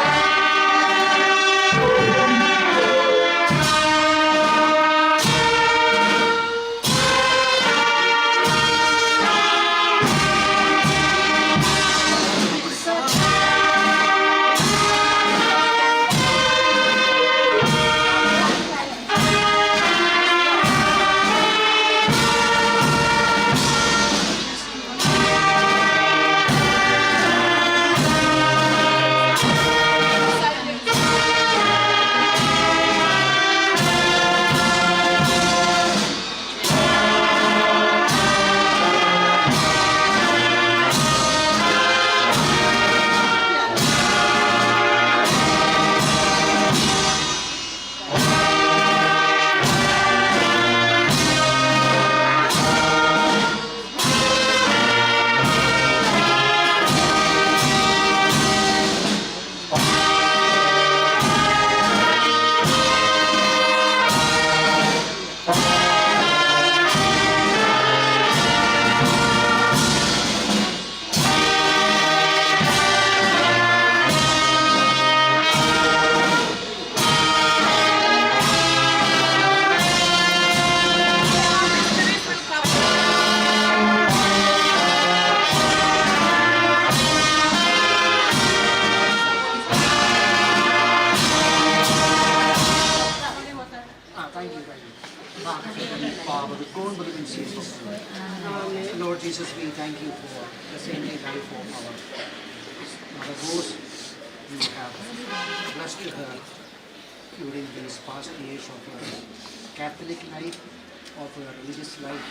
Lord Jesus, we thank you for the saintly life of our Mother Rose. You have blessed her during these past years of her Catholic life, of her religious life,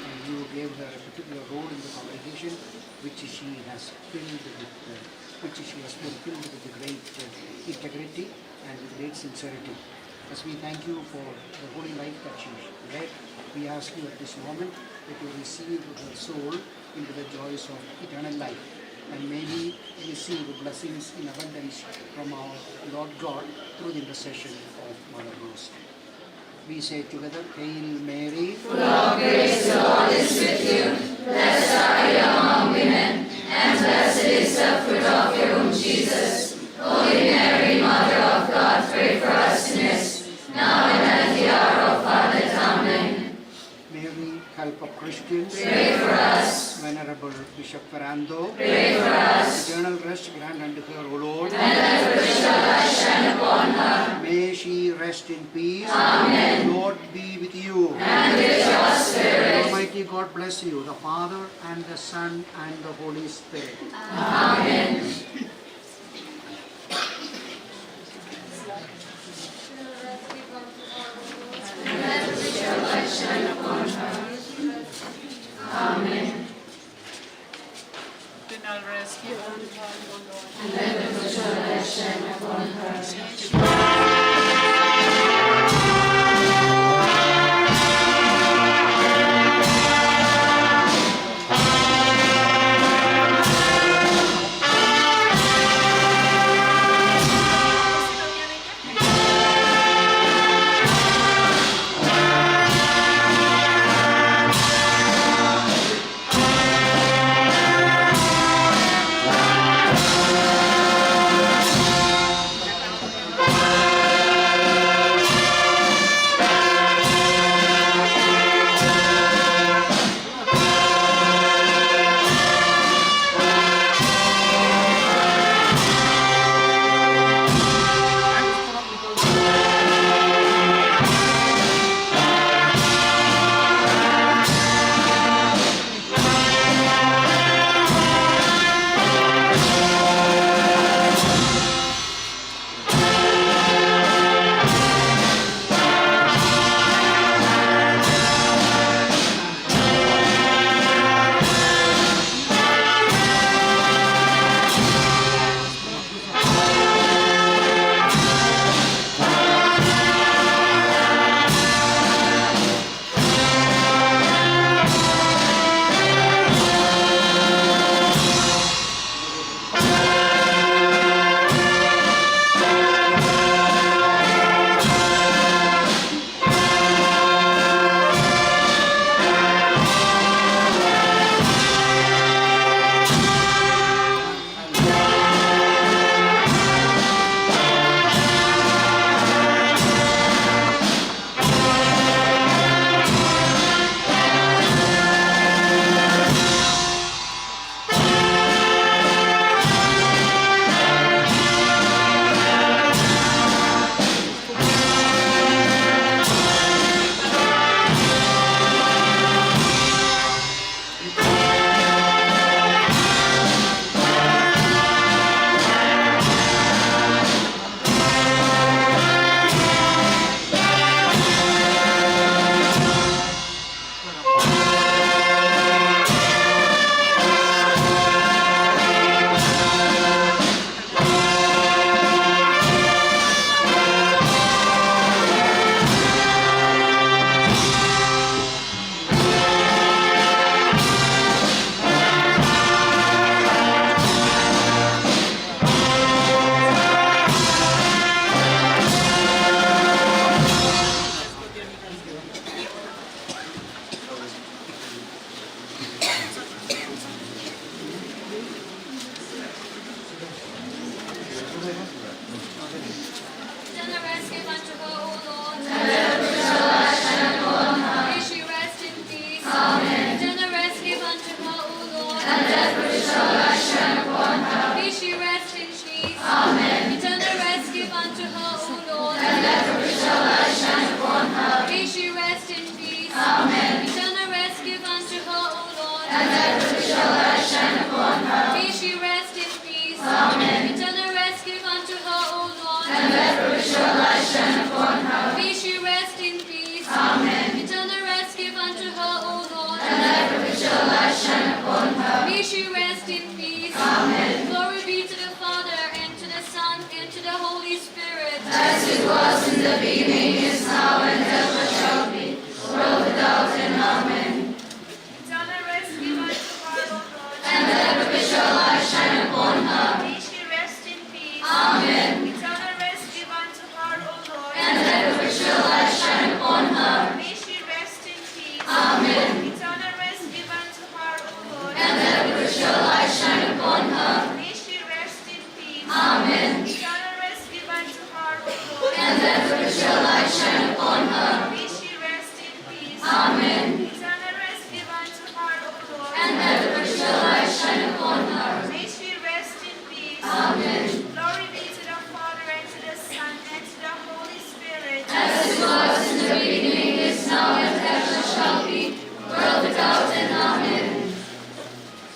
and you gave her a particular role in the congregation, which she has filled with great integrity and with great sincerity. As we thank you for the holy life that she led, we ask you at this moment that you receive her soul into the joys of eternal life, and may we receive blessings in abundance from our Lord God through the intercession of Mother Rose. We say together, Hail Mary, full of grace, the Lord is with you. Blessed are you among women, and blessed is the fruit of your womb, Jesus. Holy Mary, Mother of God, pray for us sinners, now and at the hour of our death. Amen. Mary, help of Christians, pray for us. Venerable Bishop Ferrando, pray for us. Eternal rest grant unto her, O Lord. And ever shall I shine upon her. May she rest in peace. Amen. The Lord be with you. And with your spirit. Almighty God bless you, the Father and the Son and the Holy Spirit. Amen. And ever shall I shine upon her. Amen. And ever shall I shine upon her. Amen. Eternal rest give unto her, O Lord. And that perpetual light shine upon her. May she rest in peace. Amen. Eternal rest give unto her, O Lord. And that perpetual light shine upon her. May she rest in peace. Amen. Eternal rest give unto her, O Lord. And that perpetual light shine upon her. May she rest in peace. Amen. Glory be to the Father, and to the Son, and to the Holy Spirit. As it was in the beginning, is now, and ever shall be, world without end. Amen. Eternal rest give unto her, O Lord. And that perpetual light shine upon her. May she rest in peace. Amen. Eternal rest give unto her, O Lord. And that perpetual light shine upon her. May she rest in peace. Amen. Eternal rest give unto her, O Lord. And that perpetual light shine upon her. May she rest in peace. Amen. Eternal rest give unto her, O Lord. And that perpetual light shine upon her. May she rest in peace. Amen. Eternal rest give unto her, O Lord. And that perpetual light shine upon her. May she rest in peace. Amen. Glory be to the Father, and to the Son, and to the Holy Spirit. As it was in the beginning, is now, and ever shall be, world without end. Amen.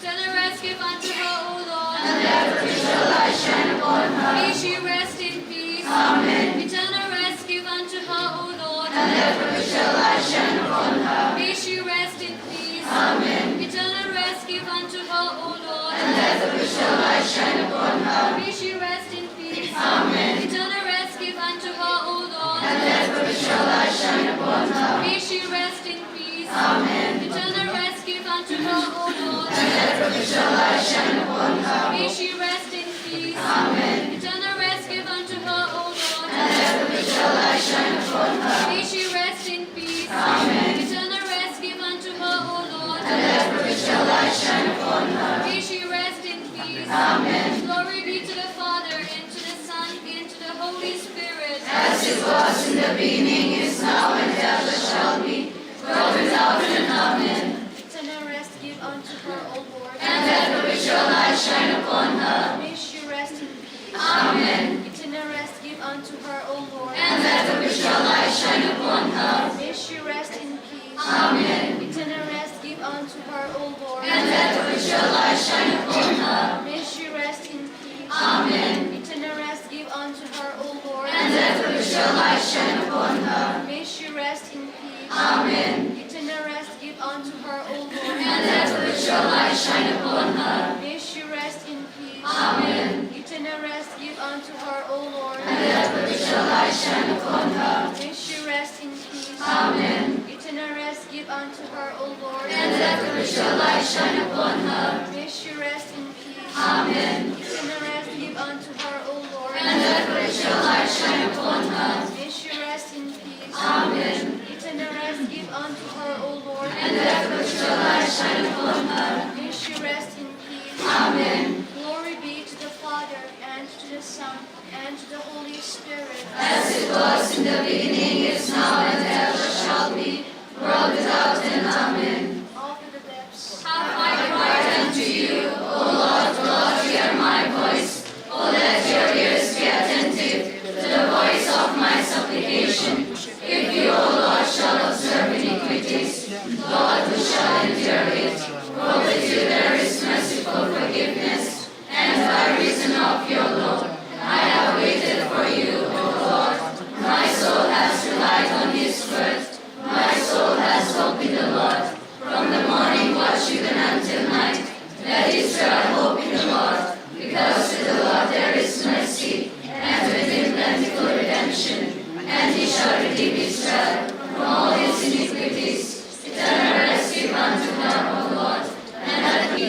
Eternal rest give unto her, O Lord. And that perpetual light shine upon her. May she rest in peace. Amen. Eternal rest give unto her, O Lord. And that perpetual light shine upon her. May she rest in peace. Amen. Eternal rest give unto her, O Lord. And that perpetual light shine upon her. May she rest in peace. Amen. Eternal rest give unto her, O Lord. And that perpetual light shine upon her. May she rest in peace. Amen. Eternal rest give unto her, O Lord. And that perpetual light shine upon her. May she rest in peace. Amen. Eternal rest give unto her, O Lord. And that perpetual light shine upon her. May she rest in peace. Amen. Eternal rest give unto her, O Lord. And that perpetual light shine upon her. May she rest in peace. Amen. Glory be to the Father, and to the Son, and to the Holy Spirit. As it was in the beginning, is now, and ever shall be, world without end. Amen. Eternal rest give unto her, O Lord. And that perpetual light shine upon her. May she rest in peace. Amen. Eternal rest give unto her, O Lord. And that perpetual light shine upon her. May she rest in peace. Amen. Eternal rest give unto her, O Lord. And that perpetual light shine upon her. May she rest in peace. Amen. Eternal rest give unto her, O Lord. And that perpetual light shine upon her. May she rest in peace. Amen. Eternal rest give unto her, O Lord. And that perpetual light shine upon her. May she rest in peace. Amen. Eternal rest give unto her, O Lord. And that perpetual light shine upon her. May she rest in peace. Amen. Eternal rest give unto her, O Lord. And that perpetual light shine upon her. May she rest in peace. Amen. Eternal rest give unto her, O Lord. And that perpetual light shine upon her. May she rest in peace. Amen. Eternal rest give unto her, O Lord. And that perpetual light shine upon her. May she rest in peace. Amen. Glory be to the Father, and to the Son, and to the Holy Spirit. As it was in the beginning, is now, and ever shall be, world without end. Amen. All to the depths. Have I cried unto you, O Lord, Lord, hear my voice. O let your ears be attentive to the voice of my supplication. If you, O Lord, shall observe iniquities, Lord, who shall endure it? For with you there is merciful forgiveness, and by reason of your law, I have waited for you, O Lord. My soul has relied on his word. My soul has hoped in the Lord. From the morning watch even until night, let Israel hope in the Lord. Because with the Lord there is mercy, and with him plentiful redemption. And he shall redeem Israel from all his iniquities. Eternal rest give unto her, O Lord, and let me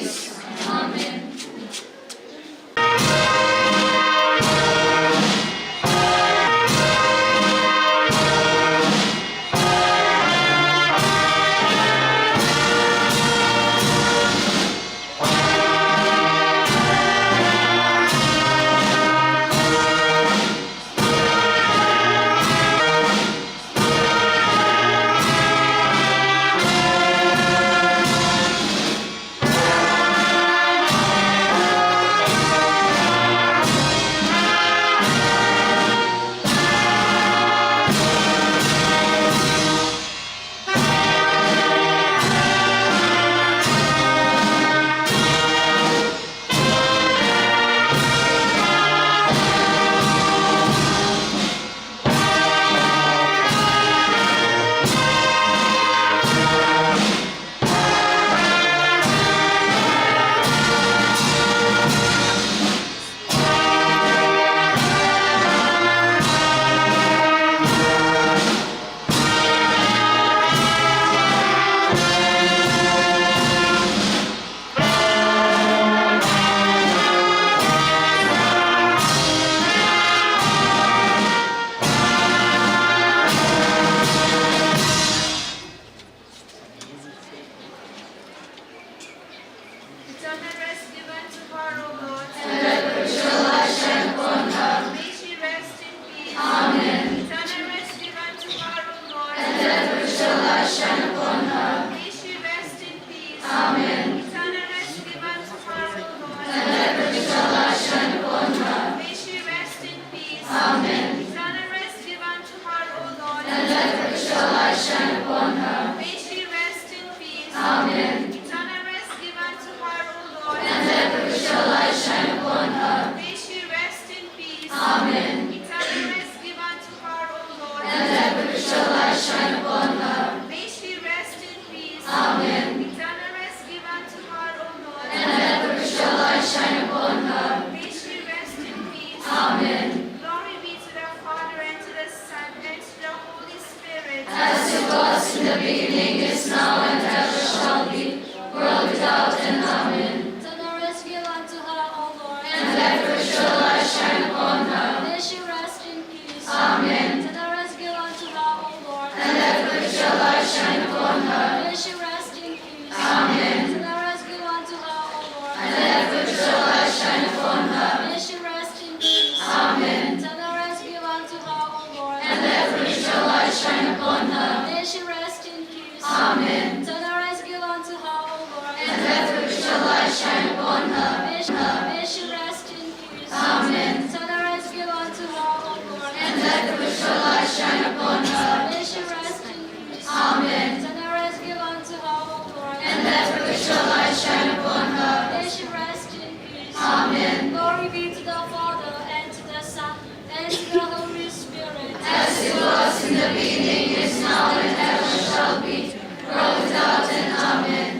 beginning, is now, and ever shall be, world without end. Amen. Turn our rescue unto her, O Lord. And let her shall light shine upon her. May she rest in peace. Amen. Turn our rescue unto her, O Lord. And let her shall light shine upon her. May she rest in peace. Amen. Turn our rescue unto her, O Lord. And let her shall light shine upon her. May she rest in peace. Amen. Turn our rescue unto her, O Lord. And let her shall light shine upon her. May she rest in peace. Amen. Turn our rescue unto her, O Lord. And let her shall light shine upon her. May she rest in peace. Amen. Turn our rescue unto her, O Lord. And let her shall light shine upon her. May she rest in peace. Amen. Turn our rescue unto her, O Lord. And let her shall light shine upon her. May she rest in peace. Amen. Glory be to the Father, and to the Son, and to the Holy Spirit. As it was in the beginning, is now, and ever shall be, world without end. Amen.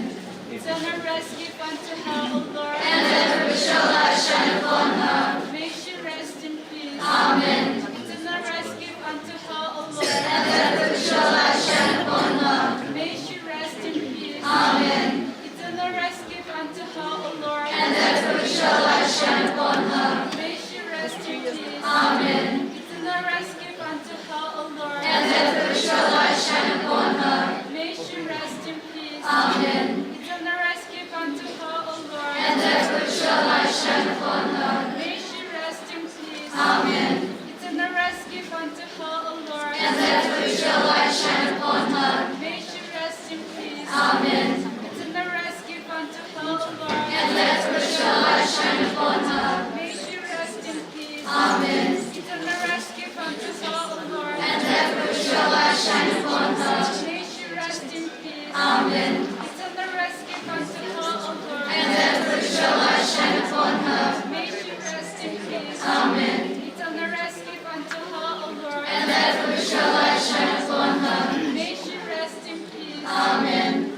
Turn our rescue unto her, O Lord. And let her shall light shine upon her. May she rest in peace. Amen. Turn our rescue unto her, O Lord. And let her shall light shine upon her. May she rest in peace. Amen. Eternal rescue unto her, O Lord. And let her shall light shine upon her. May she rest in peace. Amen. Eternal rescue unto her, O Lord. And let her shall light shine upon her. May she rest in peace. Amen. Eternal rescue unto her, O Lord. And let her shall light shine upon her. May she rest in peace. Amen. Eternal rescue unto her, O Lord. And let her shall light shine upon her. May she rest in peace. Amen. Eternal rescue unto her, O Lord. And let her shall light shine upon her. May she rest in peace. Amen. Eternal rescue unto her, O Lord. And let her shall light shine upon her. May she rest in peace. Amen. Eternal rescue unto her, O Lord. And let her shall light shine upon her. May she rest in peace. Amen. Eternal rescue unto her, O Lord. And let her shall light shine upon her. May she rest in peace. Amen.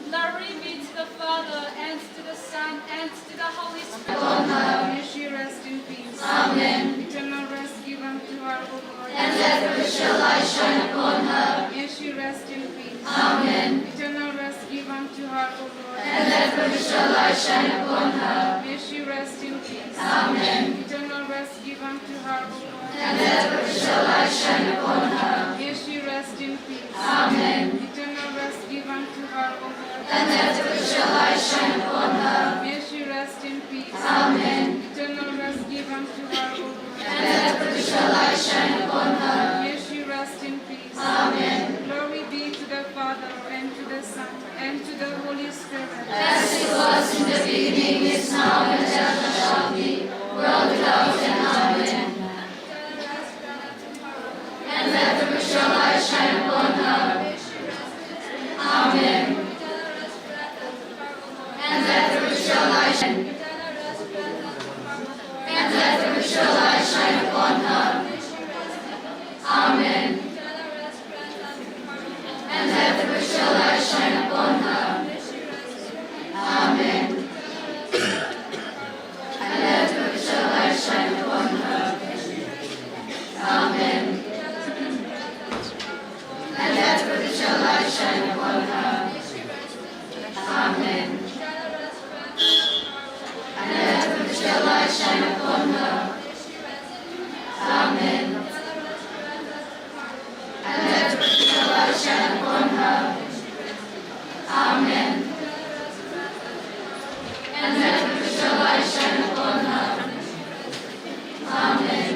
Glory be to the Father, and to the Son, and to the Holy Spirit. Upon her. May she rest in peace. Amen. Eternal rescue unto her, O Lord. And let her shall light shine upon her. May she rest in peace. Amen. Eternal rescue unto her, O Lord. And let her shall light shine upon her. May she rest in peace. Amen. Eternal rescue unto her, O Lord. And let her shall light shine upon her. May she rest in peace. Amen. Eternal rescue unto her, O Lord. And let her shall light shine upon her. May she rest in peace. Amen. Eternal rescue unto her, O Lord. And let her shall light shine upon her. May she rest in peace. Amen. Glory be to the Father, and to the Son, and to the Holy Spirit. As it was in the beginning, is now, and ever shall be, world without end. Amen. And let her shall light shine upon her. Amen. And let her shall light shine. And let her shall light shine upon her. Amen. And let her shall light shine upon her. Amen. And let her shall light shine upon her. Amen. And let her shall light shine upon her. Amen. And let her shall light shine upon her. Amen. And let her shall light shine upon her. Amen. And let her shall light shine upon her. Amen.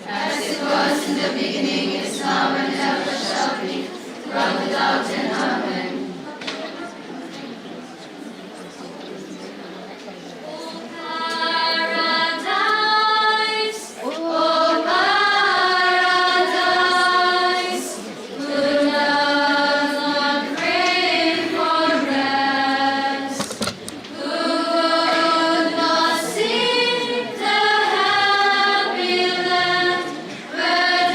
As it was in the beginning, is now, and ever shall be, world without end. Amen. Paradise, oh paradise, who does not crave for rest, who would not seek the happy land where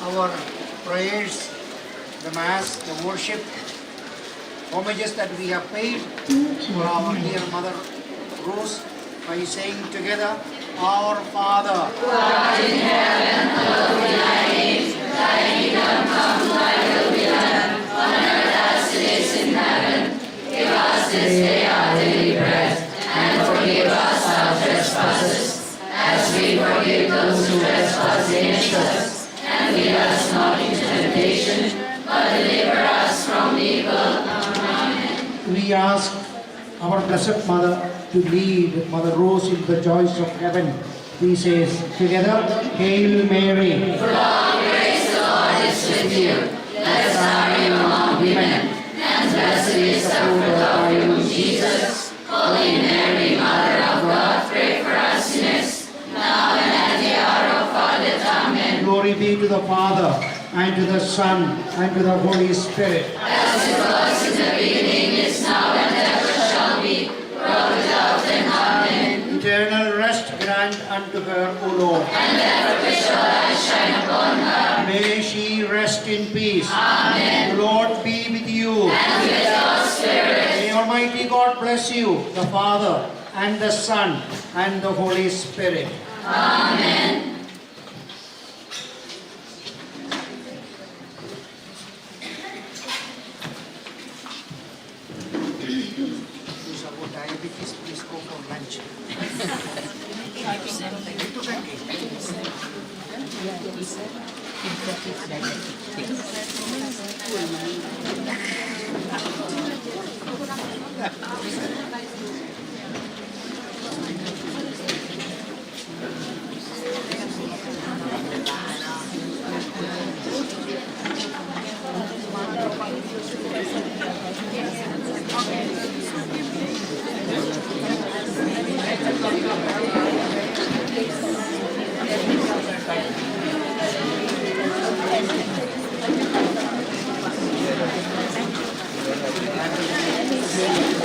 our prayers, the Mass, the worship, homages that we have paid for our dear Mother Rose by saying together, Our Father, who art in heaven, hallowed be thy name. Thy kingdom come, thy will be done, on earth as it is in heaven. Give us this day our daily bread, and forgive us our trespasses, as we forgive those who trespass against us. And lead us not into temptation, but deliver us from evil. Amen. we ask our Blessed Mother to lead Mother Rose into the joys of heaven. We say together, Hail Mary, full of grace, the Lord is with you. Blessed are you among women, and blessed is the fruit of thy womb, Jesus. Holy Mary, Mother of God, pray for us sinners, now and at the hour of our death. Amen. Glory be to the Father, and to the Son, and to the Holy Spirit. As it was in the beginning, is now, and ever shall be, world without end. Amen. Eternal rest grant unto her, O Lord. And let perpetual light shine upon her. May she rest in peace. Amen. The Lord be with you. And with your spirit. May Almighty God bless you, the Father, and the Son, and the Holy Spirit. Amen. Those about diabetes, please go for lunch. Amen.